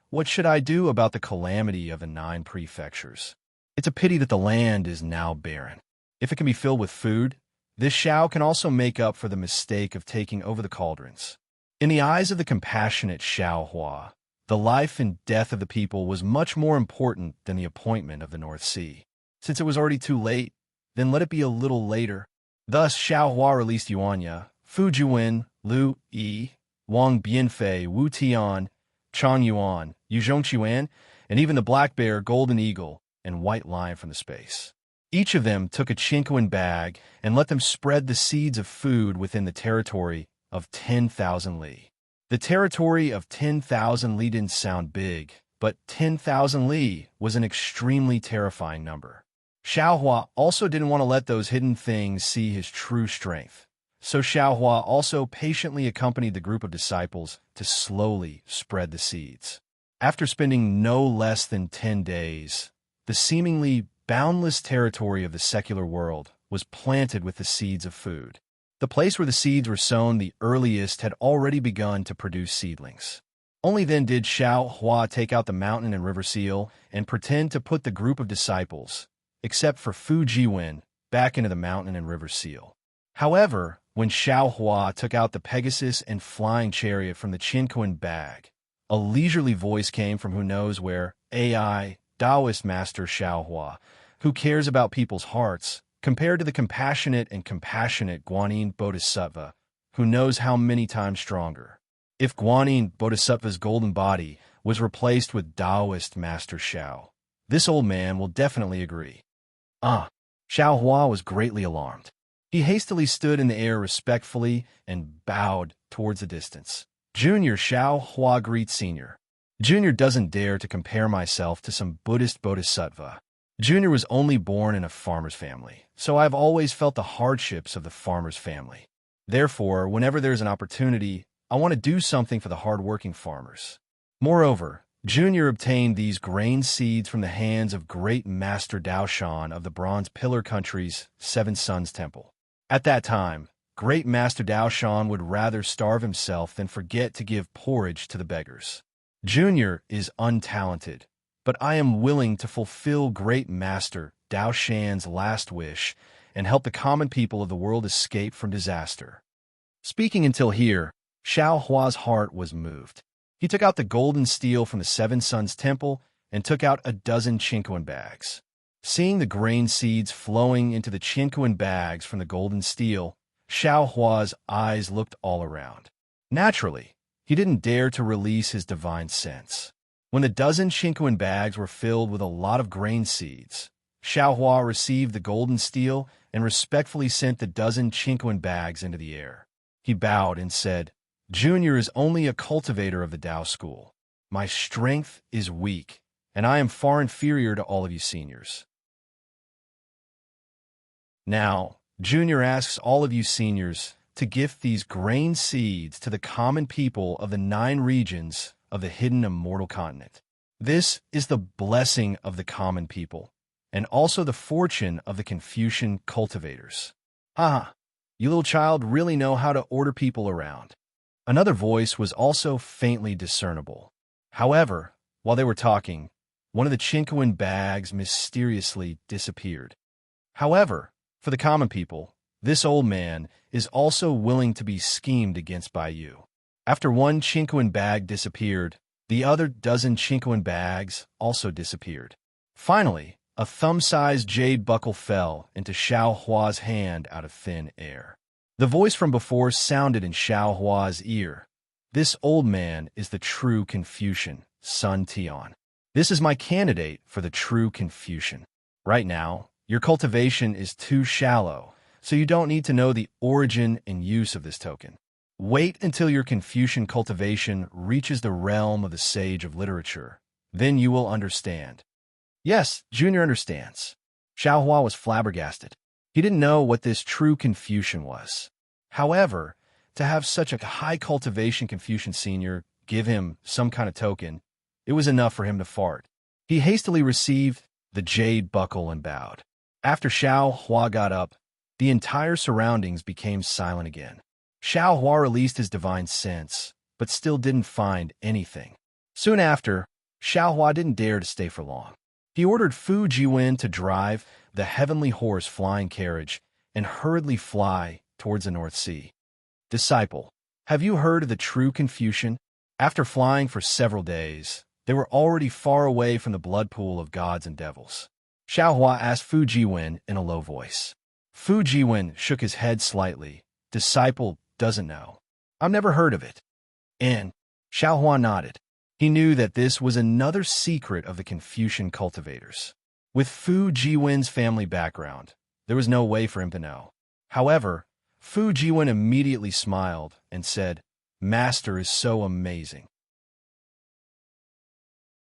what should I do about the calamity of the 9 prefectures? It's a pity that the land is now barren. If it can be filled with food, this Xiao can also make up for the mistake of taking over the cauldrons. In the eyes of the compassionate Xiao Hua, the life and death of the people was much more important than the appointment of the North Sea. Since it was already too late, then let it be a little later. Thus, Xiao Hua released Yuanya, Fu Juwen, Lu Yi, Wang Bianfei, Wu Tian, Chang Yuan, Yu Zhongquan, and even the black bear, golden eagle, and white lion from the space. Each of them took a Chinquan bag and let them spread the seeds of food within the territory of 10,000 li. The territory of 10,000 li didn't sound big, but 10,000 li was an extremely terrifying number. Xiao Hua also didn't want to let those hidden things see his true strength. So Xiao Hua also patiently accompanied the group of disciples to slowly spread the seeds. After spending no less than 10 days, the seemingly boundless territory of the secular world was planted with the seeds of food. The place where the seeds were sown the earliest had already begun to produce seedlings. Only then did Xiao Hua take out the mountain and river seal and pretend to put the group of disciples, except for Fu Jiwen, back into the mountain and river seal. However, when Xiao Hua took out the Pegasus and flying chariot from the Chinquan bag, a leisurely voice came from who knows where, AI, Taoist master Xiao Hua, who cares about people's hearts, compared to the compassionate Guanyin Bodhisattva, who knows how many times stronger. If Guanyin Bodhisattva's golden body was replaced with Taoist master Xiao, this old man will definitely agree. Xiao Hua was greatly alarmed. He hastily stood in the air respectfully and bowed towards the distance. Junior Xiao Hua greets Senior. Junior doesn't dare to compare myself to some Buddhist bodhisattva. Junior was only born in a farmer's family, so I've always felt the hardships of the farmer's family. Therefore, whenever there's an opportunity, I want to do something for the hard-working farmers. Moreover, Junior obtained these grain seeds from the hands of great Master Daoshan of the Bronze Pillar Country's Seven Sons Temple. At that time, great Master Daoshan would rather starve himself than forget to give porridge to the beggars. Junior is untalented, but I am willing to fulfill great Master Daoshan's last wish and help the common people of the world escape from disaster. Speaking until here, Xiao Hua's heart was moved. He took out the golden steel from the Seven Sons Temple and took out a dozen Chinquan bags. Seeing the grain seeds flowing into the Chinquan bags from the golden steel, Xiao Hua's eyes looked all around. Naturally, he didn't dare to release his divine sense. When the dozen Chinquan bags were filled with a lot of grain seeds, Xiao Hua received the golden steel and respectfully sent the dozen Chinquan bags into the air. He bowed and said, "Junior is only a cultivator of the Tao school. My strength is weak, and I am far inferior to all of you seniors. Now, Junior asks all of you seniors to gift these grain seeds to the common people of the 9 regions of the hidden immortal continent. This is the blessing of the common people, and also the fortune of the Confucian cultivators." You little child really know how to order people around. Another voice was also faintly discernible. However, while they were talking, one of the Chinquan bags mysteriously disappeared. However, for the common people, this old man is also willing to be schemed against by you. After one Chinquan bag disappeared, the other dozen Chinquan bags also disappeared. Finally, a thumb-sized jade buckle fell into Xiao Hua's hand out of thin air. The voice from before sounded in Xiao Hua's ear. This old man is the true Confucian, Sun Tian. This is my candidate for the true Confucian. Right now, your cultivation is too shallow, so you don't need to know the origin and use of this token. Wait until your Confucian cultivation reaches the realm of the sage of literature. Then you will understand. Yes, Junior understands. Xiaohua was flabbergasted. He didn't know what this true Confucian was. However, to have such a high cultivation Confucian senior give him some kind of token, it was enough for him to fart. He hastily received the jade buckle and bowed. After Xiaohua got up, the entire surroundings became silent again. Xiaohua released his divine sense, but still didn't find anything. Soon after, Xiaohua didn't dare to stay for long. He ordered Fu Jiwen to drive the heavenly horse flying carriage and hurriedly fly towards the North Sea. Disciple, have you heard of the true Confucian? After flying for several days, they were already far away from the blood pool of gods and devils. Xiaohua asked Fu Jiwen in a low voice. Fu Jiwen shook his head slightly. Disciple doesn't know. I've never heard of it. And Xiaohua nodded. He knew that this was another secret of the Confucian cultivators. With Fu Jiwen's family background, there was no way for him to know. However, Fu Jiwen immediately smiled and said, Master is so amazing.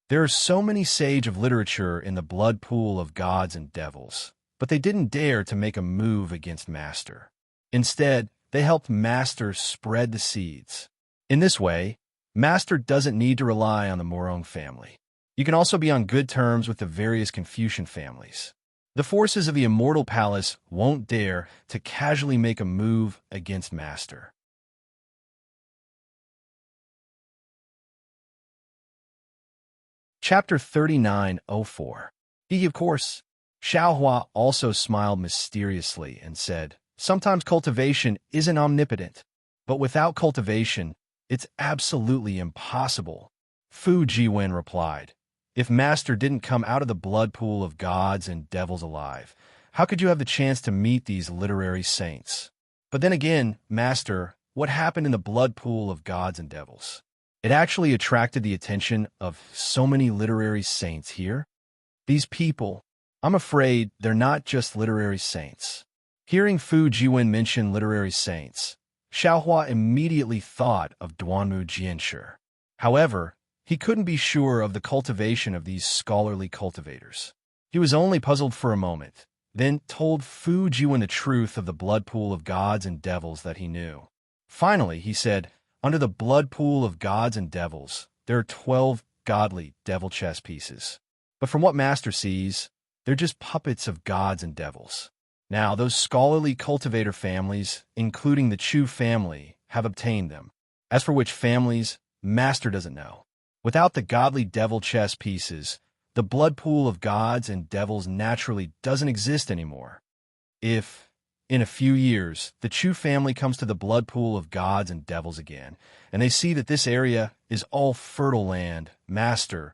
There are so many sage of literature in the blood pool of gods and devils, but they didn't dare to make a move against Master. Instead, they helped Master spread the seeds. In this way, Master doesn't need to rely on the Morong family. You can also be on good terms with the various Confucian families. The forces of the Immortal Palace won't dare to casually make a move against Master. Chapter 39:04. Of course, Xiaohua also smiled mysteriously and said, Sometimes cultivation isn't omnipotent, but without cultivation, it's absolutely impossible. Fu Jiwen replied, If Master didn't come out of the blood pool of gods and devils alive, how could you have the chance to meet these literary saints? But then again, Master, what happened in the blood pool of gods and devils? It actually attracted the attention of so many literary saints here. These people, I'm afraid they're not just literary saints. Hearing Fu Jiwen mention literary saints, Xiaohua immediately thought of Duanmu Jianshi. However, he couldn't be sure of the cultivation of these scholarly cultivators. He was only puzzled for a moment, then told Fu Jiwen the truth of the blood pool of gods and devils that he knew. Finally, he said, Under the blood pool of gods and devils, there are 12 godly devil chess pieces. But from what Master sees, they're just puppets of gods and devils. Now, those scholarly cultivator families, including the Chu family, have obtained them. As for which families, Master doesn't know. Without the godly devil chess pieces, the blood pool of gods and devils naturally doesn't exist anymore. If, in a few years, the Chu family comes to the blood pool of gods and devils again, and they see that this area is all fertile land, Master,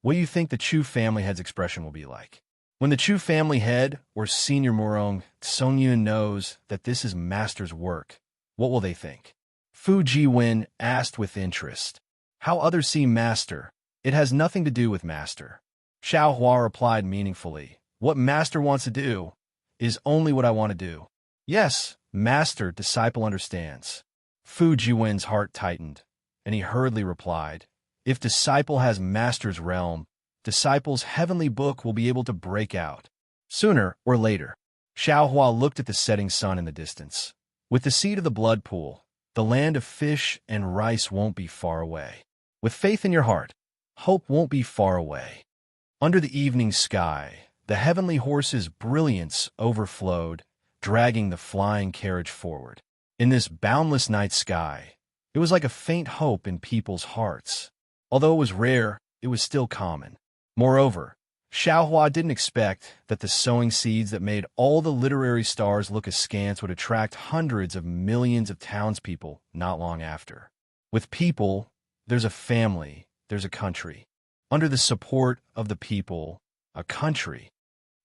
what do you think the Chu family head's expression will be like? When the Chu family head, or senior Morong, Song Yun knows that this is Master's work, what will they think? Fu Jiwen asked with interest. How others see Master, it has nothing to do with Master. Xiaohua replied meaningfully, What Master wants to do is only what I want to do. Yes, Master, disciple understands. Fu Jiwen's heart tightened, and he hurriedly replied, If disciple has Master's realm, disciple's heavenly book will be able to break out. Sooner or later. Xiaohua looked at the setting sun in the distance. With the seed of the blood pool, the land of fish and rice won't be far away. With faith in your heart, hope won't be far away. Under the evening sky, the heavenly horse's brilliance overflowed, dragging the flying carriage forward. In this boundless night sky, it was like a faint hope in people's hearts. Although it was rare, it was still common. Moreover, Xiaohua didn't expect that the sowing seeds that made all the literary stars look askance would attract hundreds of millions of townspeople not long after. With people, there's a family, there's a country. Under the support of the people, a country.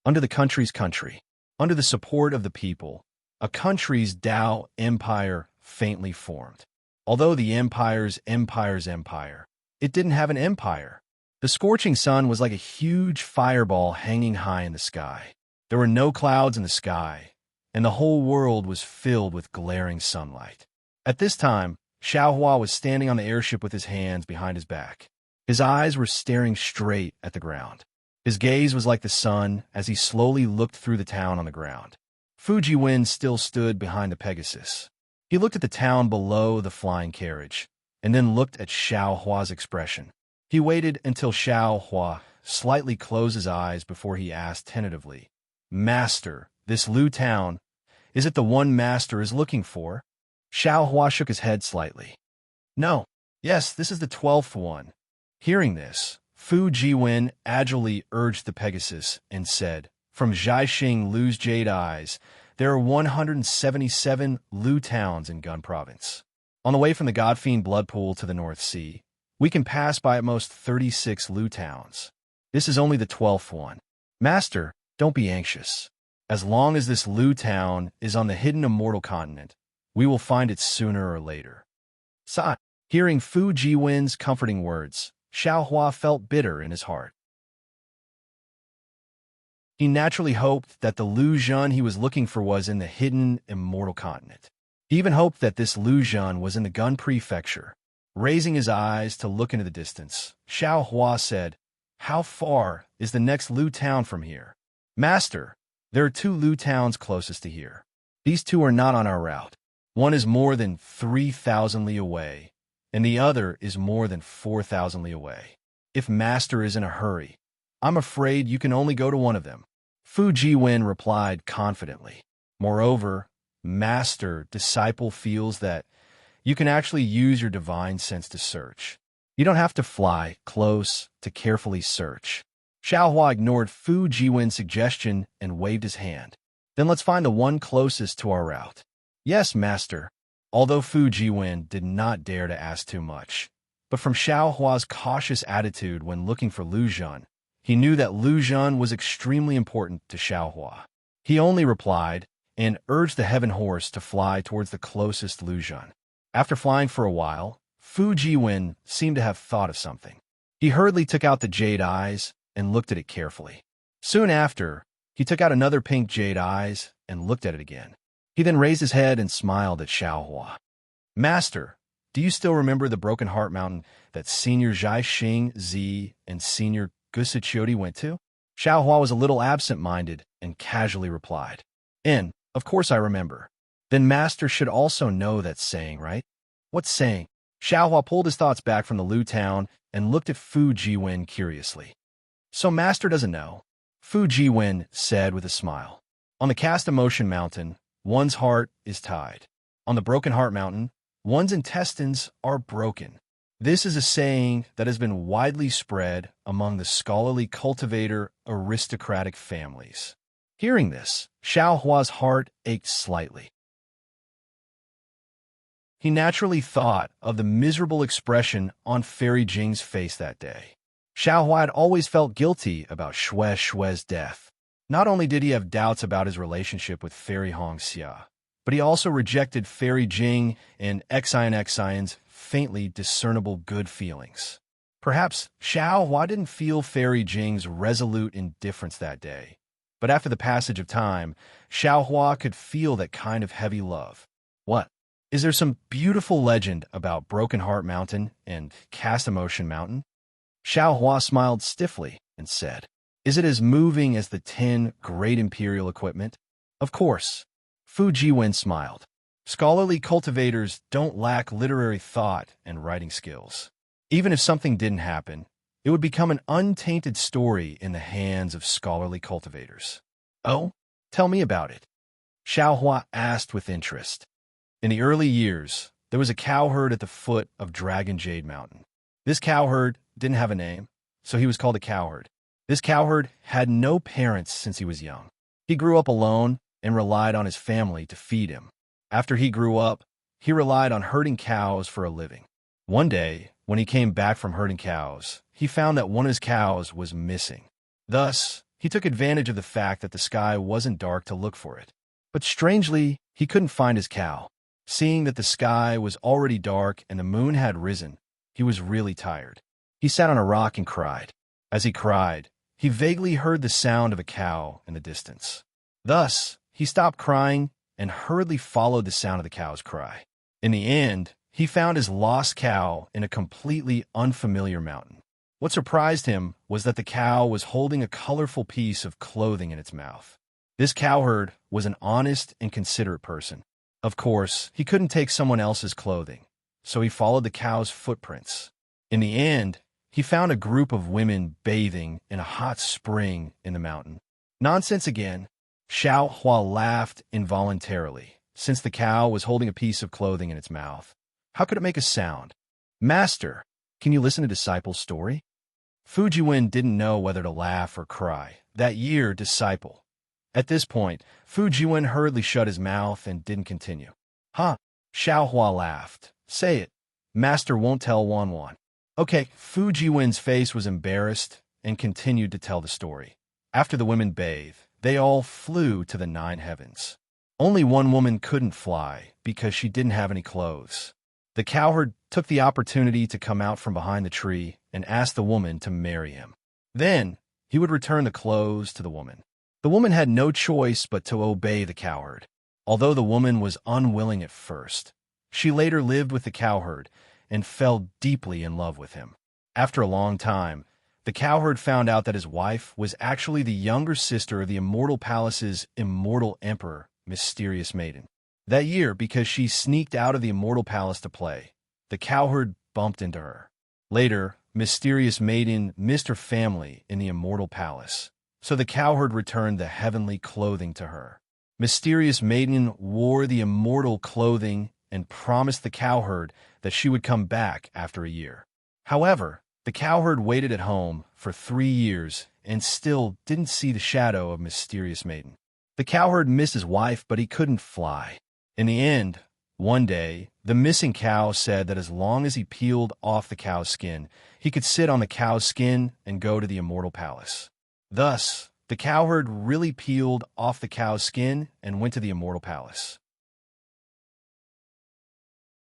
Under the country's country. Under the support of the people, a country's Tao empire faintly formed. Although the empire's empire, it didn't have an empire. The scorching sun was like a huge fireball hanging high in the sky. There were no clouds in the sky, and the whole world was filled with glaring sunlight. At this time, Xiaohua was standing on the airship with his hands behind his back. His eyes were staring straight at the ground. His gaze was like the sun as he slowly looked through the town on the ground. Fuji Wen still stood behind the Pegasus. He looked at the town below the flying carriage, and then looked at Xiaohua's expression. He waited until Xiaohua slightly closed his eyes before he asked tentatively, "Master, this Lu town, is it the one Master is looking for?" Xiaohua shook his head slightly. "No. Yes, this is the 12th one." Hearing this, Fu Jiwen agilely urged the Pegasus and said, "From Jiaxing Lu's Jade Eyes, there are 177 Lu towns in Gun Province. On the way from the Godfiend Blood Pool to the North Sea, we can pass by at most 36 Lu towns. This is only the 12th one. Master, don't be anxious. As long as this Lu town is on the hidden immortal continent, we will find it sooner or later." Sa, hearing Fu Jiwen's comforting words, Xiaohua felt bitter in his heart. He naturally hoped that the Lu Zhan he was looking for was in the hidden immortal continent. He even hoped that this Lu Zhan was in the Gun Prefecture. Raising his eyes to look into the distance, Xiaohua said, "How far is the next Lu town from here?" "Master, there are 2 Lu towns closest to here. These 2 are not on our route. One is more than 3,000 li away, and the other is more than 4,000 li away. If Master is in a hurry, I'm afraid you can only go to one of them." Fu Jiwen replied confidently. "Moreover, Master, disciple feels that you can actually use your divine sense to search. You don't have to fly close to carefully search." Xiaohua ignored Fu Jiwen's suggestion and waved his hand. "Then let's find the one closest to our route." "Yes, Master." Although Fu Jiwen did not dare to ask too much, but from Xiaohua's cautious attitude when looking for Lu Zhan, he knew that Lu Zhan was extremely important to Xiaohua. He only replied and urged the heaven horse to fly towards the closest Lu Zhan. After flying for a while, Fu Jiwen seemed to have thought of something. He hurriedly took out the Jade Eyes and looked at it carefully. Soon after, he took out another pink Jade Eyes and looked at it again. He then raised his head and smiled at Xiaohua. "Master, do you still remember the Broken Heart Mountain that Senior Jiaxing Zi and Senior Gusichiodi went to?" Xiaohua was a little absent-minded and casually replied, "Of course I remember." "Then Master should also know that saying, right?" "What saying?" Xiaohua pulled his thoughts back from the Lu town and looked at Fu Jiwen curiously. "So Master doesn't know," Fu Jiwen said with a smile. "On the Cast Emotion Mountain, one's heart is tied. On the Broken Heart Mountain, one's intestines are broken. This is a saying that has been widely spread among the scholarly cultivator aristocratic families." Hearing this, Xiaohua's heart ached slightly. He naturally thought of the miserable expression on Fairy Jing's face that day. Xiaohua had always felt guilty about Shue's death. Not only did he have doubts about his relationship with Fairy Hongxia, but he also rejected Fairy Jing and Xion's faintly discernible good feelings. Perhaps Xiaohua didn't feel Fairy Jing's resolute indifference that day, but after the passage of time, Xiaohua could feel that kind of heavy love. "What? Is there some beautiful legend about Broken Heart Mountain and Cast Emotion Mountain?" Xiaohua smiled stiffly and said, "Is it as moving as the 10 great imperial equipment?" "Of course." Fu Jiwen smiled. Scholarly cultivators don't lack literary thought and writing skills. Even if something didn't happen, it would become an untainted story in the hands of scholarly cultivators. "Oh, tell me about it," Xiaohua asked with interest. In the early years, there was a cowherd at the foot of Dragon Jade Mountain. This cowherd didn't have a name, so he was called a cowherd. This cowherd had no parents since he was young. He grew up alone and relied on his family to feed him. After he grew up, he relied on herding cows for a living. One day, when he came back from herding cows, he found that one of his cows was missing. Thus, he took advantage of the fact that the sky wasn't dark to look for it. But strangely, he couldn't find his cow. Seeing that the sky was already dark and the moon had risen, he was really tired. He sat on a rock and cried. As he cried, he vaguely heard the sound of a cow in the distance. Thus, he stopped crying and hurriedly followed the sound of the cow's cry. In the end, he found his lost cow in a completely unfamiliar mountain. What surprised him was that the cow was holding a colorful piece of clothing in its mouth. This cowherd was an honest and considerate person. Of course, he couldn't take someone else's clothing, so he followed the cow's footprints. In the end, he found a group of women bathing in a hot spring in the mountain. Nonsense again. Xiao Hua laughed involuntarily, since the cow was holding a piece of clothing in its mouth. How could it make a sound? Master, can you listen to Disciple's story? Fu Jiwen didn't know whether to laugh or cry. That year, Disciple. At this point, Fu Jiwen hurriedly shut his mouth and didn't continue. Huh? Xiao Hua laughed. Say it. Master won't tell Wan. Okay, Fu Jiwen's face was embarrassed and continued to tell the story. After the women bathed, they all flew to the 9 heavens. Only one woman couldn't fly because she didn't have any clothes. The cowherd took the opportunity to come out from behind the tree and ask the woman to marry him. Then, he would return the clothes to the woman. The woman had no choice but to obey the cowherd. Although the woman was unwilling at first, she later lived with the cowherd and fell deeply in love with him. After a long time, the cowherd found out that his wife was actually the younger sister of the Immortal Palace's immortal emperor, Mysterious Maiden. That year, because she sneaked out of the Immortal Palace to play, the cowherd bumped into her. Later, Mysterious Maiden missed her family in the Immortal Palace, so the cowherd returned the heavenly clothing to her. Mysterious Maiden wore the immortal clothing and promised the cowherd that she would come back after a year. However, the cowherd waited at home for 3 years and still didn't see the shadow of Mysterious Maiden. The cowherd missed his wife, but he couldn't fly. In the end, one day, the missing cow said that as long as he peeled off the cow's skin, he could sit on the cow's skin and go to the Immortal Palace. Thus, the cowherd really peeled off the cow's skin and went to the Immortal Palace.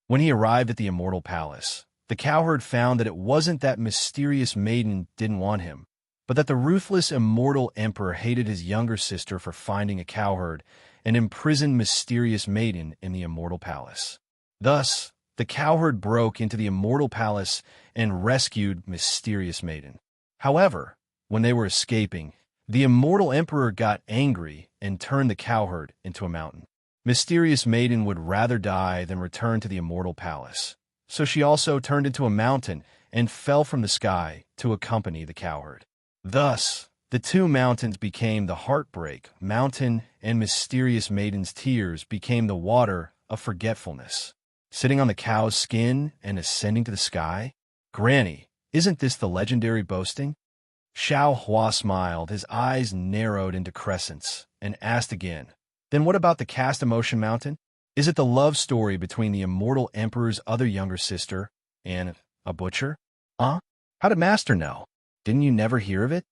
When he arrived at the Immortal Palace, the cowherd found that it wasn't that Mysterious Maiden didn't want him, but that the ruthless immortal emperor hated his younger sister for finding a cowherd and imprisoned Mysterious Maiden in the Immortal Palace. Thus, the cowherd broke into the Immortal Palace and rescued Mysterious Maiden. However, when they were escaping, the immortal emperor got angry and turned the cowherd into a mountain. Mysterious Maiden would rather die than return to the Immortal Palace, so she also turned into a mountain and fell from the sky to accompany the cowherd. Thus, the 2 mountains became the Heartbreak Mountain, and Mysterious Maiden's tears became the water of forgetfulness. Sitting on the cow's skin and ascending to the sky? Granny, isn't this the legendary boasting? Xiao Hua smiled, his eyes narrowed into crescents, and asked again, then what about the Cast Emotion Mountain? Is it the love story between the immortal emperor's other younger sister and a butcher? How did Master know? Didn't you never hear of it?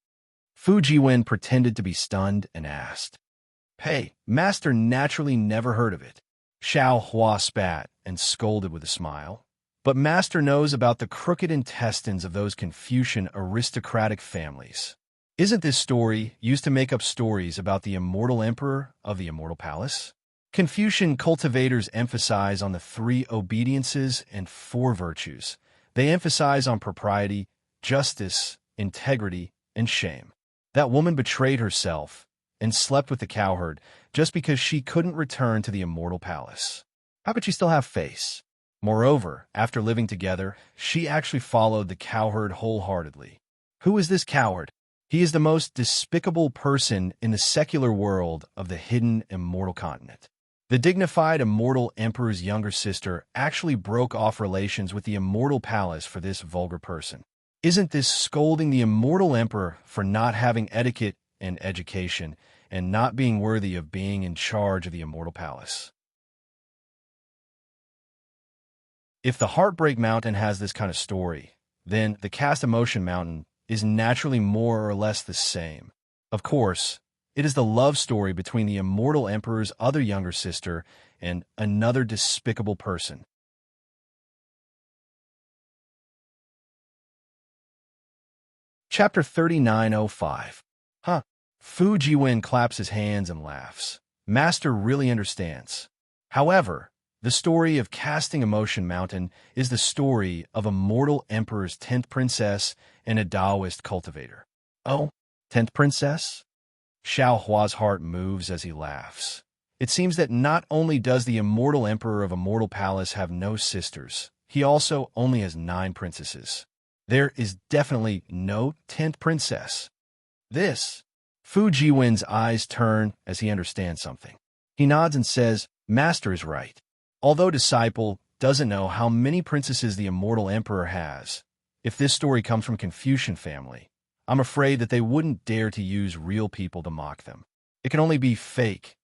Fu Jiwen pretended to be stunned and asked. Hey, Master naturally never heard of it. Xiao Hua spat and scolded with a smile. But Master knows about the crooked intestines of those Confucian aristocratic families. Isn't this story used to make up stories about the immortal emperor of the Immortal Palace? Confucian cultivators emphasize on the 3 obediences and 4 virtues. They emphasize on propriety, justice, integrity, and shame. That woman betrayed herself and slept with the cowherd just because she couldn't return to the Immortal Palace. How could she still have face? Moreover, after living together, she actually followed the cowherd wholeheartedly. Who is this cowherd? He is the most despicable person in the secular world of the hidden immortal continent. The dignified immortal emperor's younger sister actually broke off relations with the Immortal Palace for this vulgar person. Isn't this scolding the immortal emperor for not having etiquette and education and not being worthy of being in charge of the Immortal Palace? If the Heartbreak Mountain has this kind of story, then the Cast Emotion Mountain is naturally more or less the same. Of course, It is the love story between the immortal emperor's other younger sister and another despicable person. Chapter 3905. Huh. Fu Jiwen claps his hands and laughs. Master really understands. However, the story of Casting Emotion Mountain is the story of a mortal emperor's 10th princess and a Taoist cultivator. Oh, 10th princess? Xiao Hua's heart moves as he laughs. It seems that not only does the immortal emperor of a mortal palace have no sisters, he also only has 9 princesses. There is definitely no 10th princess. Fu Jiwen's eyes turn as he understands something. He nods and says, Master is right. Although Disciple doesn't know how many princesses the immortal emperor has, if this story comes from Confucian family, I'm afraid that they wouldn't dare to use real people to mock them. It can only be fake.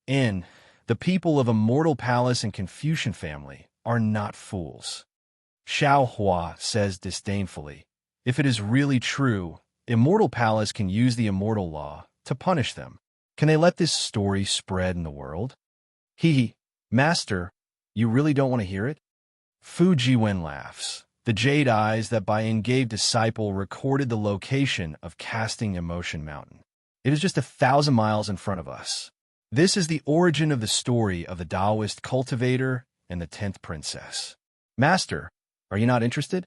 The people of Immortal Palace and Confucian family are not fools. Xiao Hua says disdainfully, if it is really true, Immortal Palace can use the immortal law to punish them. Can they let this story spread in the world? Master, you really don't want to hear it? Fu Jiwen laughs. The jade eyes that by Engave Disciple recorded the location of Casting Emotion Mountain. It is just 1,000 miles in front of us. This is the origin of the story of the Taoist cultivator and the 10th princess. Master, are you not interested?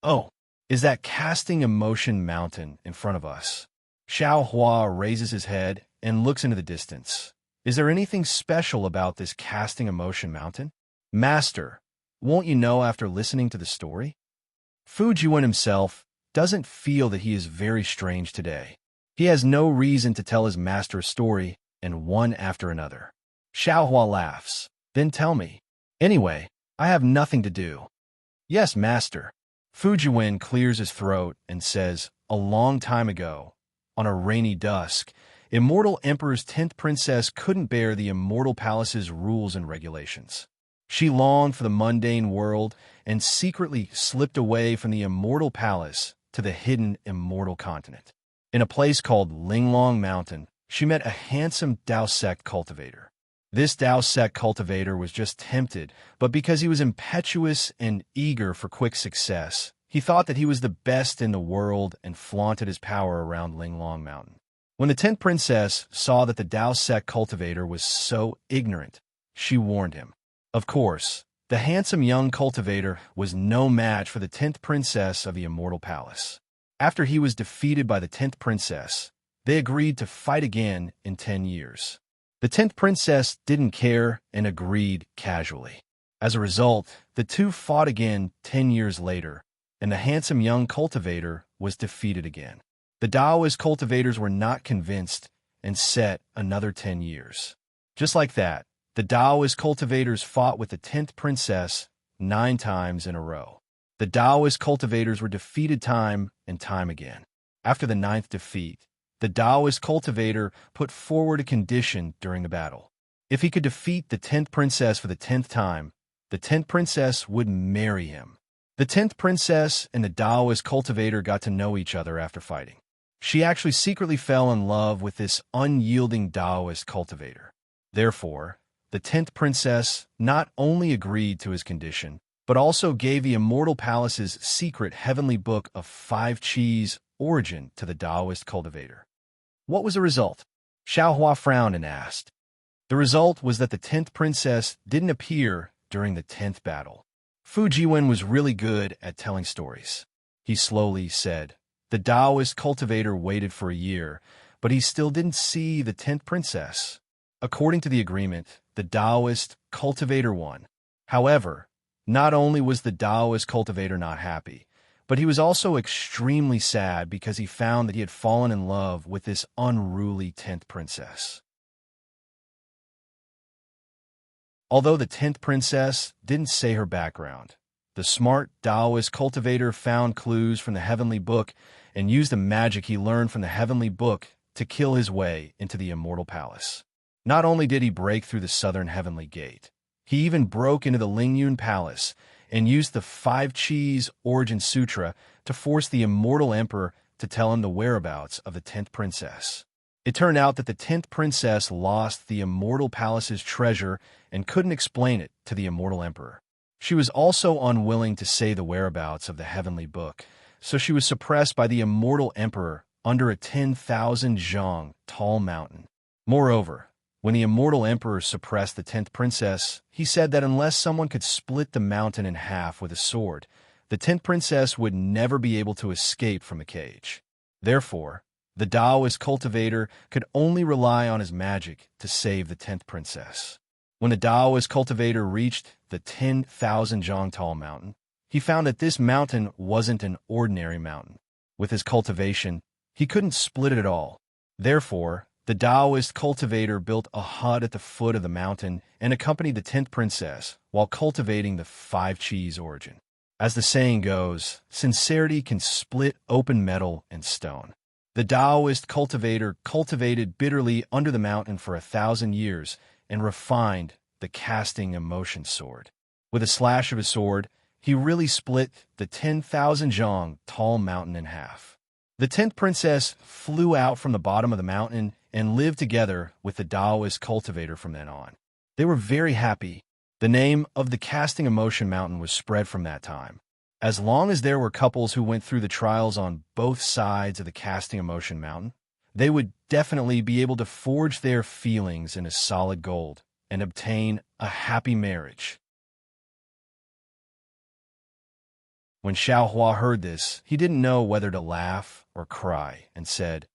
Oh, is that Casting Emotion Mountain in front of us? Xiao Hua raises his head and looks into the distance. Is there anything special about this Casting Emotion Mountain? Master, won't you know after listening to the story? Fu Jiwen himself doesn't feel that he is very strange today. He has no reason to tell his master a story, and one after another. Xiao Hua laughs. Then tell me. Anyway, I have nothing to do. Yes, master. Fu Jiwen clears his throat and says, a long time ago, on a rainy dusk, Immortal Emperor's 10th princess couldn't bear the Immortal Palace's rules and regulations. She longed for the mundane world and secretly slipped away from the Immortal Palace to the hidden Immortal Continent. In a place called Linglong Mountain, she met a handsome Dao sect cultivator. This Dao sect cultivator was just tempted, but because he was impetuous and eager for quick success, he thought that he was the best in the world and flaunted his power around Linglong Mountain. When the 10th princess saw that the Dao sect cultivator was so ignorant, she warned him. Of course, the handsome young cultivator was no match for the 10th princess of the Immortal Palace. After he was defeated by the 10th princess, they agreed to fight again in 10 years. The 10th princess didn't care and agreed casually. As a result, the two fought again 10 years later, and the handsome young cultivator was defeated again. The Taoist cultivators were not convinced and set another 10 years. Just like that, the Taoist cultivators fought with the 10th princess 9 times in a row. The Taoist cultivators were defeated time and time again. After the 9th defeat, the Taoist cultivator put forward a condition during the battle. If he could defeat the 10th princess for the 10th time, the 10th princess would marry him. The 10th princess and the Taoist cultivator got to know each other after fighting. She actually secretly fell in love with this unyielding Taoist cultivator. Therefore, the 10th princess not only agreed to his condition, but also gave the Immortal Palace's secret heavenly book of 5 Qis origin to the Taoist cultivator. What was the result? Xiao Hua frowned and asked. The result was that the 10th princess didn't appear during the 10th battle. Fu Jiwen was really good at telling stories. He slowly said, the Taoist cultivator waited for a year, but he still didn't see the 10th princess. According to the agreement, the Taoist cultivator won. However, not only was the Taoist cultivator not happy, but he was also extremely sad because he found that he had fallen in love with this unruly 10th princess. Although the 10th princess didn't say her background, the smart Taoist cultivator found clues from the heavenly book and used the magic he learned from the heavenly book to kill his way into the Immortal Palace. Not only did he break through the southern heavenly gate, he even broke into the Lingyun Palace and used the 5 Qis Origin Sutra to force the Immortal Emperor to tell him the whereabouts of the 10th princess. It turned out that the 10th princess lost the immortal palace's treasure and couldn't explain it to the immortal emperor. She was also unwilling to say the whereabouts of the heavenly book, so she was suppressed by the immortal emperor under a 10,000 zhang tall mountain. Moreover, when the immortal emperor suppressed the 10th princess, he said that unless someone could split the mountain in half with a sword, the 10th princess would never be able to escape from the cage. Therefore, the Taoist cultivator could only rely on his magic to save the 10th princess. When the Taoist cultivator reached the 10,000 zhang tall mountain, he found that this mountain wasn't an ordinary mountain. With his cultivation, he couldn't split it at all. Therefore, the Taoist cultivator built a hut at the foot of the mountain and accompanied the 10th princess while cultivating the 5-cheese origin. As the saying goes, sincerity can split open metal and stone. The Taoist cultivator cultivated bitterly under the mountain for 1,000 years and refined the casting emotion sword. With a slash of his sword, he really split the 10,000 zhang tall mountain in half. The 10th princess flew out from the bottom of the mountain and lived together with the Taoist cultivator from then on. They were very happy. The name of the casting emotion mountain was spread from that time. As long as there were couples who went through the trials on both sides of the casting emotion mountain, they would definitely be able to forge their feelings into solid gold and obtain a happy marriage. When Xiao Hua heard this, he didn't know whether to laugh or cry and said,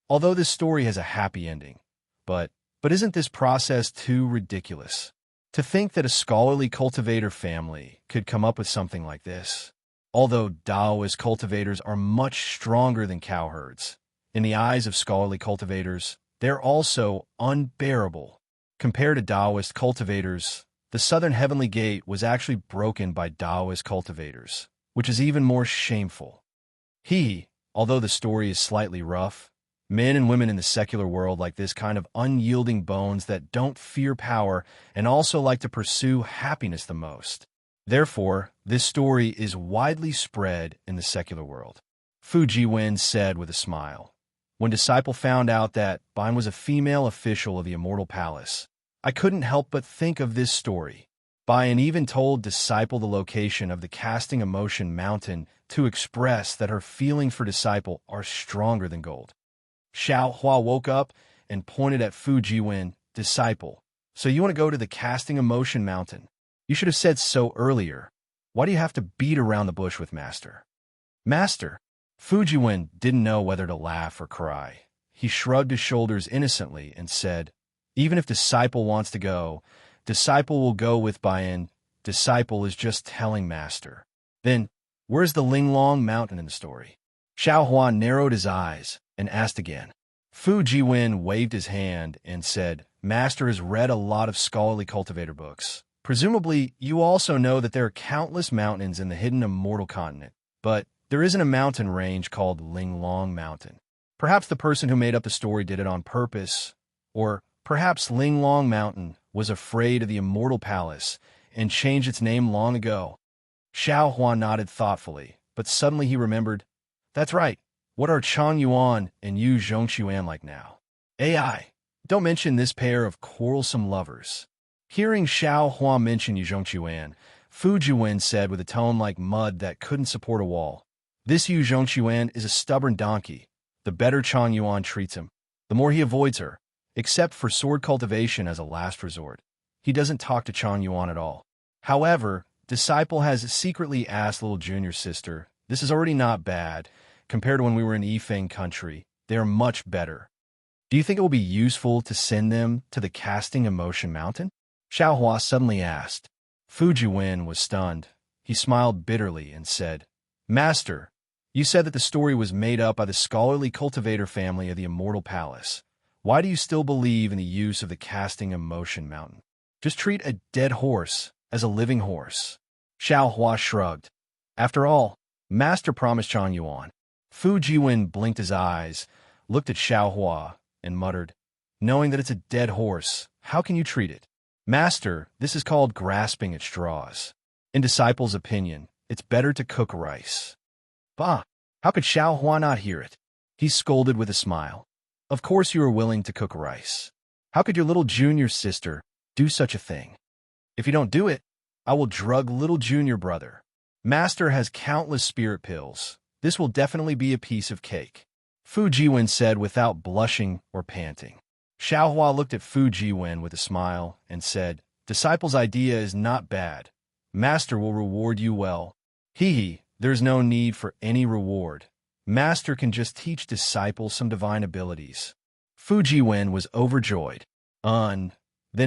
"Although this story has a happy ending, but isn't this process too ridiculous? To think that a scholarly cultivator family could come up with something like this. Although Taoist cultivators are much stronger than cowherds, in the eyes of scholarly cultivators, they're also unbearable. Compared to Taoist cultivators, the Southern Heavenly Gate was actually broken by Taoist cultivators, which is even more shameful. Although the story is slightly rough, men and women in the secular world like this kind of unyielding bones that don't fear power and also like to pursue happiness the most. Therefore, this story is widely spread in the secular world." Fu Jiwen said with a smile. "When Disciple found out that Bin was a female official of the Immortal Palace, I couldn't help but think of this story. Bin even told Disciple the location of the Casting Emotion Mountain to express that her feelings for Disciple are stronger than gold." Xiao Hua woke up and pointed at Fu Jiwen. "Disciple, so you want to go to the Casting Emotion Mountain? You should have said so earlier. Why do you have to beat around the bush with Master?" "Master?" Fu Jiwen didn't know whether to laugh or cry. He shrugged his shoulders innocently and said, "Even if Disciple wants to go, Disciple will go with Bin. Disciple is just telling Master." "Then, where's the Linglong Mountain in the story?" Xiao Hua narrowed his eyes and asked again. Fu Jiwen waved his hand and said, "Master has read a lot of scholarly cultivator books. Presumably, you also know that there are countless mountains in the hidden immortal continent, but there isn't a mountain range called Linglong Mountain. Perhaps the person who made up the story did it on purpose, or perhaps Linglong Mountain was afraid of the Immortal Palace and changed its name long ago." Xiao Hua nodded thoughtfully, but suddenly he remembered, "That's right. What are Chang Yuan and Yu Zhongxuan like now? AI, don't mention this pair of quarrelsome lovers." Hearing Xiao Hua mention Yu Zhongxuan, Fu Jiwen said with a tone like mud that couldn't support a wall, "This Yu Zhongxuan is a stubborn donkey. The better Chang Yuan treats him, the more he avoids her, except for sword cultivation as a last resort. He doesn't talk to Chang Yuan at all. However, Disciple has secretly asked little junior sister. This is already not bad. Compared to when we were in Yifeng country, they are much better. Do you think it will be useful to send them to the Casting Emotion Mountain?" Xiao Hua suddenly asked. Fu Jiwen was stunned. He smiled bitterly and said, "Master, you said that the story was made up by the scholarly cultivator family of the Immortal Palace. Why do you still believe in the use of the Casting Emotion Mountain? Just treat a dead horse as a living horse." Xiao Hua shrugged. "After all, Master promised Chang Yuan." Fu Jiwen blinked his eyes, looked at Xiao Hua, and muttered, "Knowing that it's a dead horse, how can you treat it?" "Master, this is called grasping at straws. In Disciple's opinion, it's better to cook rice." "Bah! How could Xiao Hua not hear it?" He scolded with a smile. Of course you are willing to cook rice. How could your little junior sister do such a thing? If you don't do it, I will drug little junior brother. Master has countless spirit pills. This will definitely be a piece of cake. Fu Jiwen said without blushing or panting. Xiaohua looked at Fu Jiwen with a smile and said, Disciple's idea is not bad. Master will reward you well. There's no need for any reward. Master can just teach disciples some divine abilities. Fu Jiwen was overjoyed. Then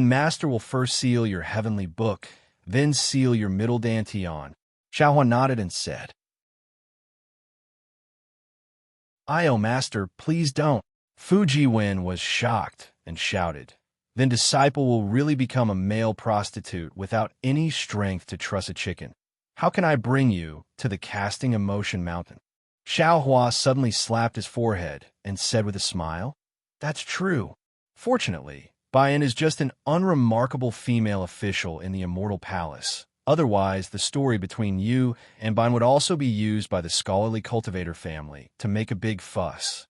Master will first seal your heavenly book, then seal your middle dantian. Xiaohua nodded and said, Master, please don't. Fu Jiwen was shocked and shouted, Then disciple will really become a male prostitute without any strength to truss a chicken. How can I bring you to the casting emotion mountain? Xiaohua suddenly slapped his forehead and said with a smile, That's true. Fortunately, Baiyan is just an unremarkable female official in the Immortal Palace. Otherwise, the story between you and Baiyan would also be used by the scholarly cultivator family to make a big fuss.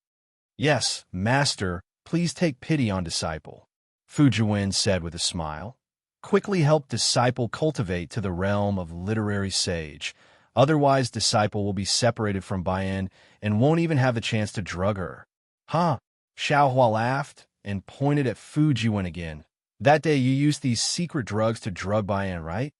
Yes, Master, please take pity on disciple, Fu Jiwen said with a smile. Quickly help disciple cultivate to the realm of literary sage. Otherwise, disciple will be separated from Baiyan and won't even have the chance to drug her. Huh? Xiaohua laughed and pointed at Fu Jiwen again. That day you used these secret drugs to drug Baiyan, right?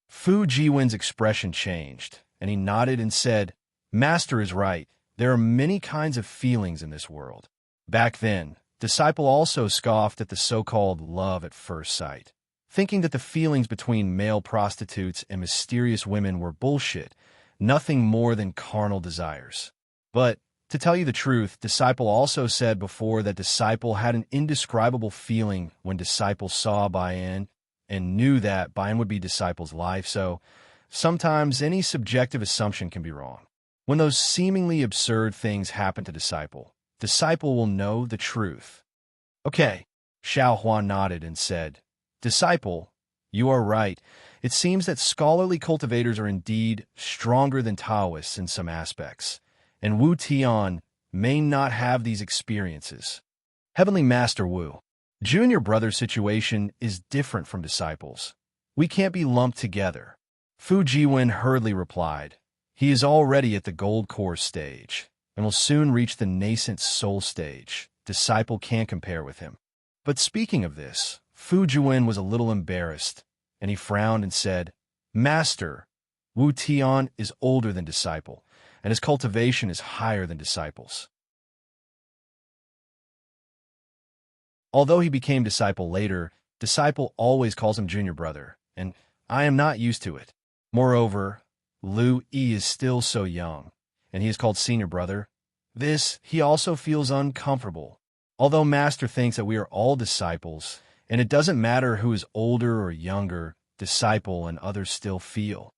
Fu Jiwen's expression changed, and he nodded and said, Master is right. There are many kinds of feelings in this world. Back then, disciple also scoffed at the so-called love at first sight, thinking that the feelings between male prostitutes and mysterious women were bullshit, nothing more than carnal desires. But, to tell you the truth, disciple also said before that disciple had an indescribable feeling when disciple saw Baiyan and knew that Baiyan would be disciple's life, so sometimes any subjective assumption can be wrong. When those seemingly absurd things happen to disciple will know the truth. Okay, Xiaohua nodded and said, Disciple, you are right. It seems that scholarly cultivators are indeed stronger than Taoists in some aspects, and Wu Tian may not have these experiences. Heavenly Master Wu, junior brother's situation is different from disciples. We can't be lumped together. Fu Jiwen hurriedly replied, He is already at the gold core stage, and will soon reach the nascent soul stage. Disciple can't compare with him. But speaking of this, Fu Jiwen was a little embarrassed, and he frowned and said, Master, Wu Tian is older than disciple, and his cultivation is higher than disciples. Although he became disciple later, disciple always calls him junior brother, and I am not used to it. Moreover, Lu Yi is still so young, and he is called senior brother. This, he also feels uncomfortable. Although Master thinks that we are all disciples, and it doesn't matter who is older or younger, disciple and others still feel.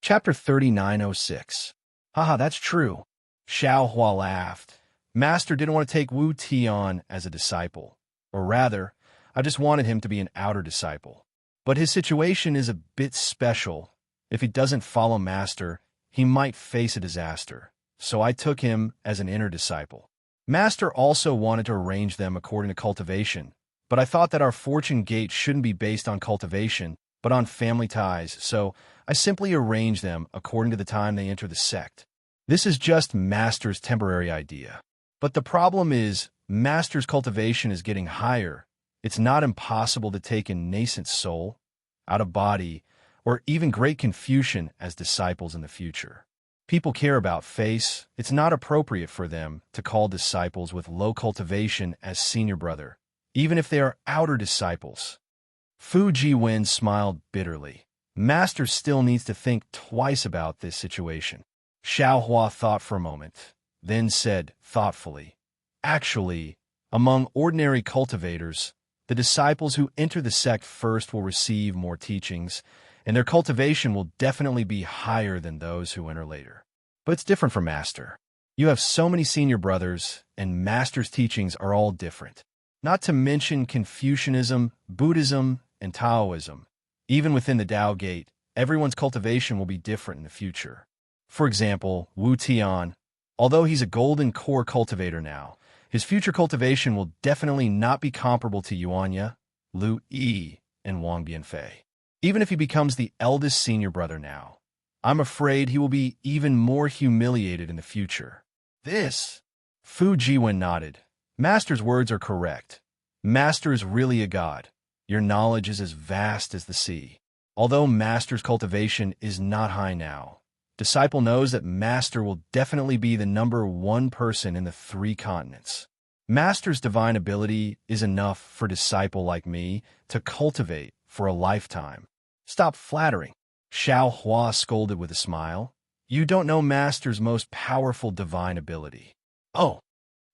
Chapter 3906. Haha, that's true. Xiaohua laughed. Master didn't want to take Wu Tian as a disciple. Or rather, I just wanted him to be an outer disciple. But his situation is a bit special. If he doesn't follow Master, he might face a disaster. So I took him as an inner disciple. Master also wanted to arrange them according to cultivation, but I thought that our fortune gate shouldn't be based on cultivation, but on family ties, so I simply arrange them according to the time they enter the sect. This is just Master's temporary idea. But the problem is, Master's cultivation is getting higher. It's not impossible to take in nascent soul, out of body, or even great Confucian as disciples in the future. People care about face. It's not appropriate for them to call disciples with low cultivation as senior brother, even if they are outer disciples. Fu Jiwen smiled bitterly. Master still needs to think twice about this situation. Xiaohua thought for a moment, then said thoughtfully, Actually, among ordinary cultivators, the disciples who enter the sect first will receive more teachings, and their cultivation will definitely be higher than those who enter later. But it's different for Master. You have so many senior brothers, and Master's teachings are all different. Not to mention Confucianism, Buddhism, and Taoism. Even within the Tao Gate, everyone's cultivation will be different in the future. For example, Wu Tian, although he's a golden core cultivator now, his future cultivation will definitely not be comparable to Yuanya, Lu Yi, and Wang Bianfei. Even if he becomes the eldest senior brother now, I'm afraid he will be even more humiliated in the future. This? Fu Jiwen nodded. Master's words are correct. Master is really a god. Your knowledge is as vast as the sea. Although Master's cultivation is not high now, Disciple knows that Master will definitely be the #1 person in the 3 continents. Master's divine ability is enough for Disciple like me to cultivate for a lifetime. Stop flattering. Xiao Hua scolded with a smile. You don't know Master's most powerful divine ability. Oh.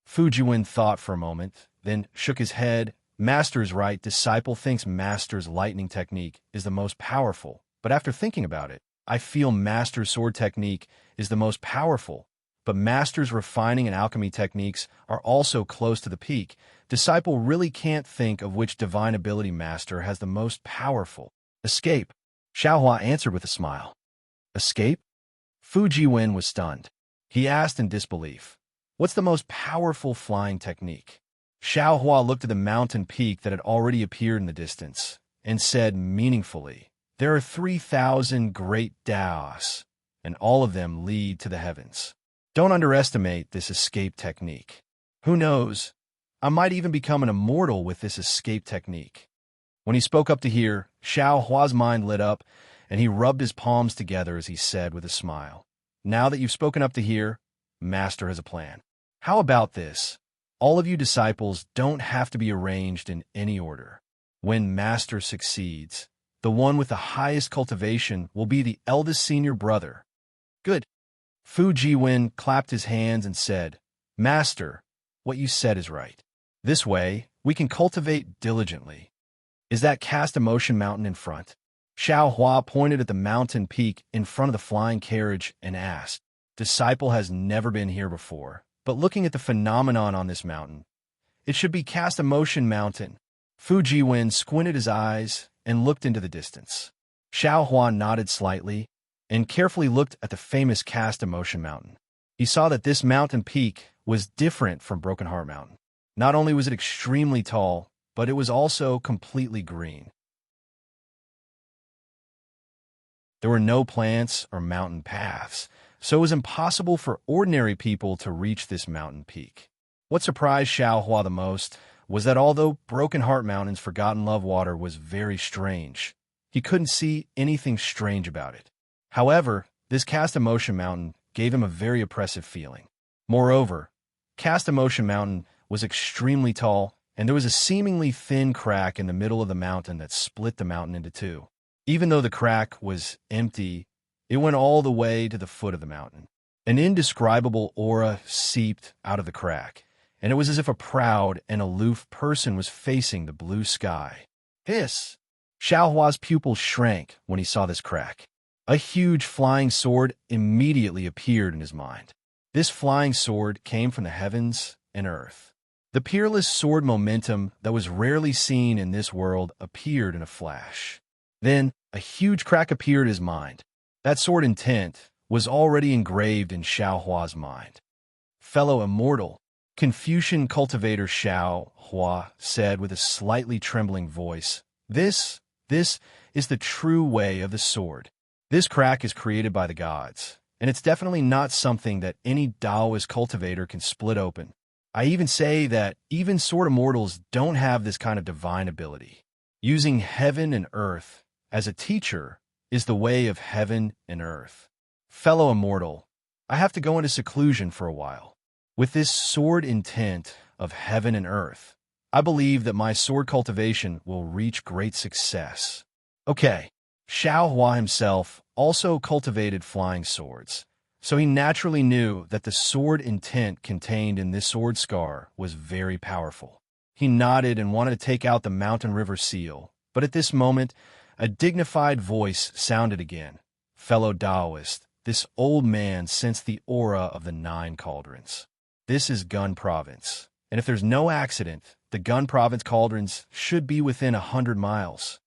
Fu Jiwen thought for a moment, then shook his head. Master's right. Disciple thinks Master's lightning technique is the most powerful, but after thinking about it, I feel Master's sword technique is the most powerful, but Master's refining and alchemy techniques are also close to the peak. Disciple really can't think of which divine ability Master has the most powerful. Escape. Xiaohua answered with a smile. Escape? Fu Jiwen was stunned. He asked in disbelief, what's the most powerful flying technique? Xiaohua looked at the mountain peak that had already appeared in the distance and said meaningfully, there are 3,000 great Daos, and all of them lead to the heavens. Don't underestimate this escape technique. Who knows? I might even become an immortal with this escape technique. When he spoke up to here, Xiao Hua's mind lit up, and he rubbed his palms together as he said with a smile, now that you've spoken up to here, Master has a plan. How about this? All of you disciples don't have to be arranged in any order. When Master succeeds, the one with the highest cultivation will be the eldest senior brother. Good. Fu Jiwen clapped his hands and said, Master, what you said is right. This way, we can cultivate diligently. Is that cast emotion mountain in front? Xiao Hua pointed at the mountain peak in front of the flying carriage and asked, Disciple has never been here before, but looking at the phenomenon on this mountain, it should be cast emotion mountain. Fu Jiwen squinted his eyes and looked into the distance. Xiao Hua nodded slightly and carefully looked at the famous cast emotion mountain. He saw that this mountain peak was different from Broken Heart Mountain. Not only was it extremely tall, but it was also completely green. There were no plants or mountain paths, so it was impossible for ordinary people to reach this mountain peak. What surprised Xiao Hua the most was that although Broken Heart Mountain's Forgotten Love Water was very strange, he couldn't see anything strange about it. However, this Cast Emotion Mountain gave him a very oppressive feeling. Moreover, Cast Emotion Mountain was extremely tall, and there was a seemingly thin crack in the middle of the mountain that split the mountain into 2. Even though the crack was empty, it went all the way to the foot of the mountain. An indescribable aura seeped out of the crack, and it was as if a proud and aloof person was facing the blue sky. Hiss! Xiao Hua's pupils shrank when he saw this crack. A huge flying sword immediately appeared in his mind. This flying sword came from the heavens and earth. The peerless sword momentum that was rarely seen in this world appeared in a flash. Then, a huge crack appeared in his mind. That sword intent was already engraved in Xiao Hua's mind. Fellow immortal, Confucian cultivator Xiao Hua said with a slightly trembling voice, This is the true way of the sword. This crack is created by the gods, and it's definitely not something that any Taoist cultivator can split open. I even say that even sword immortals don't have this kind of divine ability. Using heaven and earth as a teacher is the way of heaven and earth. Fellow immortal, I have to go into seclusion for a while. With this sword intent of heaven and earth, I believe that my sword cultivation will reach great success. Okay, Xiao Hua himself also cultivated flying swords, so he naturally knew that the sword intent contained in this sword scar was very powerful. He nodded and wanted to take out the mountain river seal, but at this moment, a dignified voice sounded again. Fellow Taoist, this old man sensed the aura of the 9 cauldrons. This is Gun Province, and if there's no accident, the Gun Province cauldrons should be within 100 miles.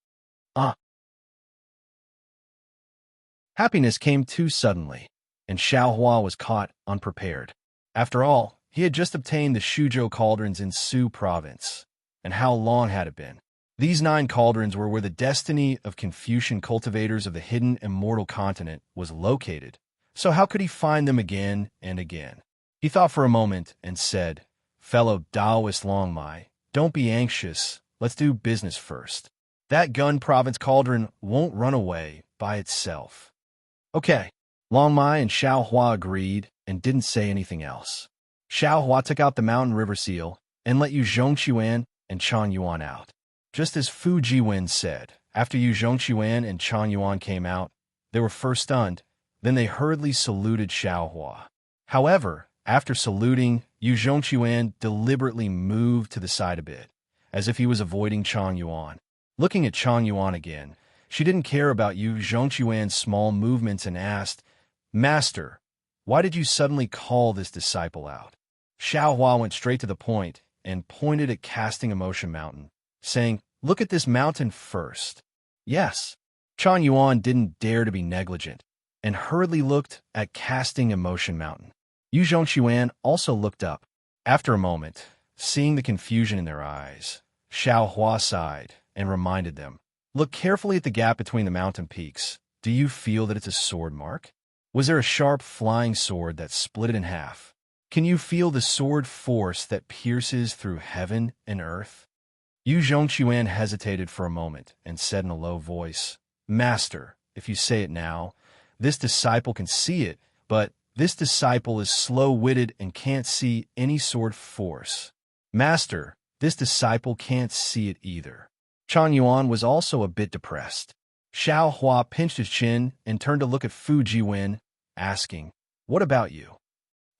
Happiness came too suddenly. and Xiao Hua was caught unprepared. After all, he had just obtained the Shuzhou cauldrons in Su province. And how long had it been? These 9 cauldrons were where the destiny of Confucian cultivators of the hidden immortal continent was located. So how could he find them again and again? He thought for a moment and said, "Fellow Taoist Longmai, don't be anxious. Let's do business first. That Gun province cauldron won't run away by itself." Okay. Longmai and Xiao Hua agreed and didn't say anything else. Xiao Hua took out the mountain river seal and let Yu Zhongquan and Chan Yuan out. Just as Fu Jiwen said, after Yu Zhongquan and Chan Yuan came out, they were first stunned, then they hurriedly saluted Xiao Hua. However, after saluting, Yu Zhongquan deliberately moved to the side a bit, as if he was avoiding Chan Yuan. Looking at Chan Yuan again, she didn't care about Yu Zhongquan's small movements and asked, "Master, why did you suddenly call this disciple out?" Xiao Hua went straight to the point and pointed at Casting Emotion Mountain, saying, "Look at this mountain first." Yes. Chan Yuan didn't dare to be negligent, and hurriedly looked at Casting Emotion Mountain. Yu Zhongquan also looked up. After a moment, seeing the confusion in their eyes, Xiao Hua sighed and reminded them, "Look carefully at the gap between the mountain peaks. Do you feel that it's a sword mark? Was there a sharp flying sword that split it in half? Can you feel the sword force that pierces through heaven and earth?" Yu Zhongquan hesitated for a moment and said in a low voice, "Master, if you say it now, this disciple can see it, but this disciple is slow-witted and can't see any sword force." "Master, this disciple can't see it either." Chan Yuan was also a bit depressed. Xiao Hua pinched his chin and turned to look at Fu Jiwen, asking, "What about you?"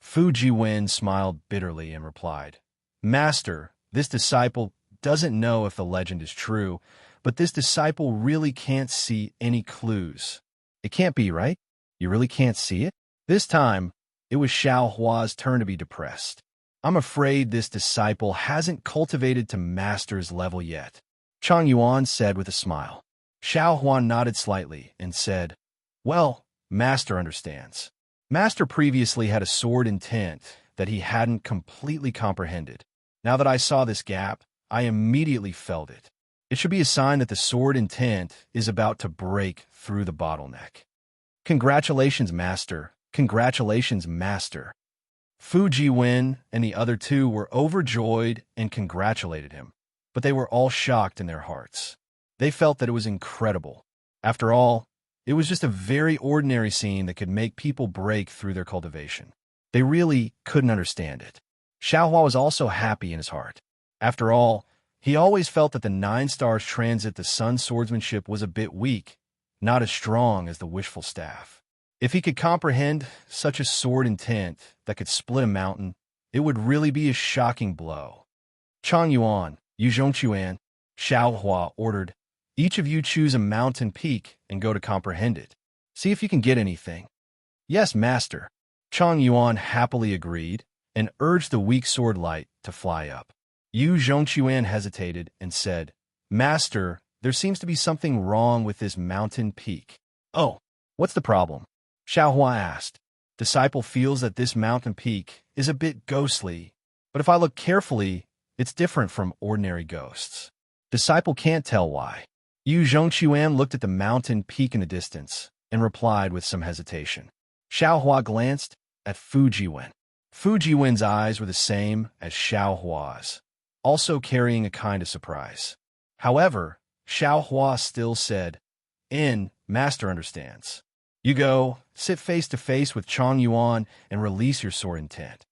Fu Jiwen smiled bitterly and replied, "Master, this disciple doesn't know if the legend is true, but this disciple really can't see any clues." "It can't be, right? You really can't see it?" This time, it was Xiao Hua's turn to be depressed. "I'm afraid this disciple hasn't cultivated to master's level yet," Chan Yuan said with a smile. Xiao Hua nodded slightly and said, "Well, master understands. Master previously had a sword intent that he hadn't completely comprehended. Now that I saw this gap, I immediately felt it. It should be a sign that the sword intent is about to break through the bottleneck." "Congratulations, master. Congratulations, master." Fu Jiwen and the other 2 were overjoyed and congratulated him, but they were all shocked in their hearts. They felt that it was incredible. After all, it was just a very ordinary scene that could make people break through their cultivation. They really couldn't understand it. Xiao Hua was also happy in his heart. After all, he always felt that the 9 stars transit the sun swordsmanship was a bit weak, not as strong as the wishful staff. If he could comprehend such a sword intent that could split a mountain, it would really be a shocking blow. Chan Yuan, Yu Zhongquan, Xiao Hua ordered, "Each of you choose a mountain peak and go to comprehend it. See if you can get anything." "Yes, master." Chan Yuan happily agreed and urged the weak sword light to fly up. Yu Zhongquan hesitated and said, "Master, there seems to be something wrong with this mountain peak." "Oh, what's the problem?" Xiao Hua asked. "Disciple feels that this mountain peak is a bit ghostly, but if I look carefully, it's different from ordinary ghosts. Disciple can't tell why." Yu Zhongquan looked at the mountain peak in the distance and replied with some hesitation. Xiao Hua glanced at Fu Jiwen. Fu Jiwen's eyes were the same as Xiao Hua's, also carrying a kind of surprise. However, Xiao Hua still said, "Master understands. You go, sit face to face with Chan Yuan and release your sword intent.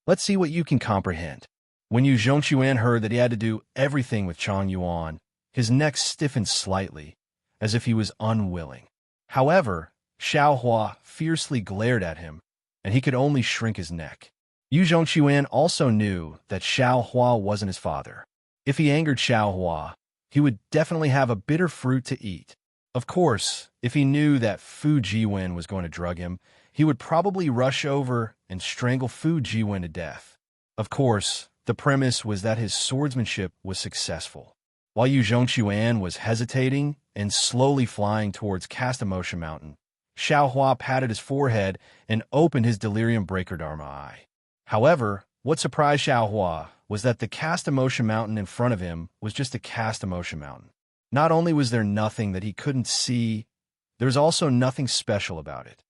Let's see what you can comprehend." When Yu Zhongquan heard that he had to do everything with Chan Yuan, his neck stiffened slightly, as if he was unwilling. However, Xiao Hua fiercely glared at him, and he could only shrink his neck. Yu Zhongquan also knew that Xiao Hua wasn't his father. If he angered Xiao Hua, he would definitely have a bitter fruit to eat. Of course, if he knew that Fu Jiwen was going to drug him, he would probably rush over and strangle Fu Jiwen to death. Of course, the premise was that his swordsmanship was successful. While Yu Zhongquan was hesitating and slowly flying towards Cast Emotion Mountain. Xiaohua patted his forehead and opened his delirium breaker Dharma eye. However, what surprised Xiaohua was that the Cast Emotion Mountain in front of him was just a Cast Emotion Mountain. Not only was there nothing that he couldn't see, there was also nothing special about it.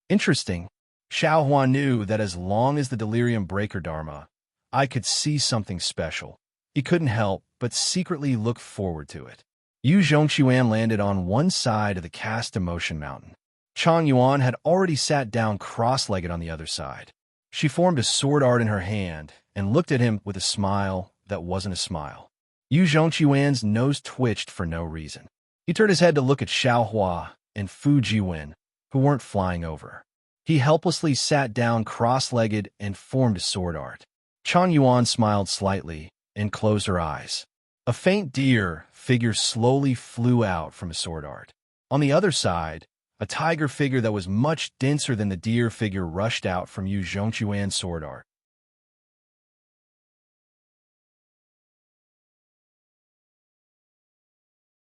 Interesting. Xiaohua knew that as long as the delirium breaker Dharma, I could see something special. He couldn't help but secretly look forward to it. Yu Zhongquan landed on one side of the Cast Emotion Mountain. Chang Yuan had already sat down cross-legged on the other side. She formed a sword art in her hand and looked at him with a smile that wasn't a smile. Yu Zhongquan's nose twitched for no reason. He turned his head to look at Xiaohua and Fu Jiwen, who weren't flying over. He helplessly sat down cross-legged and formed a sword art. Chang Yuan smiled slightly and closed her eyes. A faint deer figure slowly flew out from a sword art. On the other side, a tiger figure that was much denser than the deer figure rushed out from Yu Zhongquan's sword art.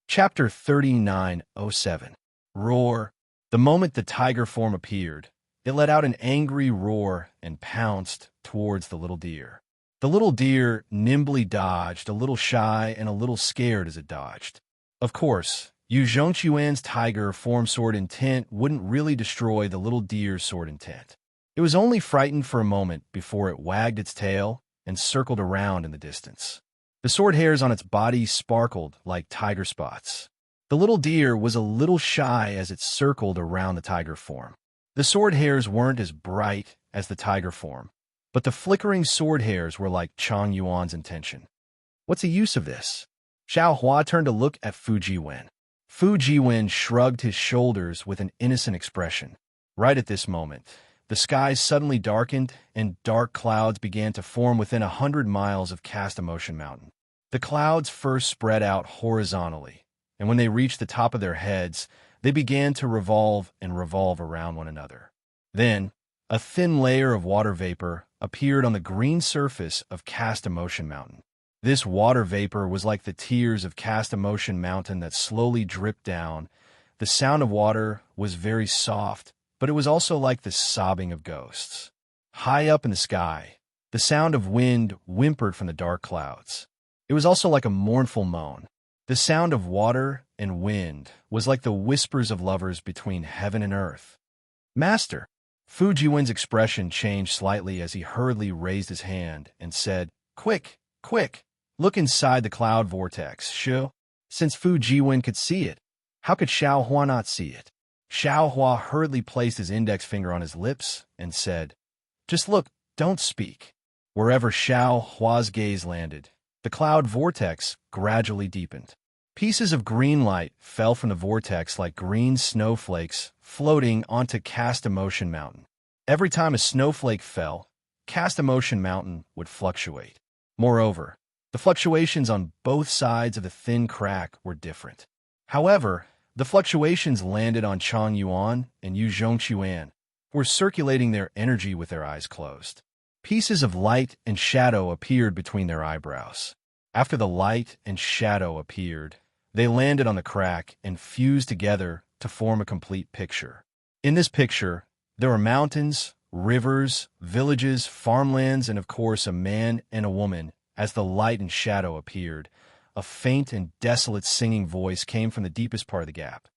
Chapter 3907. Roar. The moment the tiger form appeared, it let out an angry roar and pounced towards the little deer. The little deer nimbly dodged, a little shy and a little scared as it dodged. Of course, Yu Zhongquan's tiger form sword intent wouldn't really destroy the little deer's sword intent. It was only frightened for a moment before it wagged its tail and circled around in the distance. The sword hairs on its body sparkled like tiger spots. The little deer was a little shy as it circled around the tiger form. The sword hairs weren't as bright as the tiger form, but the flickering sword hairs were like Chang Yuan's intention. What's the use of this? Xiaohua turned to look at Fu Jiwen. Fu Jiwen shrugged his shoulders with an innocent expression. Right at this moment, the skies suddenly darkened and dark clouds began to form within 100 miles of Cast Emotion Mountain. The clouds first spread out horizontally, and when they reached the top of their heads, they began to revolve and revolve around one another. Then, a thin layer of water vapor appeared on the green surface of Cast Emotion Mountain. This water vapor was like the tears of Cast Emotion Mountain that slowly dripped down. The sound of water was very soft, but it was also like the sobbing of ghosts. High up in the sky, the sound of wind whimpered from the dark clouds. It was also like a mournful moan. The sound of water and wind was like the whispers of lovers between heaven and earth. Master! Fu Jiwen's expression changed slightly as he hurriedly raised his hand and said, Quick, quick, look inside the cloud vortex, Shu. Since Fu Jiwen could see it, how could Xiaohua not see it? Xiaohua hurriedly placed his index finger on his lips and said, Just look, don't speak. Wherever Xiaohua's gaze landed, the cloud vortex gradually deepened. Pieces of green light fell from the vortex like green snowflakes floating onto Cast Emotion Mountain. Every time a snowflake fell, Cast Emotion Mountain would fluctuate. Moreover, the fluctuations on both sides of the thin crack were different. However, the fluctuations landed on Chang Yuan and Yu Zhongquan, who were circulating their energy with their eyes closed. Pieces of light and shadow appeared between their eyebrows. After the light and shadow appeared, they landed on the crack and fused together to form a complete picture. In this picture, there were mountains, rivers, villages, farmlands, and of course a man and a woman. As the light and shadow appeared, a faint and desolate singing voice came from the deepest part of the gap.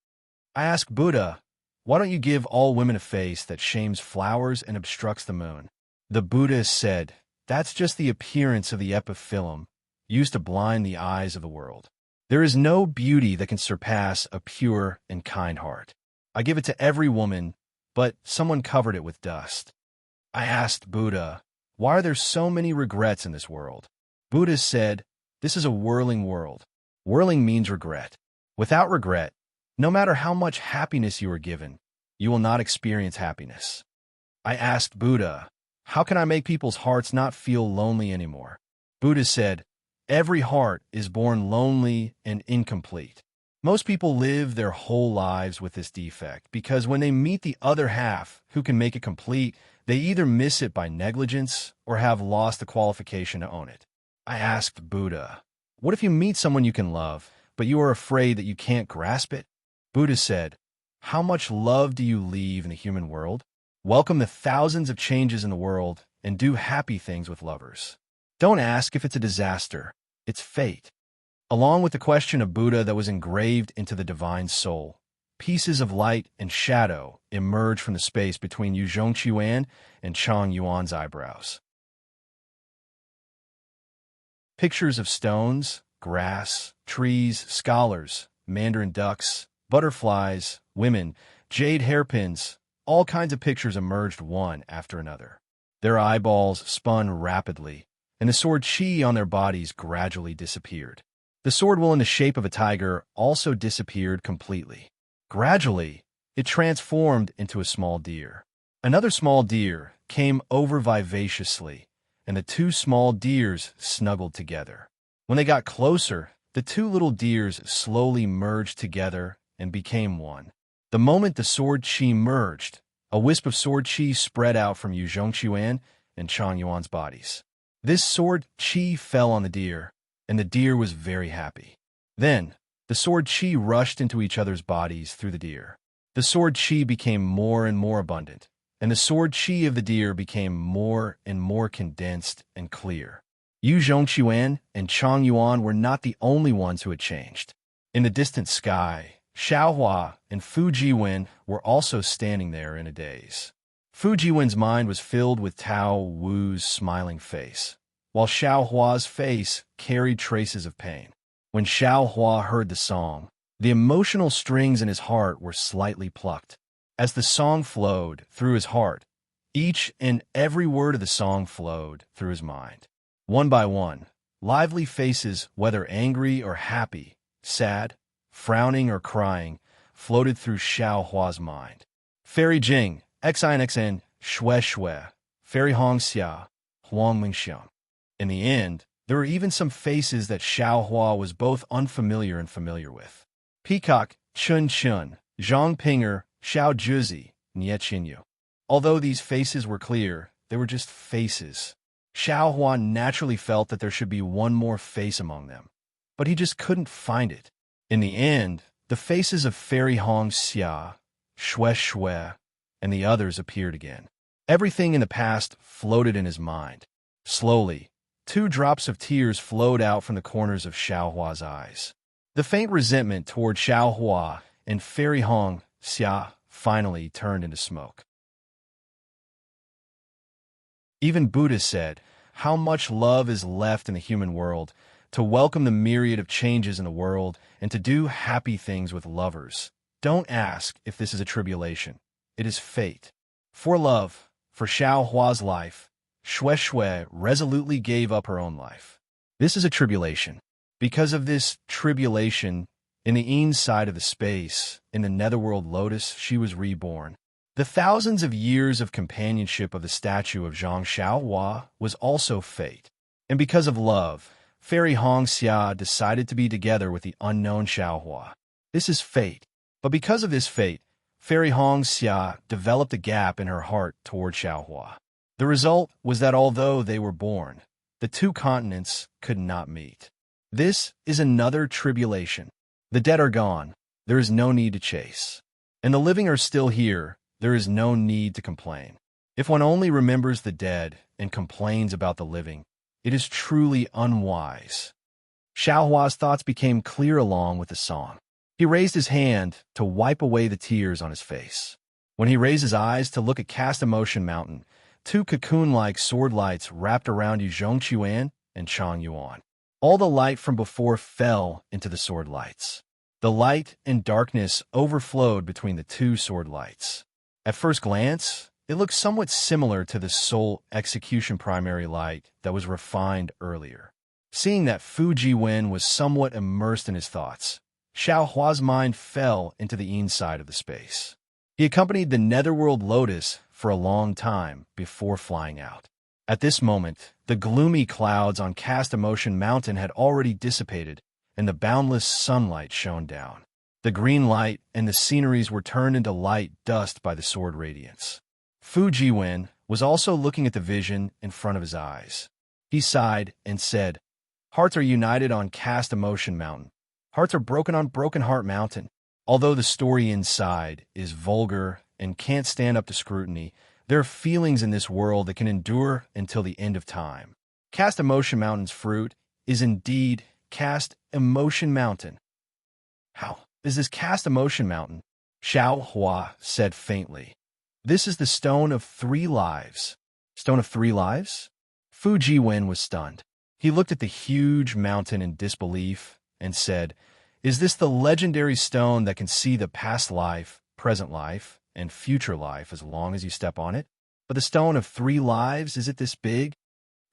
I asked Buddha, why don't you give all women a face that shames flowers and obstructs the moon? The Buddha said, that's just the appearance of the epiphyllum, used to blind the eyes of the world. There is no beauty that can surpass a pure and kind heart. I give it to every woman, but someone covered it with dust. I asked Buddha, why are there so many regrets in this world? Buddha said, this is a whirling world. Whirling means regret. Without regret, no matter how much happiness you are given, you will not experience happiness. I asked Buddha, how can I make people's hearts not feel lonely anymore? Buddha said, every heart is born lonely and incomplete. Most people live their whole lives with this defect because when they meet the other half who can make it complete, they either miss it by negligence or have lost the qualification to own it. I asked Buddha, what if you meet someone you can love, but you are afraid that you can't grasp it? Buddha said, "How much love do you leave in the human world? Welcome the thousands of changes in the world and do happy things with lovers. Don't ask if it's a disaster. It's fate." Along with the question of Buddha that was engraved into the divine soul, pieces of light and shadow emerge from the space between Yu Zhongqiuan and Chang Yuan's eyebrows. Pictures of stones, grass, trees, scholars, mandarin ducks, butterflies, women, jade hairpins, all kinds of pictures emerged one after another. Their eyeballs spun rapidly, and the sword qi on their bodies gradually disappeared. The sword wool in the shape of a tiger also disappeared completely. Gradually, it transformed into a small deer. Another small deer came over vivaciously, and the two small deers snuggled together. When they got closer, the two little deers slowly merged together and became one. The moment the sword qi merged, a wisp of sword qi spread out from Yu Zhongqiuan and Chang Yuan's bodies. This sword qi fell on the deer, and the deer was very happy. Then, the sword qi rushed into each other's bodies through the deer. The sword qi became more and more abundant, and the sword qi of the deer became more and more condensed and clear. Yu Zhongqiuan and Chang Yuan were not the only ones who had changed. In the distant sky, Xiaohua and Fu Jiwen were also standing there in a daze. Fu Jiwen's mind was filled with Tao Wu's smiling face, while Xiaohua's face carried traces of pain. When Xiaohua heard the song, the emotional strings in his heart were slightly plucked. As the song flowed through his heart, each and every word of the song flowed through his mind. One by one, lively faces, whether angry or happy, sad, frowning or crying, floated through Xiaohua's mind. Fairy Jing, XINXN, Shui Shui, Fairy Hong Xia, Huang Mingxiang. In the end, there were even some faces that Xiaohua was both unfamiliar and familiar with. Peacock, Chun Chun, Zhang Pinger, Xiao Juzi, Nie Qinyu. Although these faces were clear, they were just faces. Xiaohua naturally felt that there should be one more face among them, but he just couldn't find it. In the end, the faces of Fairy Hong Xia, Shui Shui, and the others appeared again. Everything in the past floated in his mind. Slowly, 2 drops of tears flowed out from the corners of Xiaohua's eyes. The faint resentment toward Xiaohua and Fairy Hong Xia finally turned into smoke. Even Buddha said, "How much love is left in the human world to welcome the myriad of changes in the world and to do happy things with lovers. Don't ask if this is a tribulation. It is fate." For love, for Xiaohua's life, Shui Shui resolutely gave up her own life. This is a tribulation. Because of this tribulation, in the inside of the space, in the netherworld lotus, she was reborn. The thousands of years of companionship of the statue of Zhang Xiaohua was also fate. And because of love, Fairy Hong Xia decided to be together with the unknown Xiaohua. This is fate. But because of this fate, Fairy Hong Xia developed a gap in her heart toward Xiaohua. The result was that although they were born, the 2 continents could not meet. This is another tribulation. The dead are gone. There is no need to chase. And the living are still here. There is no need to complain. If one only remembers the dead and complains about the living, it is truly unwise. Xiaohua's thoughts became clear along with the song. He raised his hand to wipe away the tears on his face. When he raised his eyes to look at Cast Emotion Mountain, 2 cocoon-like sword lights wrapped around Yu Zhongqiuan and Chang Yuan. All the light from before fell into the sword lights. The light and darkness overflowed between the 2 sword lights. At first glance, it looked somewhat similar to the soul execution primary light that was refined earlier. Seeing that Fu Jiwen was somewhat immersed in his thoughts, Xiaohua's mind fell into the inside of the space. He accompanied the netherworld lotus for a long time before flying out. At this moment, the gloomy clouds on Cast Emotion Mountain had already dissipated, and the boundless sunlight shone down. The green light and the sceneries were turned into light dust by the sword radiance. Fu Jiwen was also looking at the vision in front of his eyes. He sighed and said, "Hearts are united on Cast Emotion Mountain. Hearts are broken on Broken Heart Mountain. Although the story inside is vulgar and can't stand up to scrutiny, there are feelings in this world that can endure until the end of time. Cast Emotion Mountain's fruit is indeed Cast Emotion Mountain. How is this Cast Emotion Mountain? Xiao Hua said faintly. This is the Stone of Three Lives. Stone of Three Lives? Fu Jiwen was stunned. He looked at the huge mountain in disbelief and said, "Is this the legendary stone that can see the past life, present life, and future life as long as you step on it? But the Stone of Three Lives, is it this big?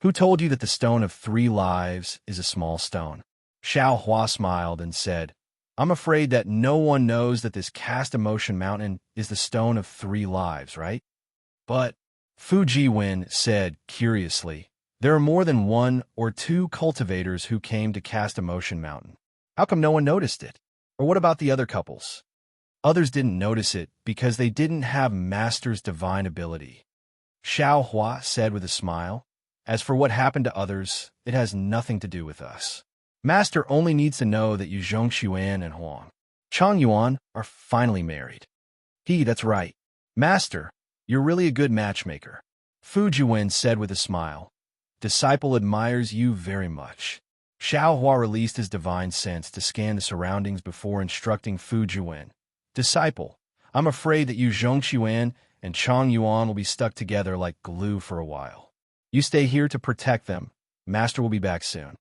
Who told you that the Stone of Three Lives is a small stone?" Xiao Hua smiled and said, "I'm afraid that no one knows that this Cast Emotion Mountain is the Stone of Three Lives, right?" "But," Fu Jiwen said curiously, "there are more than one or two cultivators who came to Cast Emotion Mountain. How come no one noticed it? Or what about the other couples?" "Others didn't notice it because they didn't have Master's divine ability," Xiao Hua said with a smile. "As for what happened to others, it has nothing to do with us. Master only needs to know that Yu Zhongxuan and Huang Changyuan are finally married." That's right. Master, you're really a good matchmaker," Fu Jiwen said with a smile. "Disciple admires you very much." Xiao Hua released his divine sense to scan the surroundings before instructing Fu Jiwen. "Disciple, I'm afraid that Yu Zhongxuan and Chang Yuan will be stuck together like glue for a while. You stay here to protect them. Master will be back soon."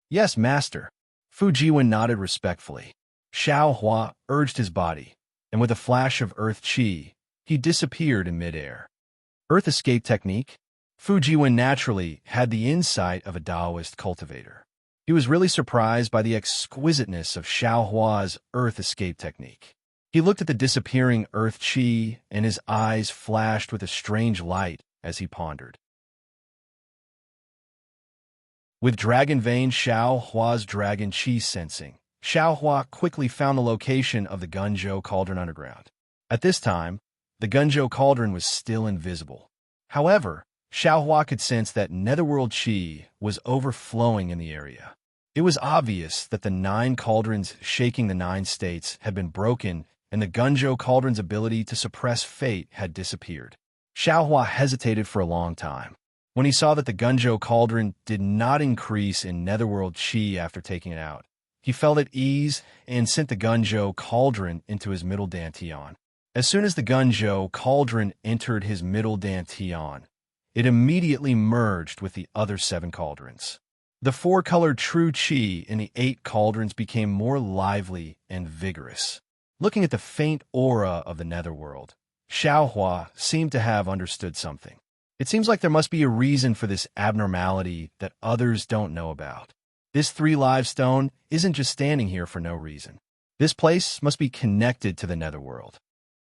"Yes, Master." Fu Jiwen nodded respectfully. Xiao Hua urged his body, and with a flash of earth qi, he disappeared in midair. Earth escape technique? Fu Jiwen naturally had the insight of a Taoist cultivator. He was really surprised by the exquisiteness of Xiao Hua's earth escape technique. He looked at the disappearing earth qi, and his eyes flashed with a strange light as he pondered. With Dragon Vein Xiao Hua's Dragon Qi sensing, Xiao Hua quickly found the location of the Gunzhou Cauldron underground. At this time, the Gunzhou Cauldron was still invisible. However, Xiao Hua could sense that netherworld qi was overflowing in the area. It was obvious that the 9 cauldrons shaking the 9 states had been broken, and the Gunzhou Cauldron's ability to suppress fate had disappeared. Xiao Hua hesitated for a long time. When he saw that the Gunzhou Cauldron did not increase in netherworld qi after taking it out, he felt at ease and sent the Gunzhou Cauldron into his middle dantian. As soon as the Gunzhou Cauldron entered his middle dantian, it immediately merged with the other 7 cauldrons. The 4-colored true qi in the 8 cauldrons became more lively and vigorous. Looking at the faint aura of the netherworld, Xiao Hua seemed to have understood something. It seems like there must be a reason for this abnormality that others don't know about. This 3-live stone isn't just standing here for no reason. This place must be connected to the netherworld.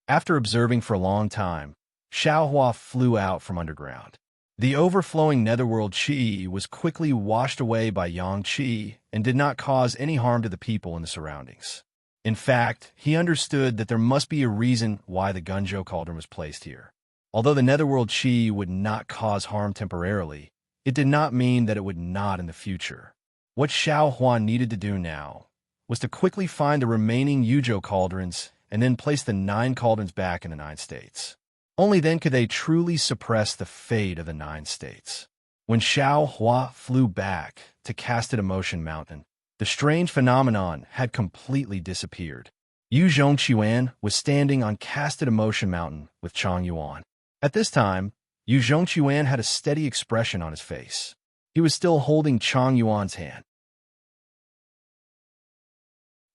After observing for a long time, Xiao Hua flew out from underground. The overflowing netherworld qi was quickly washed away by yang qi and did not cause any harm to the people in the surroundings. In fact, he understood that there must be a reason why the Gunzhou Cauldron was placed here. Although the netherworld qi would not cause harm temporarily, it did not mean that it would not in the future. What Xiao Hua needed to do now was to quickly find the remaining Yuzhou cauldrons and then place the 9 cauldrons back in the 9 states. Only then could they truly suppress the fate of the 9 states. When Xiao Hua flew back to Casted Emotion Mountain, the strange phenomenon had completely disappeared. Yu Zhongxuan was standing on Casted Emotion Mountain with Chang Yuan. At this time, Yu Zhongxuan had a steady expression on his face. He was still holding Chang Yuan's hand.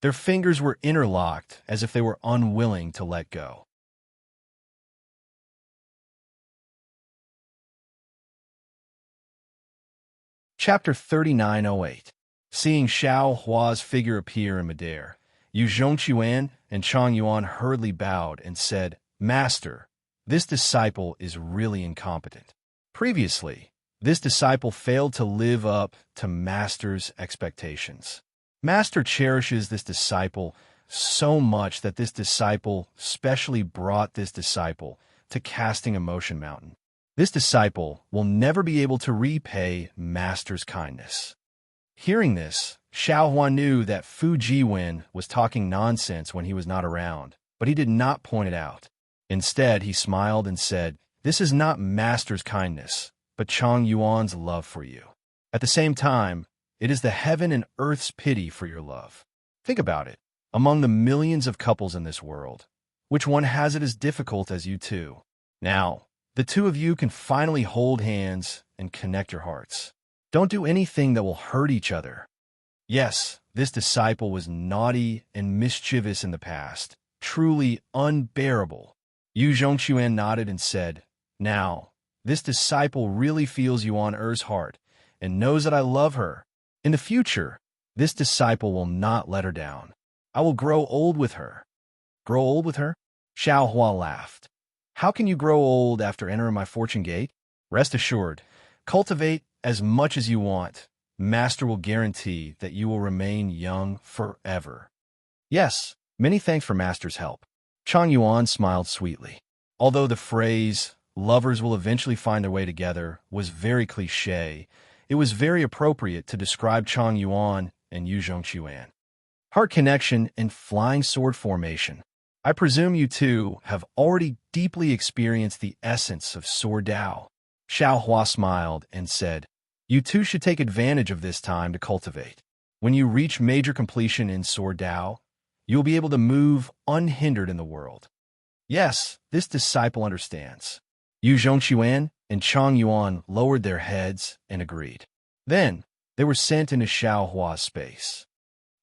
Their fingers were interlocked as if they were unwilling to let go. Chapter 3908. Seeing Xiao Hua's figure appear in midair, Yu Zhongxuan and Chang Yuan hurriedly bowed and said, "Master, this disciple is really incompetent. Previously, this disciple failed to live up to Master's expectations. Master cherishes this disciple so much that this disciple specially brought this disciple to Casting Emotion Mountain. This disciple will never be able to repay Master's kindness." Hearing this, Xiao Huan knew that Fu Jiwen was talking nonsense when he was not around, but he did not point it out. Instead, he smiled and said, "This is not Master's kindness, but Chang Yuan's love for you. At the same time, it is the heaven and earth's pity for your love. Think about it. Among the millions of couples in this world, which one has it as difficult as you two? Now, the two of you can finally hold hands and connect your hearts. Don't do anything that will hurt each other." Yes, this disciple was naughty and mischievous in the past, truly unbearable. Yu Zhongquan nodded and said, "Now, this disciple really feels Yuan Er's heart and knows that I love her. In the future, this disciple will not let her down. I will grow old with her." "Grow old with her?" Xiao Hua laughed. "How can you grow old after entering my fortune gate? Rest assured, cultivate as much as you want. Master will guarantee that you will remain young forever." "Yes, many thanks for Master's help." Chang Yuan smiled sweetly. Although the phrase, "lovers will eventually find their way together," was very cliché, it was very appropriate to describe Chang Yuan and Yu Zhongquan. Heart connection and flying sword formation. I presume you two have already deeply experienced the essence of Sword Dao. Xiao Hua smiled and said, "You two should take advantage of this time to cultivate. When you reach major completion in Sword Dao, you will be able to move unhindered in the world." "Yes, this disciple understands." Yu Zhongquan and Chang Yuan lowered their heads and agreed. Then, they were sent into Xiao Hua's space.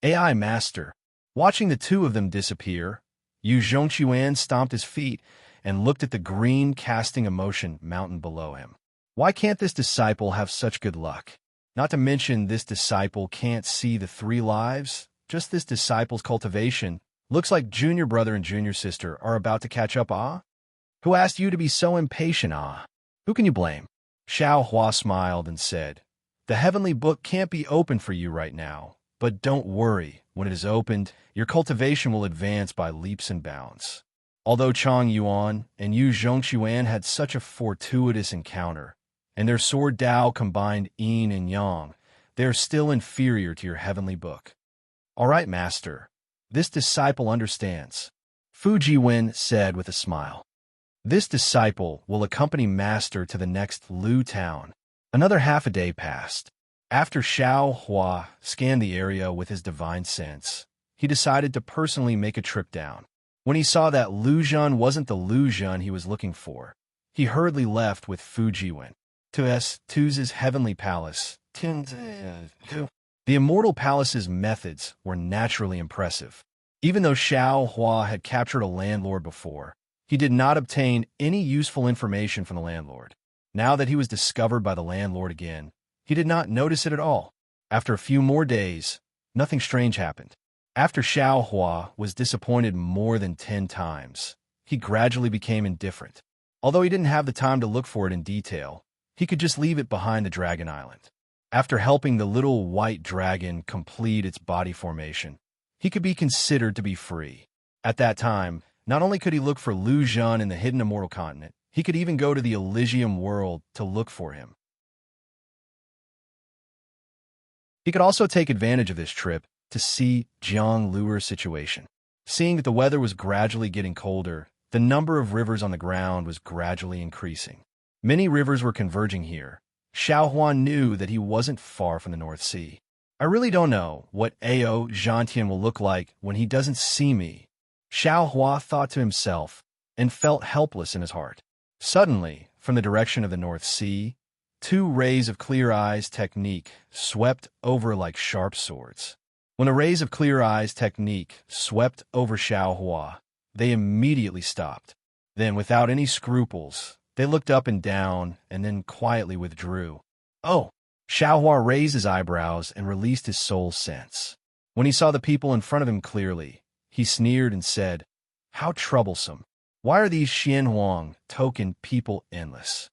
AI Master. Watching the two of them disappear, Yu Zhongquan stomped his feet and looked at the green casting emotion mountain below him. Why can't this disciple have such good luck? Not to mention this disciple can't see the three lives. Just this disciple's cultivation. Looks like junior brother and junior sister are about to catch up, ah? Who asked you to be so impatient, ah? Who can you blame? Xiao Hua smiled and said, "The heavenly book can't be open for you right now, but don't worry. When it is opened, your cultivation will advance by leaps and bounds." Although Chang Yuan and Yu Zhongquan had such a fortuitous encounter, and their sword Dao combined yin and yang, they are still inferior to your heavenly book. "All right, Master. This disciple understands," Fu Jiwen said with a smile. This disciple will accompany Master to the next Lu town. Another half a day passed. After Xiao Hua scanned the area with his divine sense, he decided to personally make a trip down. When he saw that Luzhan wasn't the Luzhan he was looking for, he hurriedly left with Fu Jiwen to Tu's heavenly palace. The Immortal Palace's methods were naturally impressive. Even though Xiao Hua had captured a landlord before, he did not obtain any useful information from the landlord. Now that he was discovered by the landlord again, he did not notice it at all. After a few more days, nothing strange happened. After Xiao Hua was disappointed more than 10 times, he gradually became indifferent. Although he didn't have the time to look for it in detail, he could just leave it behind the Dragon Island. After helping the little white dragon complete its body formation, he could be considered to be free. At that time, not only could he look for Lu Zhan in the hidden immortal continent, he could even go to the Elysium world to look for him. He could also take advantage of this trip to see Jiang Luer's situation. Seeing that the weather was gradually getting colder, the number of rivers on the ground was gradually increasing. Many rivers were converging here. Xiao Huan knew that he wasn't far from the North Sea. "I really don't know what Ao Zhantian will look like when he doesn't see me," Xiao Hua thought to himself and felt helpless in his heart. Suddenly, from the direction of the North Sea, 2 rays of clear eyes technique swept over like sharp swords. When the rays of clear eyes technique swept over Xiao Hua, they immediately stopped. Then, without any scruples, they looked up and down and then quietly withdrew. "Oh!" Xiao Hua raised his eyebrows and released his soul sense. When he saw the people in front of him clearly, he sneered and said, "How troublesome. Why are these Xianhuang token people endless?"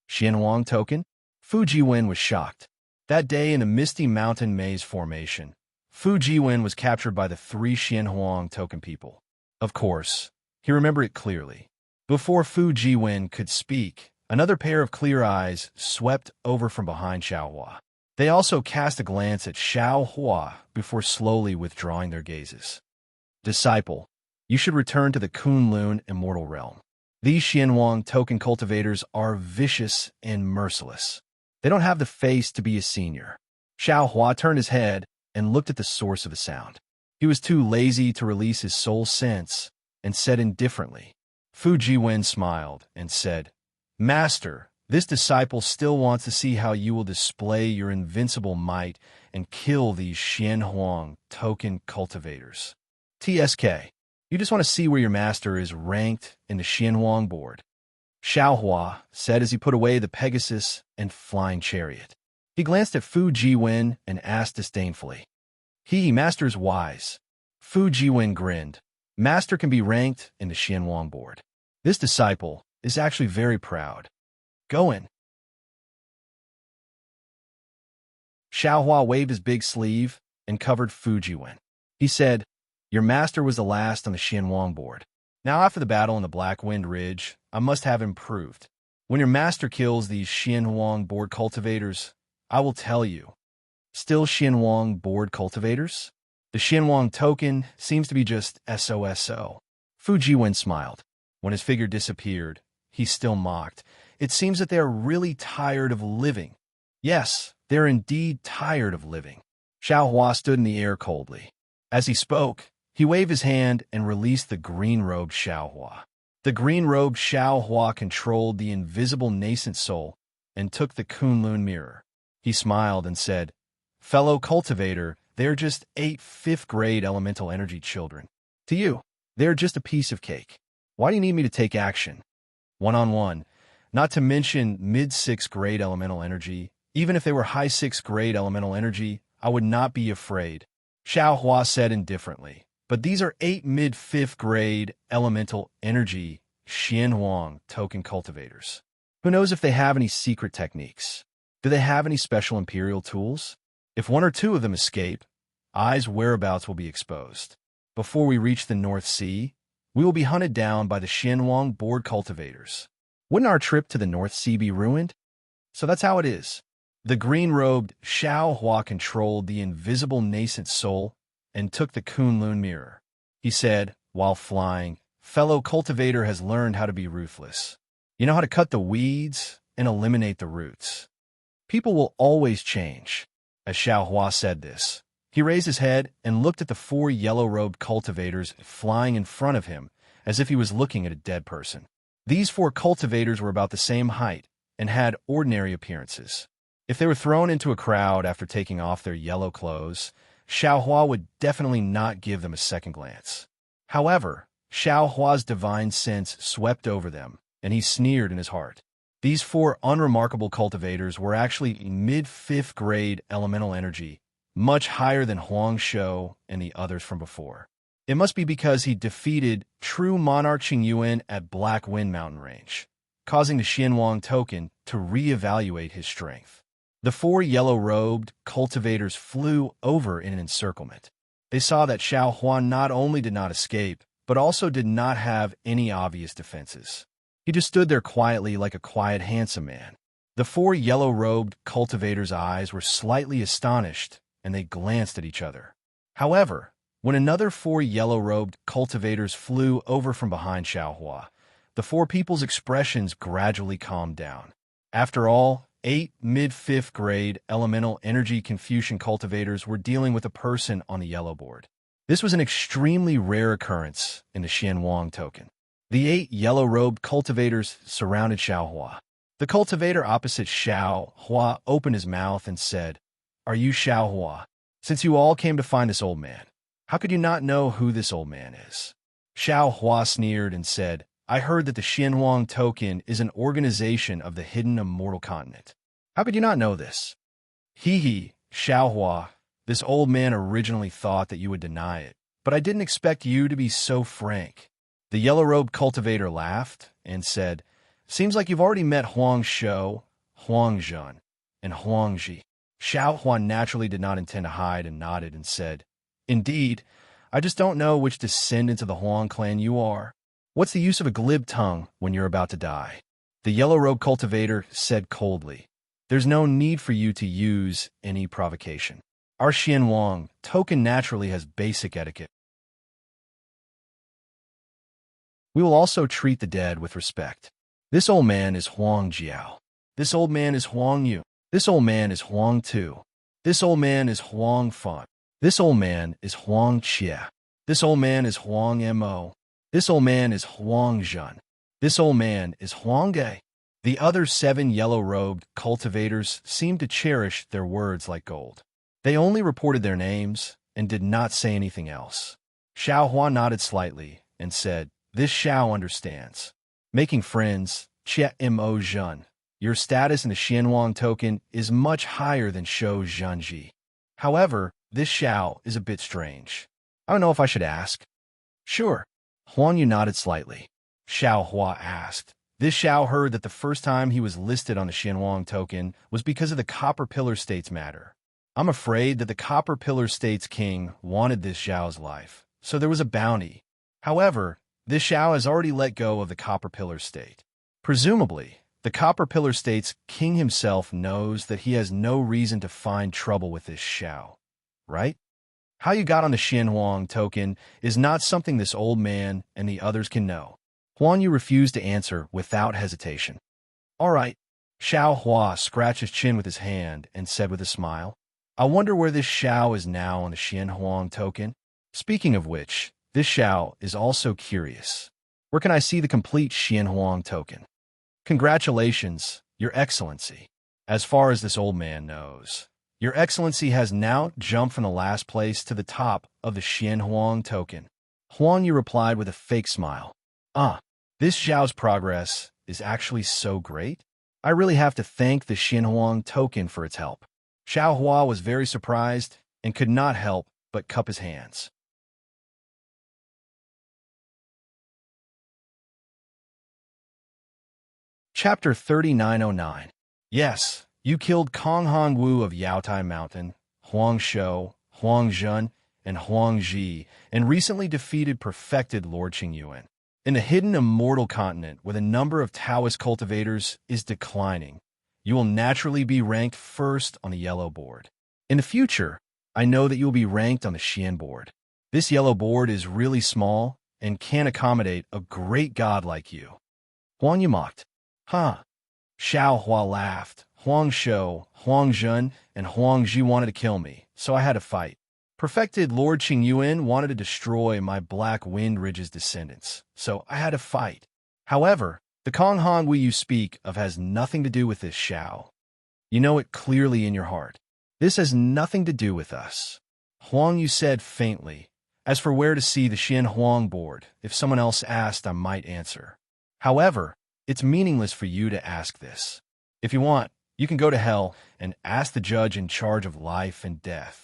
Xianhuang token? Fu Jiwen was shocked. That day in a misty mountain maze formation, Fu Jiwen was captured by the 3 Xianhuang token people. Of course, he remembered it clearly. Before Fu Jiwen could speak, another pair of clear eyes swept over from behind Xiao Hua. They also cast a glance at Xiao Hua before slowly withdrawing their gazes. Disciple, you should return to the Kunlun immortal realm. These Xianhuang token cultivators are vicious and merciless. They don't have the face to be a senior. Xiao Hua turned his head and looked at the source of the sound. He was too lazy to release his soul sense and said indifferently. Fu Jiwen smiled and said, Master, this disciple still wants to see how you will display your invincible might and kill these Xianhuang token cultivators. TSK, you just want to see where your master is ranked in the Xianhuang board. Xiao Hua said as he put away the Pegasus and flying chariot. He glanced at Fu Jiwen and asked disdainfully, Master's wise. Fu Jiwen grinned. Master can be ranked in the Xianhuang board. This disciple is actually very proud. Go in. Xiao Hua waved his big sleeve and covered Fu Jiwen. He said, Your master was the last on the Xianhuang board. Now after the battle on the Black Wind Ridge, I must have improved. When your master kills these Xianhuang board cultivators, I will tell you. Still Xianhuang board cultivators? The Xianhuang token seems to be just SOSO. Fu Jiwen smiled. When his figure disappeared, he still mocked. It seems that they are really tired of living. Yes, they're indeed tired of living. Xiao Hua stood in the air coldly. As he spoke, he waved his hand and released the green-robed Xiao Hua. The green-robed Xiao Hua controlled the invisible nascent soul and took the Kunlun mirror. He smiled and said, Fellow cultivator, they're just 8 fifth-grade elemental energy children. To you, they're just a piece of cake. Why do you need me to take action? One-on-one, not to mention mid-6th grade elemental energy. Even if they were high 6th grade elemental energy, I would not be afraid. Xiao Hua said indifferently. But these are 8 mid-5th grade elemental energy Xianhuang token cultivators. Who knows if they have any secret techniques? Do they have any special imperial tools? If 1 or 2 of them escape, Ai's whereabouts will be exposed. Before we reach the North Sea, we will be hunted down by the Xianhuang board cultivators. Wouldn't our trip to the North Sea be ruined? So that's how it is. The green-robed Xiao Hua controlled the invisible nascent soul and took the Kunlun mirror. He said, while flying, Fellow cultivator has learned how to be ruthless. You know how to cut the weeds and eliminate the roots. People will always change. As Xiao Hua said this, he raised his head and looked at the 4 yellow-robed cultivators flying in front of him as if he was looking at a dead person. These 4 cultivators were about the same height and had ordinary appearances. If they were thrown into a crowd after taking off their yellow clothes, Xiao Hua would definitely not give them a second glance. However, Xiao Hua's divine sense swept over them, and he sneered in his heart. These 4 unremarkable cultivators were actually mid-5th grade elemental energy, much higher than Huang Shou and the others from before. It must be because he defeated true Monarch Qingyuan at Black Wind Mountain Range, causing the Xianhuang token to re-evaluate his strength. The 4 yellow-robed cultivators flew over in an encirclement. They saw that Xiao Hua not only did not escape, but also did not have any obvious defenses. He just stood there quietly like a quiet, handsome man. The 4 yellow-robed cultivators' eyes were slightly astonished, and they glanced at each other. However, when another 4 yellow-robed cultivators flew over from behind Xiao Hua, the 4 people's expressions gradually calmed down. After all, 8 mid-5th grade elemental energy Confucian cultivators were dealing with a person on the yellow board. This was an extremely rare occurrence in the Xianhuang token. The 8 yellow-robed cultivators surrounded Xiao Hua. The cultivator opposite Xiao Hua opened his mouth and said, Are you Xiao Hua? Since you all came to find this old man, how could you not know who this old man is? Xiao Hua sneered and said, I heard that the Xianhuang token is an organization of the hidden immortal continent. How could you not know this? Xiao Hua, this old man originally thought that you would deny it, but I didn't expect you to be so frank. The yellow-robed cultivator laughed and said, Seems like you've already met Huang Shou, Huang Zhen, and Huang Ji. Xiao Hua naturally did not intend to hide and nodded and said, Indeed, I just don't know which descendant of the Huang clan you are. What's the use of a glib tongue when you're about to die? The yellow-robed cultivator said coldly. There's no need for you to use any provocation. Our Xianhuang token naturally has basic etiquette. We will also treat the dead with respect. This old man is Huang Jiao. This old man is Huang Yu. This old man is Huang Tu. This old man is Huang Fan. This old man is Huang Xie. This old man is Huang Mo. This old man is Huang Zhen. This old man is Huang Ge. The other 7 yellow-robed cultivators seemed to cherish their words like gold. They only reported their names and did not say anything else. Xiao Hua nodded slightly and said, "This Xiao understands. Making friends, Chia Mo Zhen. Your status in the Xianhuang token is much higher than Shou Zhenji. However, this Xiao is a bit strange. I don't know if I should ask." "Sure." Huang Yu nodded slightly. Xiao Hua asked. This Xiao heard that the first time he was listed on the Xianhuang token was because of the Copper Pillar State's matter. I'm afraid that the Copper Pillar State's king wanted this Xiao's life, so there was a bounty. However, this Xiao has already let go of the Copper Pillar State. Presumably, the Copper Pillar State's king himself knows that he has no reason to find trouble with this Xiao, right? How you got on the Xianhuang token is not something this old man and the others can know. Huang Yu refused to answer without hesitation. "All right." Xiao Hua scratched his chin with his hand and said with a smile, "I wonder where this Xiao is now on the Xianhuang token. Speaking of which, this Xiao is also curious. Where can I see the complete Xianhuang token?" "Congratulations, Your Excellency. As far as this old man knows, Your Excellency has now jumped from the last place to the top of the Xianhuang token." Huang Yu replied with a fake smile. This Xiao's progress is actually so great. I really have to thank the Xianhuang token for its help." Xiao Hua was very surprised and could not help but cup his hands. Chapter 3909. Yes, you killed Kong Hongwu of Yaotai Mountain, Huang Shou, Huang Zhen, and Huang Ji, and recently defeated perfected Lord Qingyuan. In the hidden immortal continent where the number of Taoist cultivators is declining, you will naturally be ranked first on the yellow board. In the future, I know that you will be ranked on the Xian board. This yellow board is really small and can accommodate a great god like you. Huang Yu mocked. "Huh." Xiao Hua laughed. "Huang Shou, Huang Zhen, and Huang Ji wanted to kill me, so I had to fight. Perfected Lord Qingyuan wanted to destroy my Black Wind Ridge's descendants, so I had to fight. However, the Kong Hongwu you speak of has nothing to do with this Xiao. You know it clearly in your heart. This has nothing to do with us." Huang Yu said faintly. "As for where to see the Xianhuang board, if someone else asked, I might answer. However, it's meaningless for you to ask this. If you want, you can go to hell and ask the judge in charge of life and death."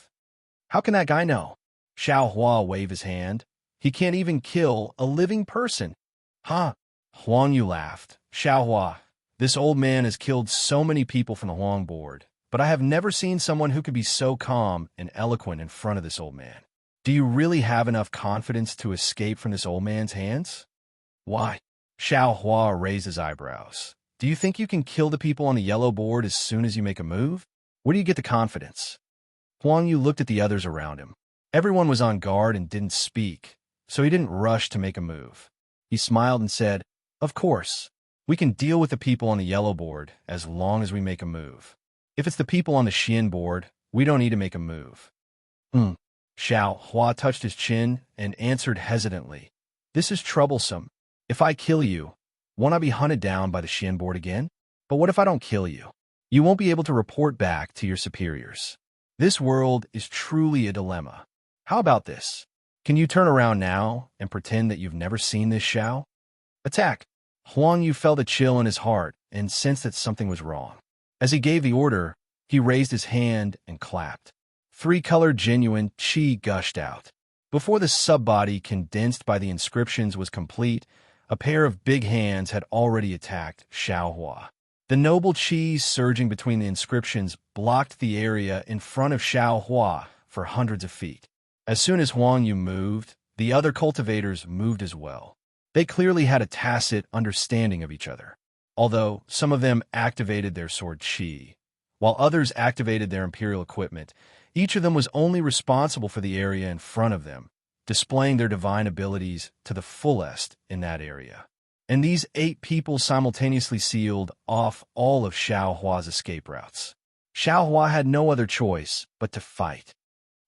"How can that guy know?" Xiao Hua waved his hand. "He can't even kill a living person." "Huh?" Huang Yu laughed. "Xiao Hua, this old man has killed so many people from the Huang board, but I have never seen someone who could be so calm and eloquent in front of this old man. Do you really have enough confidence to escape from this old man's hands?" "Why?" Xiao Hua raised his eyebrows. "Do you think you can kill the people on the yellow board as soon as you make a move? Where do you get the confidence?" Huang Yu looked at the others around him. Everyone was on guard and didn't speak, so he didn't rush to make a move. He smiled and said, "Of course, we can deal with the people on the yellow board as long as we make a move. If it's the people on the Xian board, we don't need to make a move." Xiao Hua touched his chin and answered hesitantly, "This is troublesome. If I kill you, won't I be hunted down by the Xian board again? But what if I don't kill you? You won't be able to report back to your superiors. This world is truly a dilemma. How about this? Can you turn around now and pretend that you've never seen this Xiao? Attack!" Huang Yu felt a chill in his heart and sensed that something was wrong. As he gave the order, he raised his hand and clapped. 3-colored genuine qi gushed out. Before the sub-body condensed by the inscriptions was complete, a pair of big hands had already attacked Xiao Hua. The noble qi surging between the inscriptions blocked the area in front of Xiao Hua for hundreds of feet. As soon as Huang Yu moved, the other cultivators moved as well. They clearly had a tacit understanding of each other. Although some of them activated their sword qi, while others activated their Imperial equipment. Each of them was only responsible for the area in front of them, displaying their divine abilities to the fullest in that area. And these 8 people simultaneously sealed off all of Xiao Hua's escape routes. Xiao Hua had no other choice but to fight.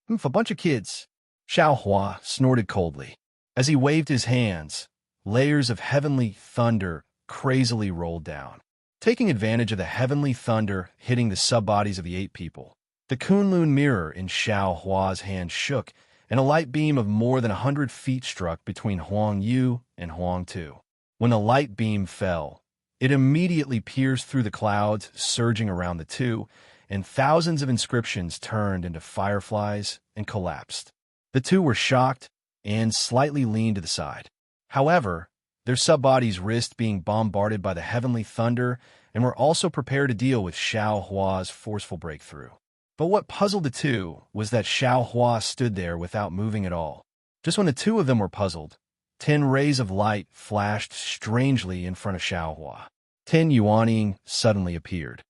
A bunch of kids, Xiao Hua snorted coldly. As he waved his hands, layers of heavenly thunder crazily rolled down. Taking advantage of the heavenly thunder hitting the sub-bodies of the 8 people, the Kunlun mirror in Xiao Hua's hand shook, and a light beam of more than 100 feet struck between Huang Yu and Huang Tu. When the light beam fell, it immediately pierced through the clouds surging around the two, and thousands of inscriptions turned into fireflies and collapsed. The two were shocked and slightly leaned to the side. However, their sub-bodies risked being bombarded by the heavenly thunder and were also prepared to deal with Xiao Hua's forceful breakthrough. But what puzzled the two was that Xiao Hua stood there without moving at all. Just when the two of them were puzzled, 10 rays of light flashed strangely in front of Xiao Hua. 10 Yuanying suddenly appeared.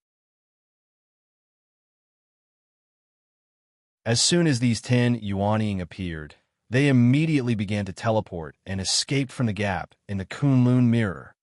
As soon as these 10 Yuanying appeared, they immediately began to teleport and escaped from the gap in the Kunlun mirror.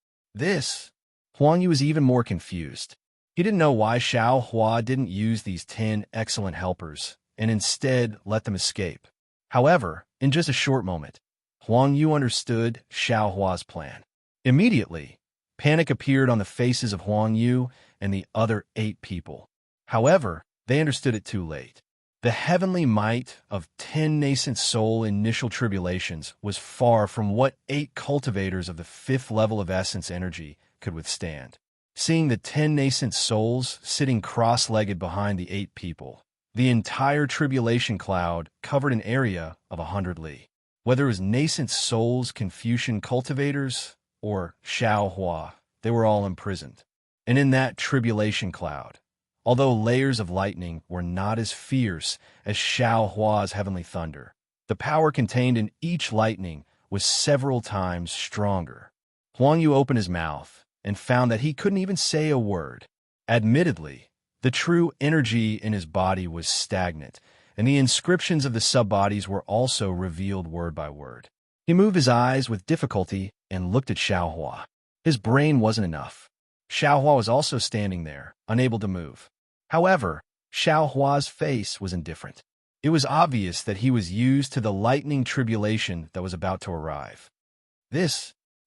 Huang Yu was even more confused. He didn't know why Xiao Hua didn't use these 10 excellent helpers and instead let them escape. However, in just a short moment, Huang Yu understood Xiao Hua's plan. Immediately, panic appeared on the faces of Huang Yu and the other 8 people. However, they understood it too late. The heavenly might of 10 nascent soul initial tribulations was far from what 8 cultivators of the 5th level of essence energy could withstand. Seeing the 10 nascent souls sitting cross-legged behind the 8 people, the entire tribulation cloud covered an area of 100 li. Whether it was nascent souls, Confucian cultivators, or Xiao Hua, they were all imprisoned. And in that tribulation cloud, although layers of lightning were not as fierce as Xiao Hua's heavenly thunder, the power contained in each lightning was several times stronger. Huang Yu opened his mouth and found that he couldn't even say a word. Admittedly, the true energy in his body was stagnant, and the inscriptions of the sub-bodies were also revealed word by word. He moved his eyes with difficulty and looked at Xiao Hua. His brain wasn't enough. Xiao Hua was also standing there, unable to move. However, Xiao Hua's face was indifferent. It was obvious that he was used to the lightning tribulation that was about to arrive.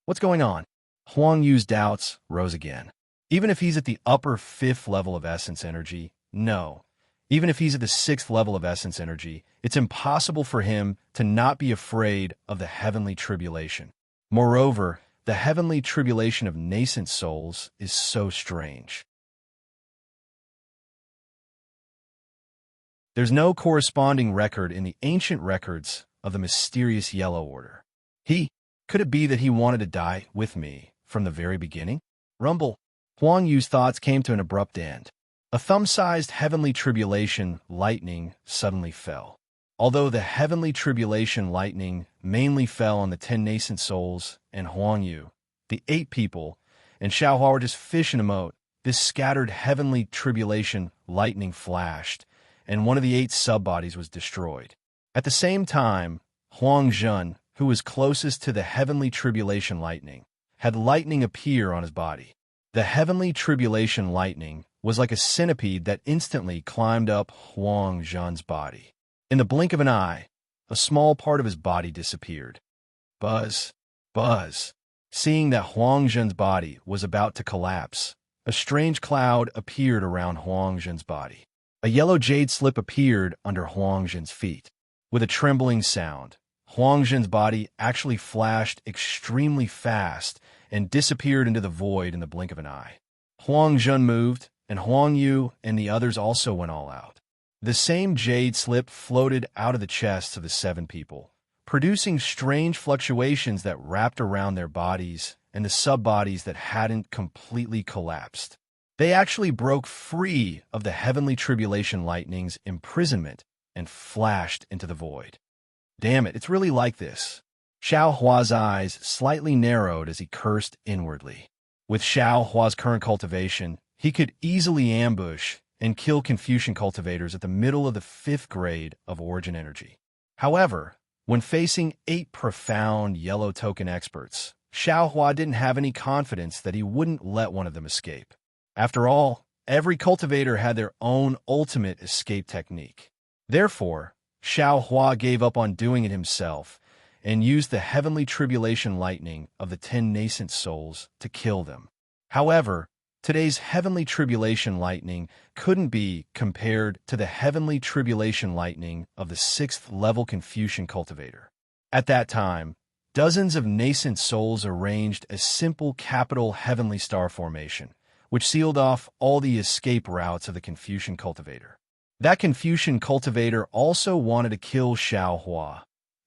What's going on? Huang Yu's doubts rose again. Even if he's at the upper 5th level of essence energy, no. Even if he's at the 6th level of essence energy, it's impossible for him to not be afraid of the heavenly tribulation. Moreover, the heavenly tribulation of nascent souls is so strange. There's no corresponding record in the ancient records of the mysterious Yellow Order. Could it be that he wanted to die with me from the very beginning? Rumble. Huang Yu's thoughts came to an abrupt end. A thumb-sized heavenly tribulation lightning suddenly fell. Although the heavenly tribulation lightning mainly fell on the 10 nascent souls and Huang Yu, the 8 people, and Xiao Hua were just fish in a moat, this scattered heavenly tribulation lightning flashed, and one of the 8 sub-bodies was destroyed. At the same time, Huang Zhen, who was closest to the heavenly tribulation lightning, had lightning appear on his body. The heavenly tribulation lightning was like a centipede that instantly climbed up Huang Zhen's body. In the blink of an eye, a small part of his body disappeared. Buzz, buzz. Seeing that Huang Zhen's body was about to collapse, a strange cloud appeared around Huang Zhen's body. A yellow jade slip appeared under Huang Zhen's feet. With a trembling sound, Huang Zhen's body actually flashed extremely fast and disappeared into the void in the blink of an eye. Huang Zhen moved, and Huang Yu and the others also went all out. The same jade slip floated out of the chests of the 7 people, producing strange fluctuations that wrapped around their bodies and the sub-bodies that hadn't completely collapsed. They actually broke free of the heavenly tribulation lightning's imprisonment and flashed into the void. Damn it, it's really like this. Xiao Hua's eyes slightly narrowed as he cursed inwardly. With Xiao Hua's current cultivation, he could easily ambush and kill Confucian cultivators at the middle of the 5th grade of origin energy. However, when facing 8 profound yellow token experts, Xiaohua didn't have any confidence that he wouldn't let one of them escape. After all, every cultivator had their own ultimate escape technique. Therefore, Xiaohua gave up on doing it himself and used the heavenly tribulation lightning of the 10 nascent souls to kill them. However, today's heavenly tribulation lightning couldn't be compared to the heavenly tribulation lightning of the 6th level Confucian cultivator. At that time, dozens of nascent souls arranged a simple capital heavenly star formation, which sealed off all the escape routes of the Confucian cultivator. That Confucian cultivator also wanted to kill Xiaohua,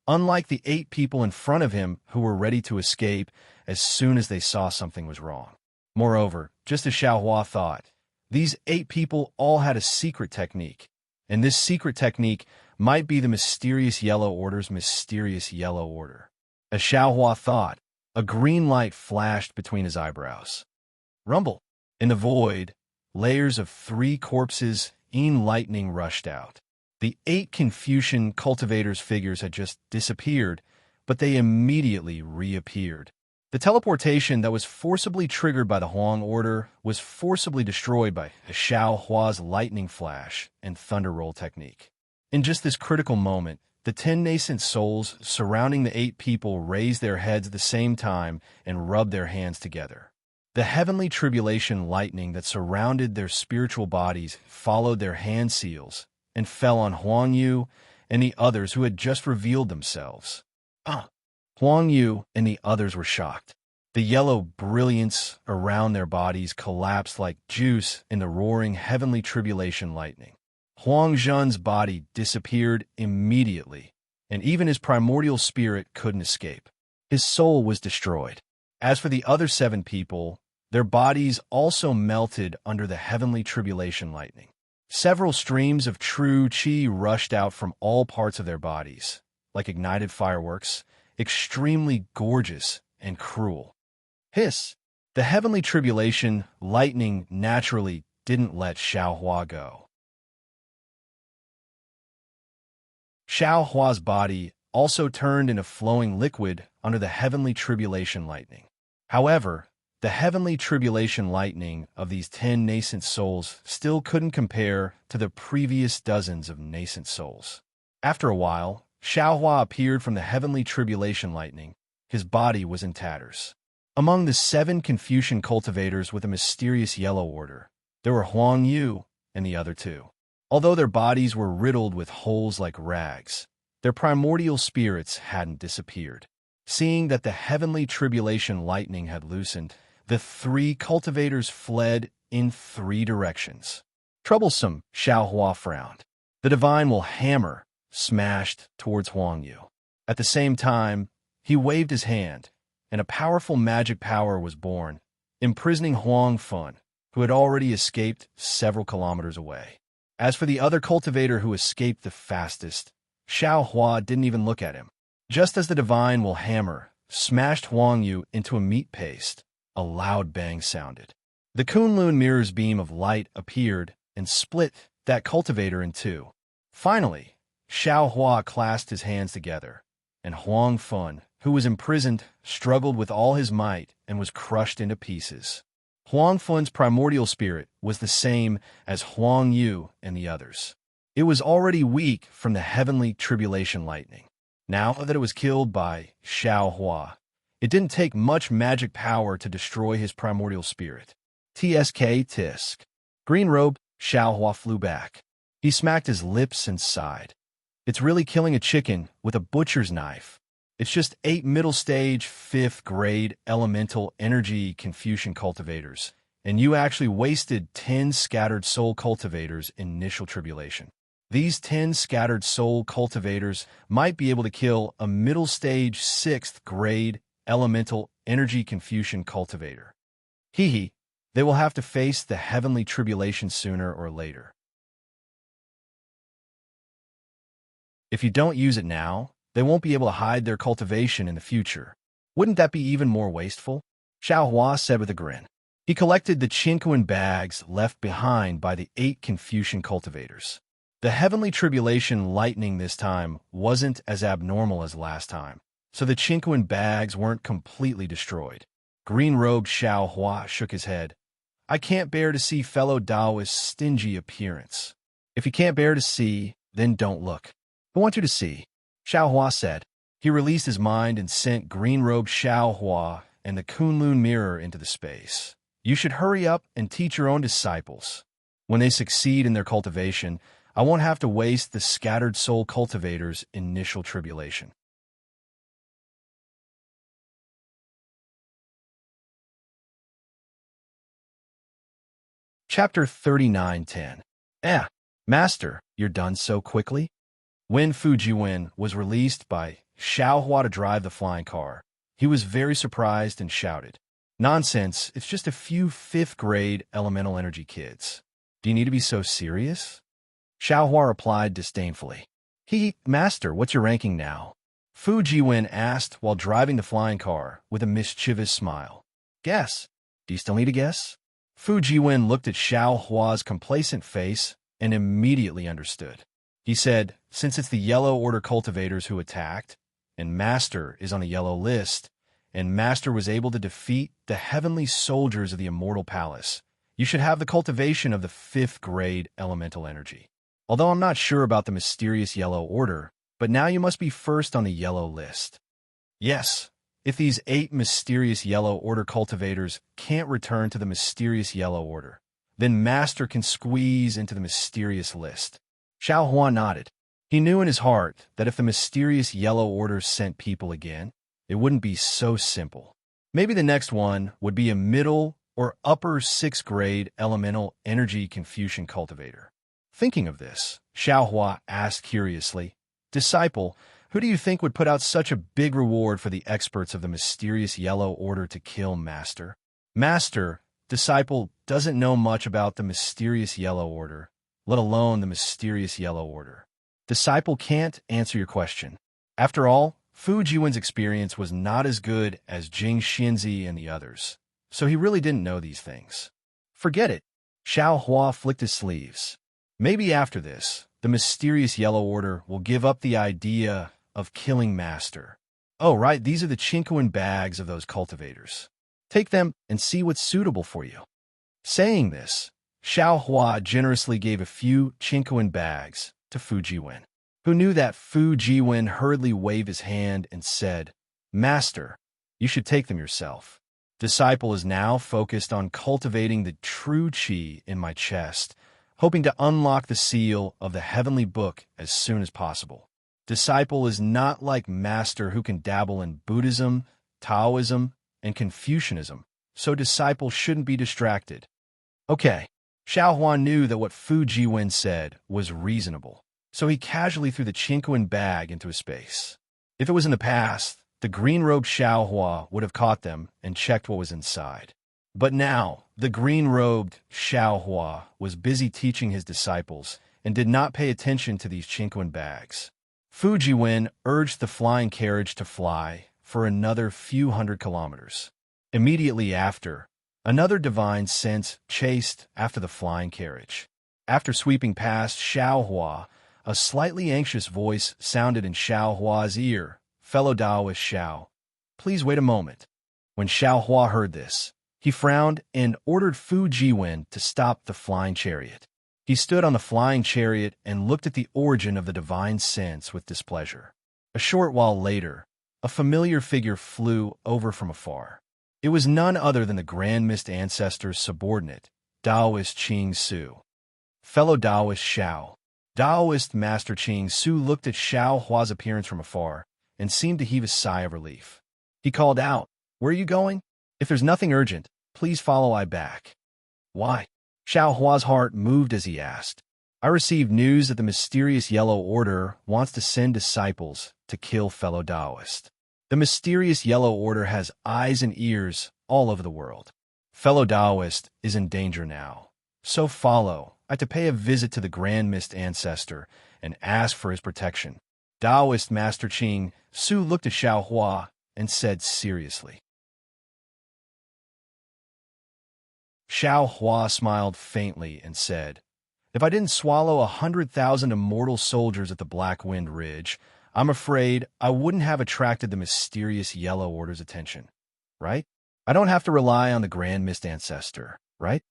unlike the 8 people in front of him who were ready to escape as soon as they saw something was wrong. Moreover, just as Xiaohua thought, these 8 people all had a secret technique, and this secret technique might be the mysterious Yellow Order's mysterious Yellow Order. As Xiaohua thought, a green light flashed between his eyebrows. Rumble! In the void, layers of 3 corpses in lightning rushed out. The 8 Confucian cultivators' figures had just disappeared, but they immediately reappeared. The teleportation that was forcibly triggered by the Huang Order was forcibly destroyed by Xiaohua's lightning flash and thunder roll technique. In just this critical moment, the 10 nascent souls surrounding the 8 people raised their heads at the same time and rubbed their hands together. The heavenly tribulation lightning that surrounded their spiritual bodies followed their hand seals and fell on Huang Yu and the others who had just revealed themselves. Huang Yu and the others were shocked. The yellow brilliance around their bodies collapsed like juice in the roaring heavenly tribulation lightning. Huang Zhen's body disappeared immediately, and even his primordial spirit couldn't escape. His soul was destroyed. As for the other 7 people, their bodies also melted under the heavenly tribulation lightning. Several streams of true qi rushed out from all parts of their bodies, like ignited fireworks, extremely gorgeous and cruel. Hiss! The heavenly tribulation lightning naturally didn't let Xiaohua go. Xiaohua's body also turned into flowing liquid under the heavenly tribulation lightning. However, the heavenly tribulation lightning of these 10 nascent souls still couldn't compare to the previous dozens of nascent souls. After a while, Xiaohua appeared from the heavenly tribulation lightning. His body was in tatters. Among the 7 Confucian cultivators with a mysterious Yellow Order, there were Huang Yu and the other 2. Although their bodies were riddled with holes like rags, their primordial spirits hadn't disappeared. Seeing that the heavenly tribulation lightning had loosened, the 3 cultivators fled in 3 directions. Troublesome, Xiaohua frowned. The divine will hammer smashed towards Huang Yu. At the same time, he waved his hand, and a powerful magic power was born, imprisoning Huang Fun, who had already escaped several kilometers away. As for the other cultivator who escaped the fastest, Xiaohua didn't even look at him. Just as the divine will hammer smashed Huang Yu into a meat paste, a loud bang sounded. The Kunlun mirror's beam of light appeared and split that cultivator in 2. Finally, Xiaohua clasped his hands together, and Huang Fun, who was imprisoned, struggled with all his might and was crushed into pieces. Huang Fun's primordial spirit was the same as Huang Yu and the others. It was already weak from the heavenly tribulation lightning. Now that it was killed by Xiaohua, it didn't take much magic power to destroy his primordial spirit. Tisk. Green robe, Xiaohua flew back. He smacked his lips and sighed. It's really killing a chicken with a butcher's knife. It's just 8 middle stage, 5th grade elemental energy Confucian cultivators, and you actually wasted 10 scattered soul cultivators in initial tribulation. These 10 scattered soul cultivators might be able to kill a middle stage 6th grade elemental energy Confucian cultivator. Hee, they will have to face the heavenly tribulation sooner or later. If you don't use it now, they won't be able to hide their cultivation in the future. Wouldn't that be even more wasteful? Xiaohua said with a grin. He collected the Chinquan bags left behind by the 8 Confucian cultivators. The heavenly tribulation lightning this time wasn't as abnormal as last time, so the Chinquan bags weren't completely destroyed. Green-robed Xiao Hua shook his head. I can't bear to see fellow Taoist's stingy appearance. If you can't bear to see, then don't look. I want you to see, Xiao Hua said. He released his mind and sent green-robed Xiao Hua and the Kunlun mirror into the space. You should hurry up and teach your own disciples. When they succeed in their cultivation, I won't have to waste the scattered soul cultivators' initial tribulation. Chapter 39:10. Master, you're done so quickly? When Fujiwen was released by Xiao Hua to drive the flying car, he was very surprised and shouted, Nonsense, it's just a few 5th-grade elemental energy kids. Do you need to be so serious? Xiao Hua replied disdainfully. Master, what's your ranking now? Fujiwen asked while driving the flying car with a mischievous smile. Guess. Do you still need a guess? Fujiwen looked at Xiao Hua's complacent face and immediately understood. He said, since it's the Yellow Order cultivators who attacked, and Master is on a yellow list, and Master was able to defeat the heavenly soldiers of the Immortal Palace, you should have the cultivation of the 5th-grade elemental energy. Although I'm not sure about the mysterious Yellow Order, but now you must be first on the yellow list. Yes, if these 8 mysterious Yellow Order cultivators can't return to the mysterious Yellow Order, then Master can squeeze into the mysterious list. Xiao Hua nodded. He knew in his heart that if the mysterious Yellow Order sent people again, it wouldn't be so simple. Maybe the next one would be a middle or upper 6th-grade elemental energy Confucian cultivator. Thinking of this, Xiao Hua asked curiously, Disciple, who do you think would put out such a big reward for the experts of the mysterious Yellow Order to kill Master? Master, Disciple doesn't know much about the mysterious Yellow Order, let alone the mysterious Yellow Order. Disciple can't answer your question. After all, Fujiwen's experience was not as good as Jing Xinzi and the others, so he really didn't know these things. Forget it. Xiao Hua flicked his sleeves. Maybe after this, the mysterious Yellow Order will give up the idea of killing Master. Oh, right, these are the Chinquan bags of those cultivators. Take them and see what's suitable for you. Saying this, Xiao Hua generously gave a few Chinquan bags to Fujiwen, who knew that Fujiwen hurriedly waved his hand and said, Master, you should take them yourself. Disciple is now focused on cultivating the true qi in my chest, hoping to unlock the seal of the heavenly book as soon as possible. Disciple is not like Master who can dabble in Buddhism, Taoism, and Confucianism, so Disciple shouldn't be distracted. Okay, Xiao Hua knew that what Fujiwen said was reasonable, so he casually threw the Chinquan bag into his space. If it was in the past, the green-robed Xiao Hua would have caught them and checked what was inside. But now, the green-robed Xiao Hua was busy teaching his disciples and did not pay attention to these Chinquan bags. Fujiwen urged the flying carriage to fly for another few hundred kilometers. Immediately after, another divine sense chased after the flying carriage. After sweeping past Xiao Hua, a slightly anxious voice sounded in Xiao Hua's ear. Fellow Taoist Xiao, please wait a moment. When Xiao Hua heard this, he frowned and ordered Fujiwen to stop the flying chariot. He stood on the flying chariot and looked at the origin of the divine sense with displeasure. A short while later, a familiar figure flew over from afar. It was none other than the Grand Mist Ancestor's subordinate, Taoist Qing Su. Fellow Taoist Xiao, Taoist Master Qing Su looked at Xiao Hua's appearance from afar and seemed to heave a sigh of relief. He called out, Where are you going? If there's nothing urgent, please follow I back. Why? Xiao Hua's heart moved as he asked. I received news that the mysterious Yellow Order wants to send disciples to kill fellow Taoist. The mysterious Yellow Order has eyes and ears all over the world. Fellow Taoist is in danger now. So follow. I had to pay a visit to the Grand Mist Ancestor and ask for his protection. Taoist Master Qing Su looked at Xiao Hua and said seriously, Xiao Hua smiled faintly and said, "If I didn't swallow 100,000 immortal soldiers at the Black Wind Ridge, I'm afraid I wouldn't have attracted the mysterious Yellow Order's attention, right? I don't have to rely on the Grand Mist Ancestor, right?"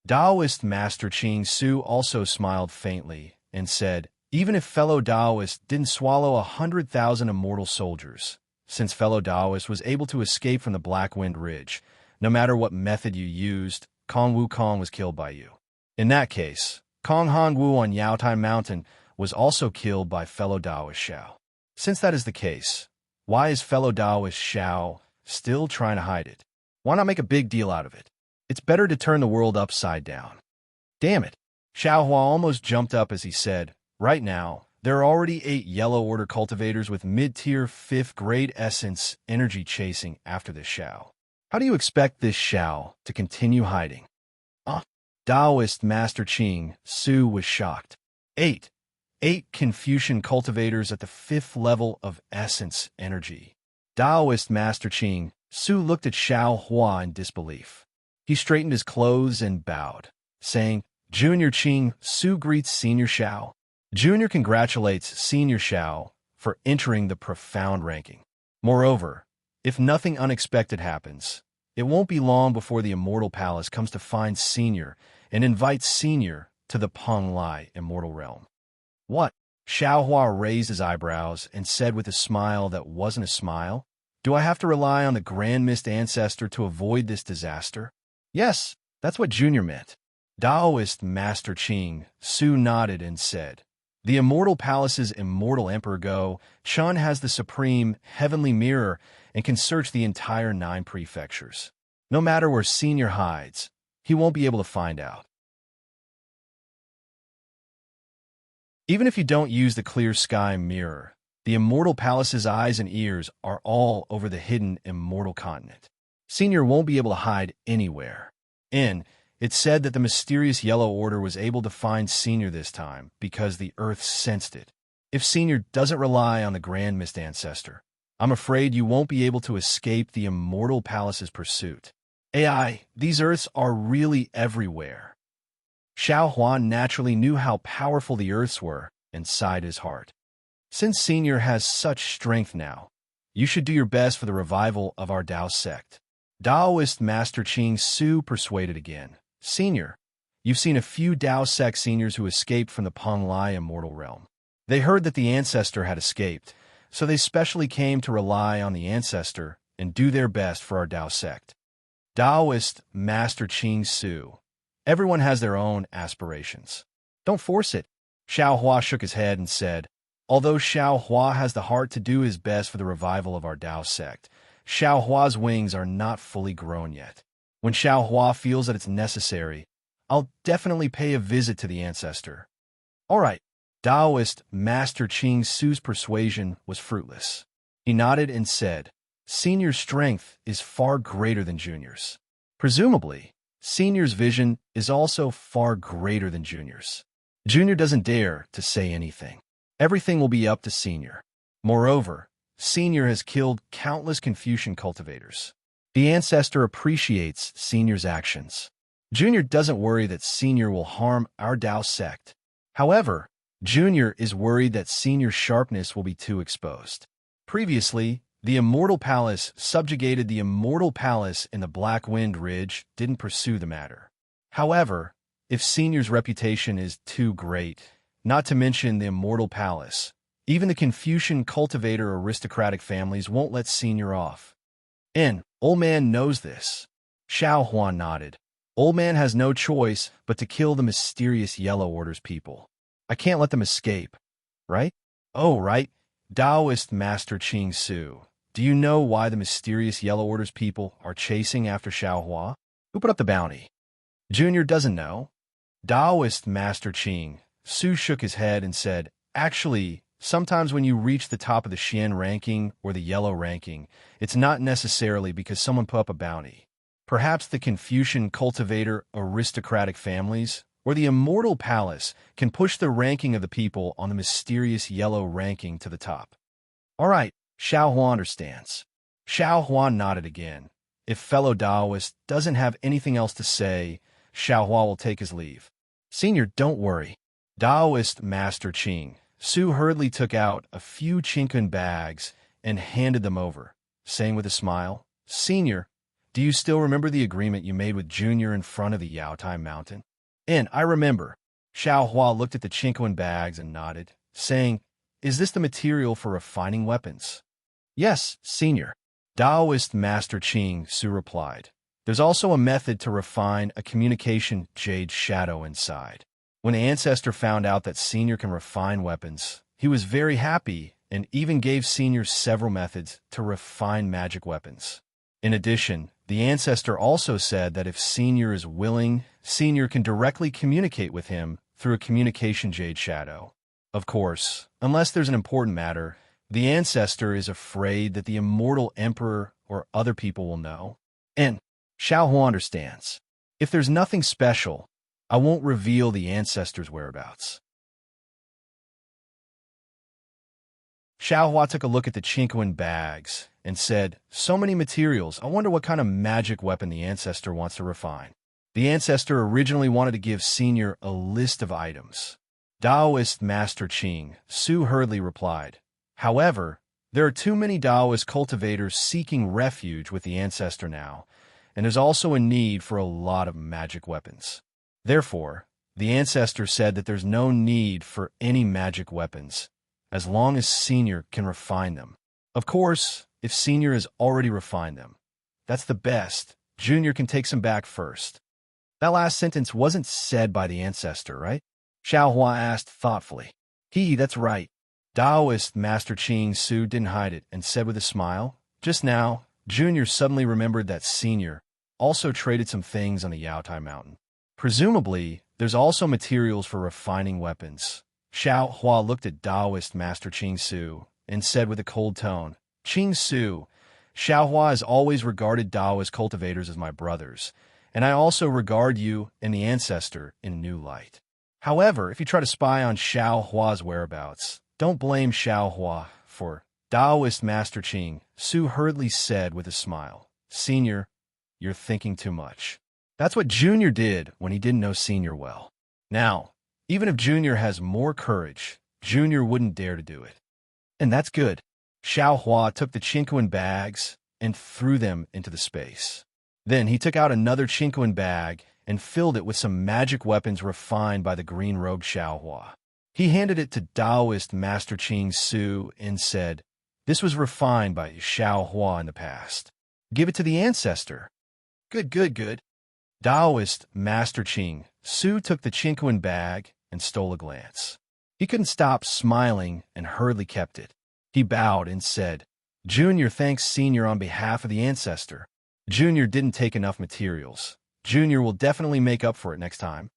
Taoist Master Ching Su also smiled faintly and said, "Even if fellow Taoist didn't swallow 100,000 immortal soldiers, since fellow Taoist was able to escape from the Black Wind Ridge, no matter what method you used, Kong Wu Kong was killed by you. In that case, Kong Han Wu on Yaotai Mountain was also killed by fellow Taoist Xiao. Since that is the case, why is fellow Taoist Xiao still trying to hide it? Why not make a big deal out of it? It's better to turn the world upside down." Damn it. Xiao Hua almost jumped up as he said, "Right now, there are already 8 Yellow Order cultivators with mid-tier 5th grade essence energy chasing after this Xiao. How do you expect this Xiao to continue hiding?" Taoist Master Ching Su was shocked. Eight Confucian cultivators at the 5th level of essence energy. Taoist Master Ching Su looked at Xiao Hua in disbelief. He straightened his clothes and bowed, saying, "Junior Ching Su greets Senior Xiao. Junior congratulates Senior Xiao for entering the profound ranking. Moreover, if nothing unexpected happens, it won't be long before the Immortal Palace comes to find Senior and invites Senior to the Peng Lai Immortal Realm." "What?" Xiao Hua raised his eyebrows and said with a smile that wasn't a smile, "Do I have to rely on the Grand Mist Ancestor to avoid this disaster?" "Yes, that's what Junior meant." Taoist Master Ching Su nodded and said, "The Immortal Palace's Immortal Emperor Go Chun has the supreme heavenly mirror and can search the entire 9 prefectures. No matter where Senior hides, he won't be able to find out. Even if you don't use the clear sky mirror, the Immortal Palace's eyes and ears are all over the hidden Immortal Continent. Senior won't be able to hide anywhere. It's said that the mysterious Yellow Order was able to find Senior this time because the Earth sensed it. If Senior doesn't rely on the Grand Mist Ancestor, I'm afraid you won't be able to escape the Immortal Palace's pursuit. These Earths are really everywhere." Xiao Huan naturally knew how powerful the Earths were and sighed his heart. "Since Senior has such strength now, you should do your best for the revival of our Tao sect." Taoist Master Ching Su persuaded again. "Senior, you've seen a few Tao sect seniors who escaped from the Peng Lai Immortal Realm. They heard that the Ancestor had escaped, so they specially came to rely on the Ancestor and do their best for our Tao sect." Taoist Master Ching Su. "Everyone has their own aspirations. Don't force it." Xiao Hua shook his head and said, "Although Xiao Hua has the heart to do his best for the revival of our Tao sect, Xiao Hua's wings are not fully grown yet. When Xiao Hua feels that it's necessary, I'll definitely pay a visit to the Ancestor." "All right." Taoist Master Ching Su's persuasion was fruitless. He nodded and said, "Senior's strength is far greater than Junior's. Presumably, Senior's vision is also far greater than Junior's. Junior doesn't dare to say anything. Everything will be up to Senior. Moreover, Senior has killed countless Confucian cultivators. The Ancestor appreciates Senior's actions. Junior doesn't worry that Senior will harm our Tao sect. However, Junior is worried that Senior's sharpness will be too exposed. Previously, the Immortal Palace subjugated the Immortal Palace in the Black Wind Ridge didn't pursue the matter. However, if Senior's reputation is too great, not to mention the Immortal Palace, even the Confucian cultivator aristocratic families won't let Senior off. Old Man knows this." Xiao Huan nodded. "Old Man has no choice but to kill the mysterious Yellow Order's people. I can't let them escape, right?" "Oh, right." Taoist Master Ching Su. "Do you know why the mysterious Yellow Order's people are chasing after Xiao Hua? Who put up the bounty?" "Junior doesn't know." Taoist Master Ching Su shook his head and said, "Actually, sometimes when you reach the top of the Xian ranking or the Yellow ranking, it's not necessarily because someone put up a bounty. Perhaps the Confucian cultivator aristocratic families or the Immortal Palace can push the ranking of the people on the mysterious Yellow ranking to the top." "All right, Xiao Hua understands." Xiao Hua nodded again. If fellow Taoist doesn't have anything else to say, Xiaohua will take his leave. Senior, don't worry. Taoist Master Qing Su hurriedly took out a few Chinkun bags and handed them over, saying with a smile, Senior, do you still remember the agreement you made with Junior in front of the Yaotai Mountain? And I remember. Xiaohua looked at the Chinkun bags and nodded, saying, Is this the material for refining weapons? Yes, Senior. Taoist Master Qing Su replied. There's also a method to refine a communication jade shadow inside. When the ancestor found out that Senior can refine weapons, he was very happy and even gave Senior several methods to refine magic weapons. In addition, the ancestor also said that if Senior is willing, Senior can directly communicate with him through a communication jade shadow. Of course, unless there's an important matter, the ancestor is afraid that the immortal emperor or other people will know. And Xiaohua understands. If there's nothing special, I won't reveal the ancestor's whereabouts. Xiaohua took a look at the Chinkun bags and said, So many materials, I wonder what kind of magic weapon the ancestor wants to refine. The ancestor originally wanted to give Senior a list of items. Taoist Master Qing Su hurriedly replied, However, there are too many Taoist cultivators seeking refuge with the ancestor now, and there's also a need for a lot of magic weapons. Therefore, the ancestor said that there's no need for any magic weapons, as long as Senior can refine them. Of course, if Senior has already refined them, that's the best. Junior can take some back first. That last sentence wasn't said by the ancestor, right? Xiaohua asked thoughtfully. That's right. Taoist Master Qing Su didn't hide it and said with a smile, Just now, Junior suddenly remembered that Senior also traded some things on the Yaotai Mountain. Presumably, there's also materials for refining weapons. Xiaohua looked at Taoist Master Qing Su and said with a cold tone, Qing Su, Xiaohua has always regarded Taoist cultivators as my brothers, and I also regard you and the ancestor in a new light. However, if you try to spy on Xiaohua's whereabouts, don't blame Xiaohua for Taoist Master Qing Su hurriedly said with a smile, Senior, you're thinking too much. That's what Junior did when he didn't know Senior well. Now, even if Junior has more courage, Junior wouldn't dare to do it. And that's good. Xiaohua took the Chinkun bags and threw them into the space. Then he took out another Chinkun bag and filled it with some magic weapons refined by the green-robed Xiaohua. He handed it to Taoist Master Qing Su and said, This was refined by Xiaohua in the past. Give it to the ancestor. Good. Taoist Master Qing Su took the Chinkun bag and stole a glance. He couldn't stop smiling and hurriedly kept it. He bowed and said, Junior thanks Senior on behalf of the ancestor. Junior didn't take enough materials. Junior will definitely make up for it next time.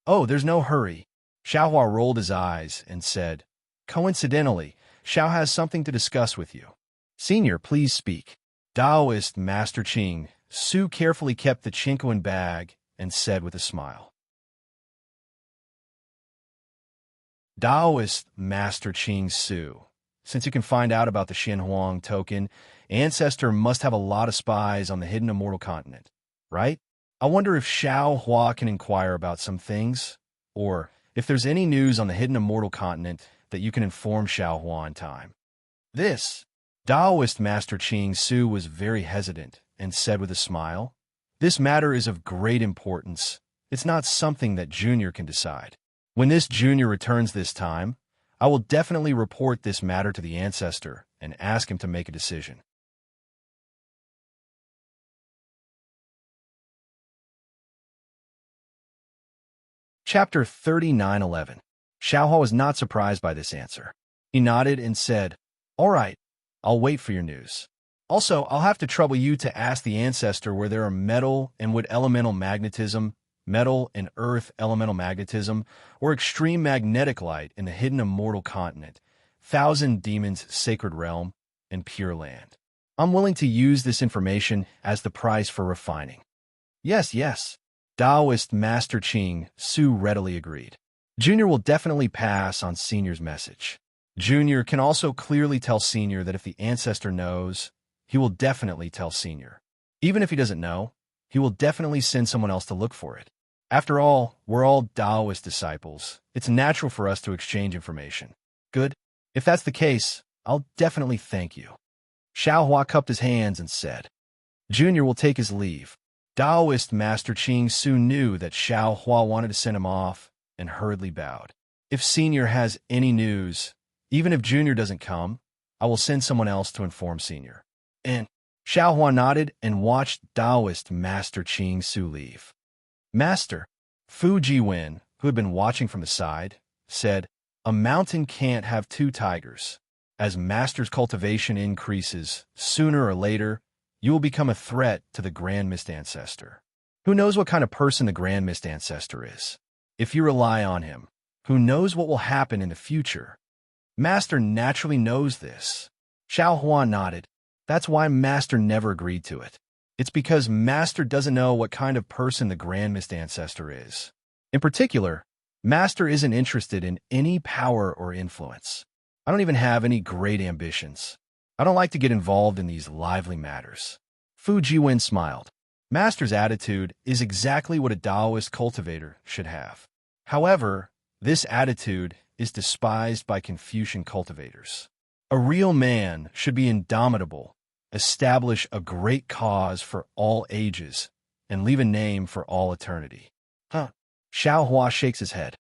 Oh, there's no hurry. Xiaohua rolled his eyes and said, Coincidentally, Xiao has something to discuss with you. Senior, please speak. Taoist Master Qing Su carefully kept the Chinkun bag and said with a smile. Taoist Master Qing Su, since you can find out about the Xinhuang token, ancestor must have a lot of spies on the hidden immortal continent, right? I wonder if Xiaohua can inquire about some things, or if there's any news on the hidden immortal continent that you can inform Xiaohua in time. This Taoist Master Qing Su was very hesitant and said with a smile, This matter is of great importance. It's not something that Junior can decide. When this Junior returns this time, I will definitely report this matter to the ancestor and ask him to make a decision. Chapter 39:11. Xiaohua was not surprised by this answer. He nodded and said, All right, I'll wait for your news. Also, I'll have to trouble you to ask the ancestor where there are metal and wood elemental magnetism, metal and earth elemental magnetism, or extreme magnetic light in the hidden immortal continent, Thousand Demons Sacred Realm, and Pure Land. I'm willing to use this information as the price for refining. Yes. Taoist Master Qing Su readily agreed. Junior will definitely pass on Senior's message. Junior can also clearly tell Senior that if the ancestor knows, he will definitely tell Senior. Even if he doesn't know, he will definitely send someone else to look for it. After all, we're all Taoist disciples. It's natural for us to exchange information. Good. If that's the case, I'll definitely thank you. Xiao Hua cupped his hands and said. Junior will take his leave. Taoist Master Ching Su knew that Xiao Hua wanted to send him off and hurriedly bowed. If Senior has any news, even if Junior doesn't come, I will send someone else to inform Senior. And Xiao Hua nodded and watched Taoist Master Ching Su leave. Master, Fu Jiwen, who had been watching from the side, said, a mountain can't have two tigers. As Master's cultivation increases, sooner or later, you will become a threat to the Grand Mist Ancestor. Who knows what kind of person the Grand Mist Ancestor is? If you rely on him, who knows what will happen in the future? Master naturally knows this. Xiao Hua nodded. That's why Master never agreed to it. It's because Master doesn't know what kind of person the Grand Mist Ancestor is. In particular, Master isn't interested in any power or influence. I don't even have any great ambitions. I don't like to get involved in these lively matters. Fu Jiwen smiled. Master's attitude is exactly what a Taoist cultivator should have. However, this attitude is despised by Confucian cultivators. A real man should be indomitable, establish a great cause for all ages, and leave a name for all eternity. Xiao Hua shakes his head.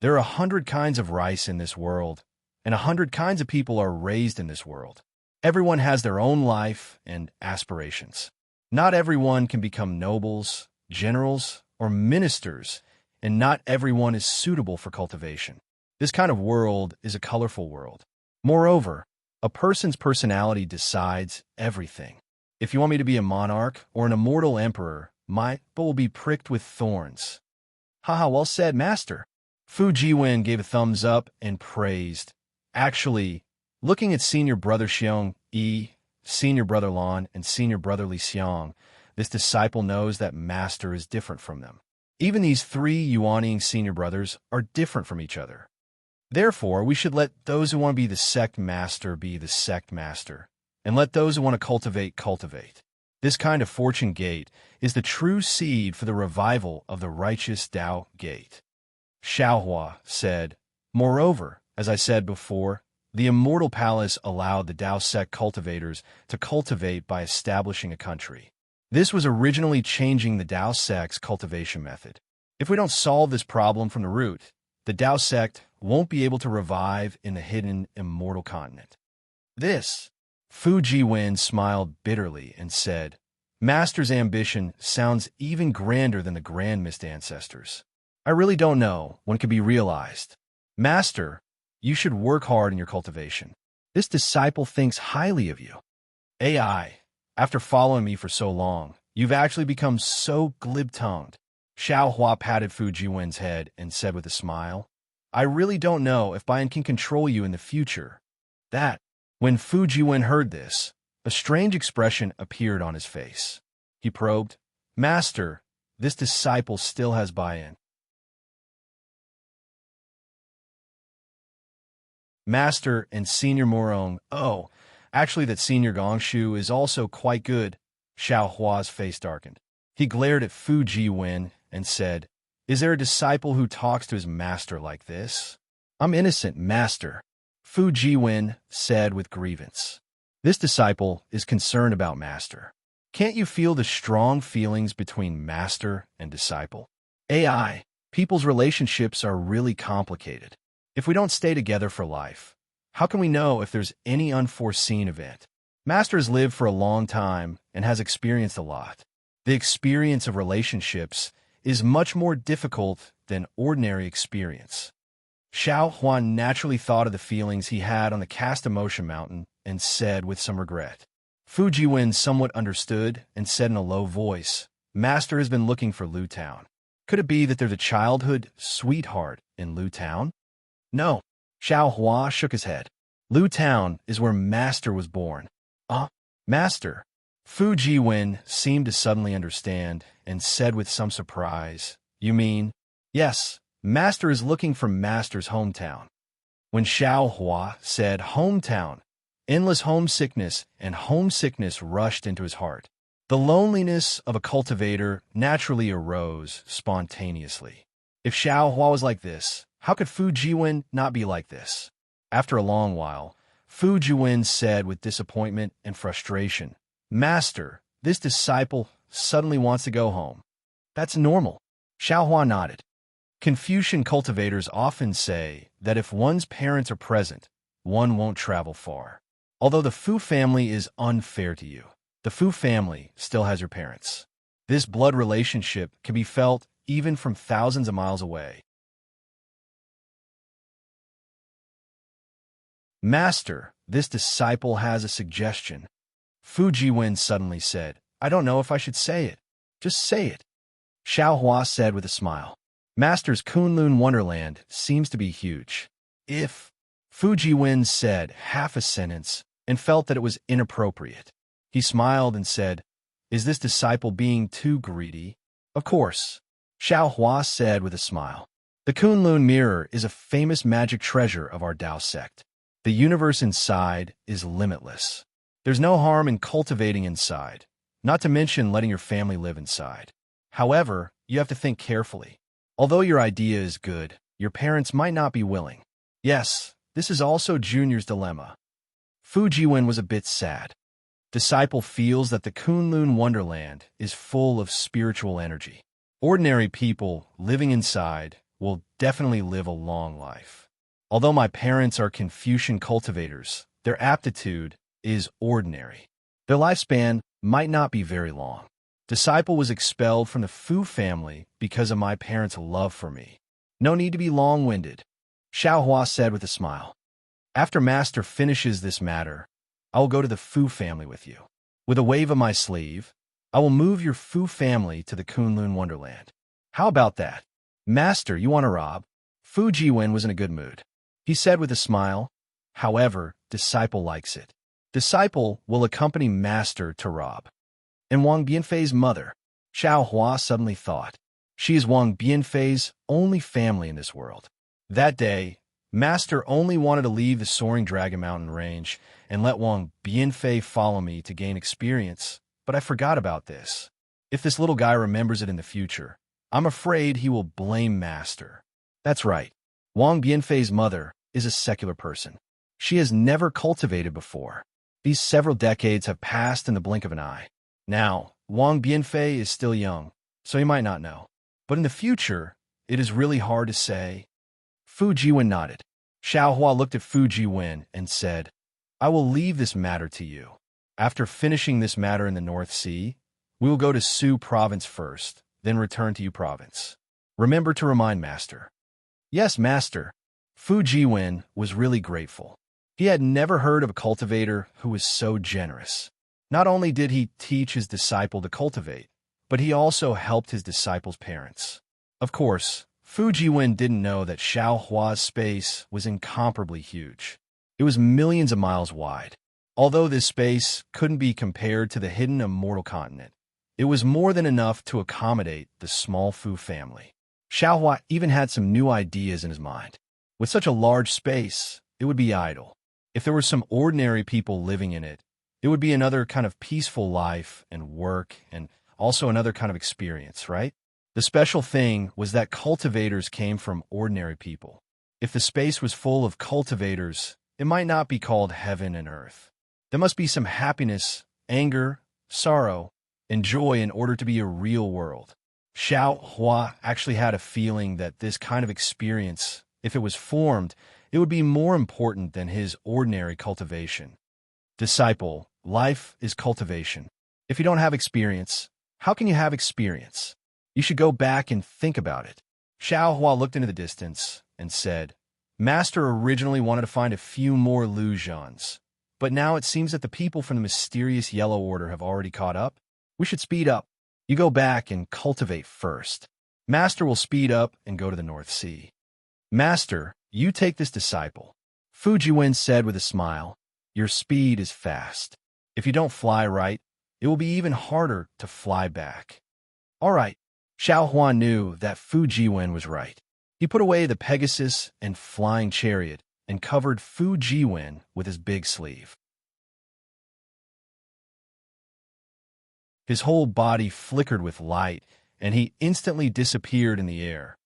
There are 100 kinds of rice in this world, and 100 kinds of people are raised in this world. Everyone has their own life and aspirations. Not everyone can become nobles, generals, or ministers, and not everyone is suitable for cultivation. This kind of world is a colorful world. Moreover, a person's personality decides everything. If you want me to be a monarch or an immortal emperor, my butt will be pricked with thorns. Haha, well said, Master. Fu Jiwen gave a thumbs up and praised. Actually, looking at Senior Brother Xiong Yi, Senior Brother Lan, and Senior Brother Li Xiong, this disciple knows that Master is different from them. Even these three Yuaning senior brothers are different from each other. Therefore, we should let those who want to be the sect master be the sect master, and let those who want to cultivate cultivate. This kind of fortune gate is the true seed for the revival of the righteous Tao gate. Xiao Hua said, moreover, as I said before, the Immortal Palace allowed the Tao sect cultivators to cultivate by establishing a country. This was originally changing the Tao sect's cultivation method. If we don't solve this problem from the root, the Tao sect won't be able to revive in the hidden immortal continent. This, Fu Jiwen smiled bitterly and said, Master's ambition sounds even grander than the Grand Mist Ancestors. I really don't know when it could be realized. Master, you should work hard in your cultivation. This disciple thinks highly of you. AI, after following me for so long, you've actually become so glib-tongued. Xiao Hua patted Fu Jiwen's head and said with a smile, I really don't know if Bian can control you in the future. When Fu Jiwen heard this, a strange expression appeared on his face. He probed, Master, this disciple still has Bian. Master and Senior Morong, actually that Senior Gongshu is also quite good. Xiao Hua's face darkened. He glared at Fu Jiwen and said, Is there a disciple who talks to his master like this? I'm innocent, Master, Fu Jiwen said with grievance. This disciple is concerned about Master. Can't you feel the strong feelings between Master and disciple? AI, people's relationships are really complicated. If we don't stay together for life, how can we know if there's any unforeseen event? Master has lived for a long time and has experienced a lot. The experience of relationships is much more difficult than ordinary experience. Xiao Huan naturally thought of the feelings he had on the Cast Emotion Mountain and said with some regret. Fu Jiwen somewhat understood and said in a low voice, Master has been looking for Lu Town. Could it be that there's a childhood sweetheart in Lu Town? No. Xiao Hua shook his head. Lu Town is where Master was born. Master. Fu Jiwen seemed to suddenly understand and said with some surprise, You mean? Yes, Master is looking for Master's hometown. When Xiao Hua said hometown, endless homesickness and homesickness rushed into his heart. The loneliness of a cultivator naturally arose spontaneously. If Xiao Hua was like this, how could Fu Jiwen not be like this? After a long while, Fu Jiwen said with disappointment and frustration, "Master, this disciple suddenly wants to go home." "That's normal." Xiao Hua nodded. Confucian cultivators often say that if one's parents are present, one won't travel far. Although the Fu family is unfair to you, the Fu family still has your parents. This blood relationship can be felt even from thousands of miles away. "Master, this disciple has a suggestion." Fu Jiwen suddenly said, "I don't know if I should say it." "Just say it," Xiao Hua said with a smile. "Master's Kunlun Wonderland seems to be huge." "If," Fu Jiwen said half a sentence and felt that it was inappropriate. He smiled and said, "Is this disciple being too greedy?" "Of course," Xiao Hua said with a smile. "The Kunlun mirror is a famous magic treasure of our Tao sect. The universe inside is limitless. There's no harm in cultivating inside, not to mention letting your family live inside. However, you have to think carefully. Although your idea is good, your parents might not be willing." Yes, this is also Junior's dilemma. Fu Jiwen was a bit sad. Disciple feels that the Kunlun Wonderland is full of spiritual energy. Ordinary people living inside will definitely live a long life. Although my parents are Confucian cultivators, their aptitude is ordinary. Their lifespan might not be very long. Disciple was expelled from the Fu family because of my parents' love for me. No need to be long-winded, Xiao Hua said with a smile. After Master finishes this matter, I will go to the Fu family with you. With a wave of my sleeve, I will move your Fu family to the Kunlun Wonderland. How about that? Master, you want to rob? Fu Jiwen was in a good mood. He said with a smile, "However, Disciple likes it. Disciple will accompany Master to rob." And Wang Bianfei's mother, Xiao Hua suddenly thought. She is Wang Bianfei's only family in this world. That day, Master only wanted to leave the Soaring Dragon Mountain range and let Wang Bianfei follow me to gain experience, but I forgot about this. If this little guy remembers it in the future, I'm afraid he will blame Master. That's right. Wang Bianfei's mother is a secular person. She has never cultivated before. These several decades have passed in the blink of an eye. Now, Wang Bianfei is still young, so he might not know. But in the future, it is really hard to say. Fu Jiwen nodded. Xiao Hua looked at Fu Jiwen and said, "I will leave this matter to you. After finishing this matter in the North Sea, we will go to Su Province first, then return to Yu Province. Remember to remind Master." "Yes, Master." Fu Jiwen was really grateful. He had never heard of a cultivator who was so generous. Not only did he teach his disciple to cultivate, but he also helped his disciple's parents. Of course, Fu Jiwen didn't know that Xiao Hua's space was incomparably huge. It was millions of miles wide. Although this space couldn't be compared to the hidden immortal continent, it was more than enough to accommodate the small Fu family. Xiao Hua even had some new ideas in his mind. With such a large space, it would be idle. If there were some ordinary people living in it, it would be another kind of peaceful life and work and also another kind of experience, right? The special thing was that cultivators came from ordinary people. If the space was full of cultivators, it might not be called heaven and earth. There must be some happiness, anger, sorrow, and joy in order to be a real world. Xiao Hua actually had a feeling that this kind of experience, if it was formed, it would be more important than his ordinary cultivation. Disciple, life is cultivation. If you don't have experience, how can you have experience? You should go back and think about it. Xiao Hua looked into the distance and said, Master originally wanted to find a few more Lujans, but now it seems that the people from the mysterious Yellow Order have already caught up. We should speed up. You go back and cultivate first. Master will speed up and go to the North Sea. Master, you take this disciple. Fu Jiwen said with a smile, your speed is fast. If you don't fly right, it will be even harder to fly back. All right. Xiao Hua knew that Fu Jiwen was right. He put away the Pegasus and flying chariot and covered Fu Jiwen with his big sleeve. His whole body flickered with light, and he instantly disappeared in the air.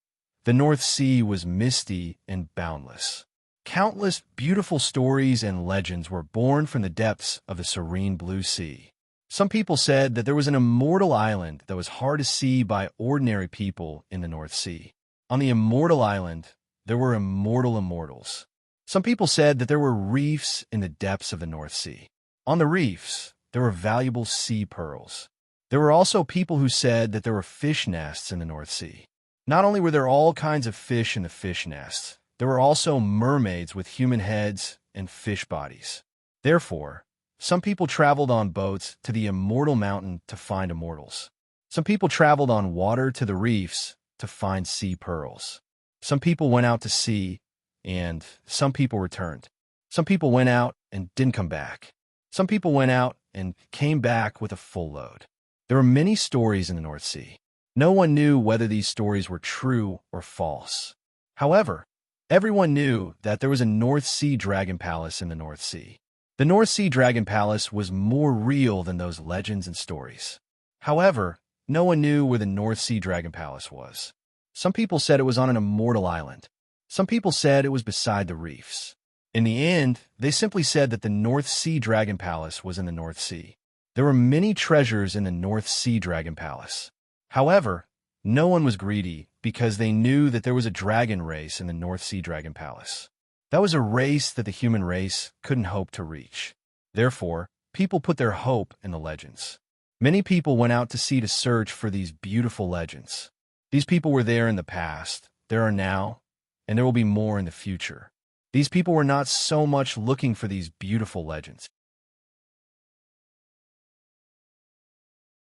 The North Sea was misty and boundless. Countless beautiful stories and legends were born from the depths of the serene blue sea. Some people said that there was an immortal island that was hard to see by ordinary people in the North Sea. On the immortal island, there were immortal immortals. Some people said that there were reefs in the depths of the North Sea. On the reefs, there were valuable sea pearls. There were also people who said that there were fish nests in the North Sea. Not only were there all kinds of fish in the fish nests, there were also mermaids with human heads and fish bodies. Therefore, some people traveled on boats to the immortal mountain to find immortals. Some people traveled on water to the reefs to find sea pearls. Some people went out to sea, and some people returned. Some people went out and didn't come back. Some people went out and came back with a full load. There were many stories in the North Sea. No one knew whether these stories were true or false. However, everyone knew that there was a North Sea Dragon Palace in the North Sea. The North Sea Dragon Palace was more real than those legends and stories. However, no one knew where the North Sea Dragon Palace was. Some people said it was on an immortal island. Some people said it was beside the reefs. In the end, they simply said that the North Sea Dragon Palace was in the North Sea. There were many treasures in the North Sea Dragon Palace. However, no one was greedy because they knew that there was a dragon race in the North Sea Dragon Palace. That was a race that the human race couldn't hope to reach. Therefore, people put their hope in the legends. Many people went out to sea to search for these beautiful legends. These people were there in the past, there are now, and there will be more in the future. These people were not so much looking for these beautiful legends.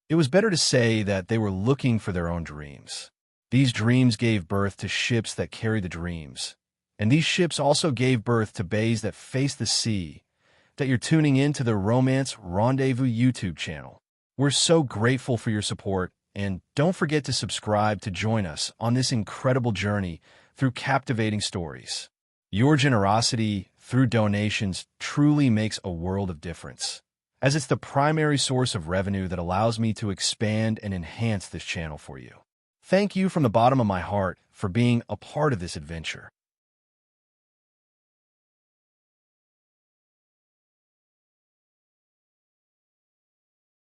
It was better to say that they were looking for their own dreams. These dreams gave birth to ships that carry the dreams. And these ships also gave birth to bays that face the sea, that you're tuning in to the Romance Rendezvous YouTube channel. We're so grateful for your support, and don't forget to subscribe to join us on this incredible journey through captivating stories. Your generosity through donations truly makes a world of difference, as it's the primary source of revenue that allows me to expand and enhance this channel for you. Thank you from the bottom of my heart for being a part of this adventure.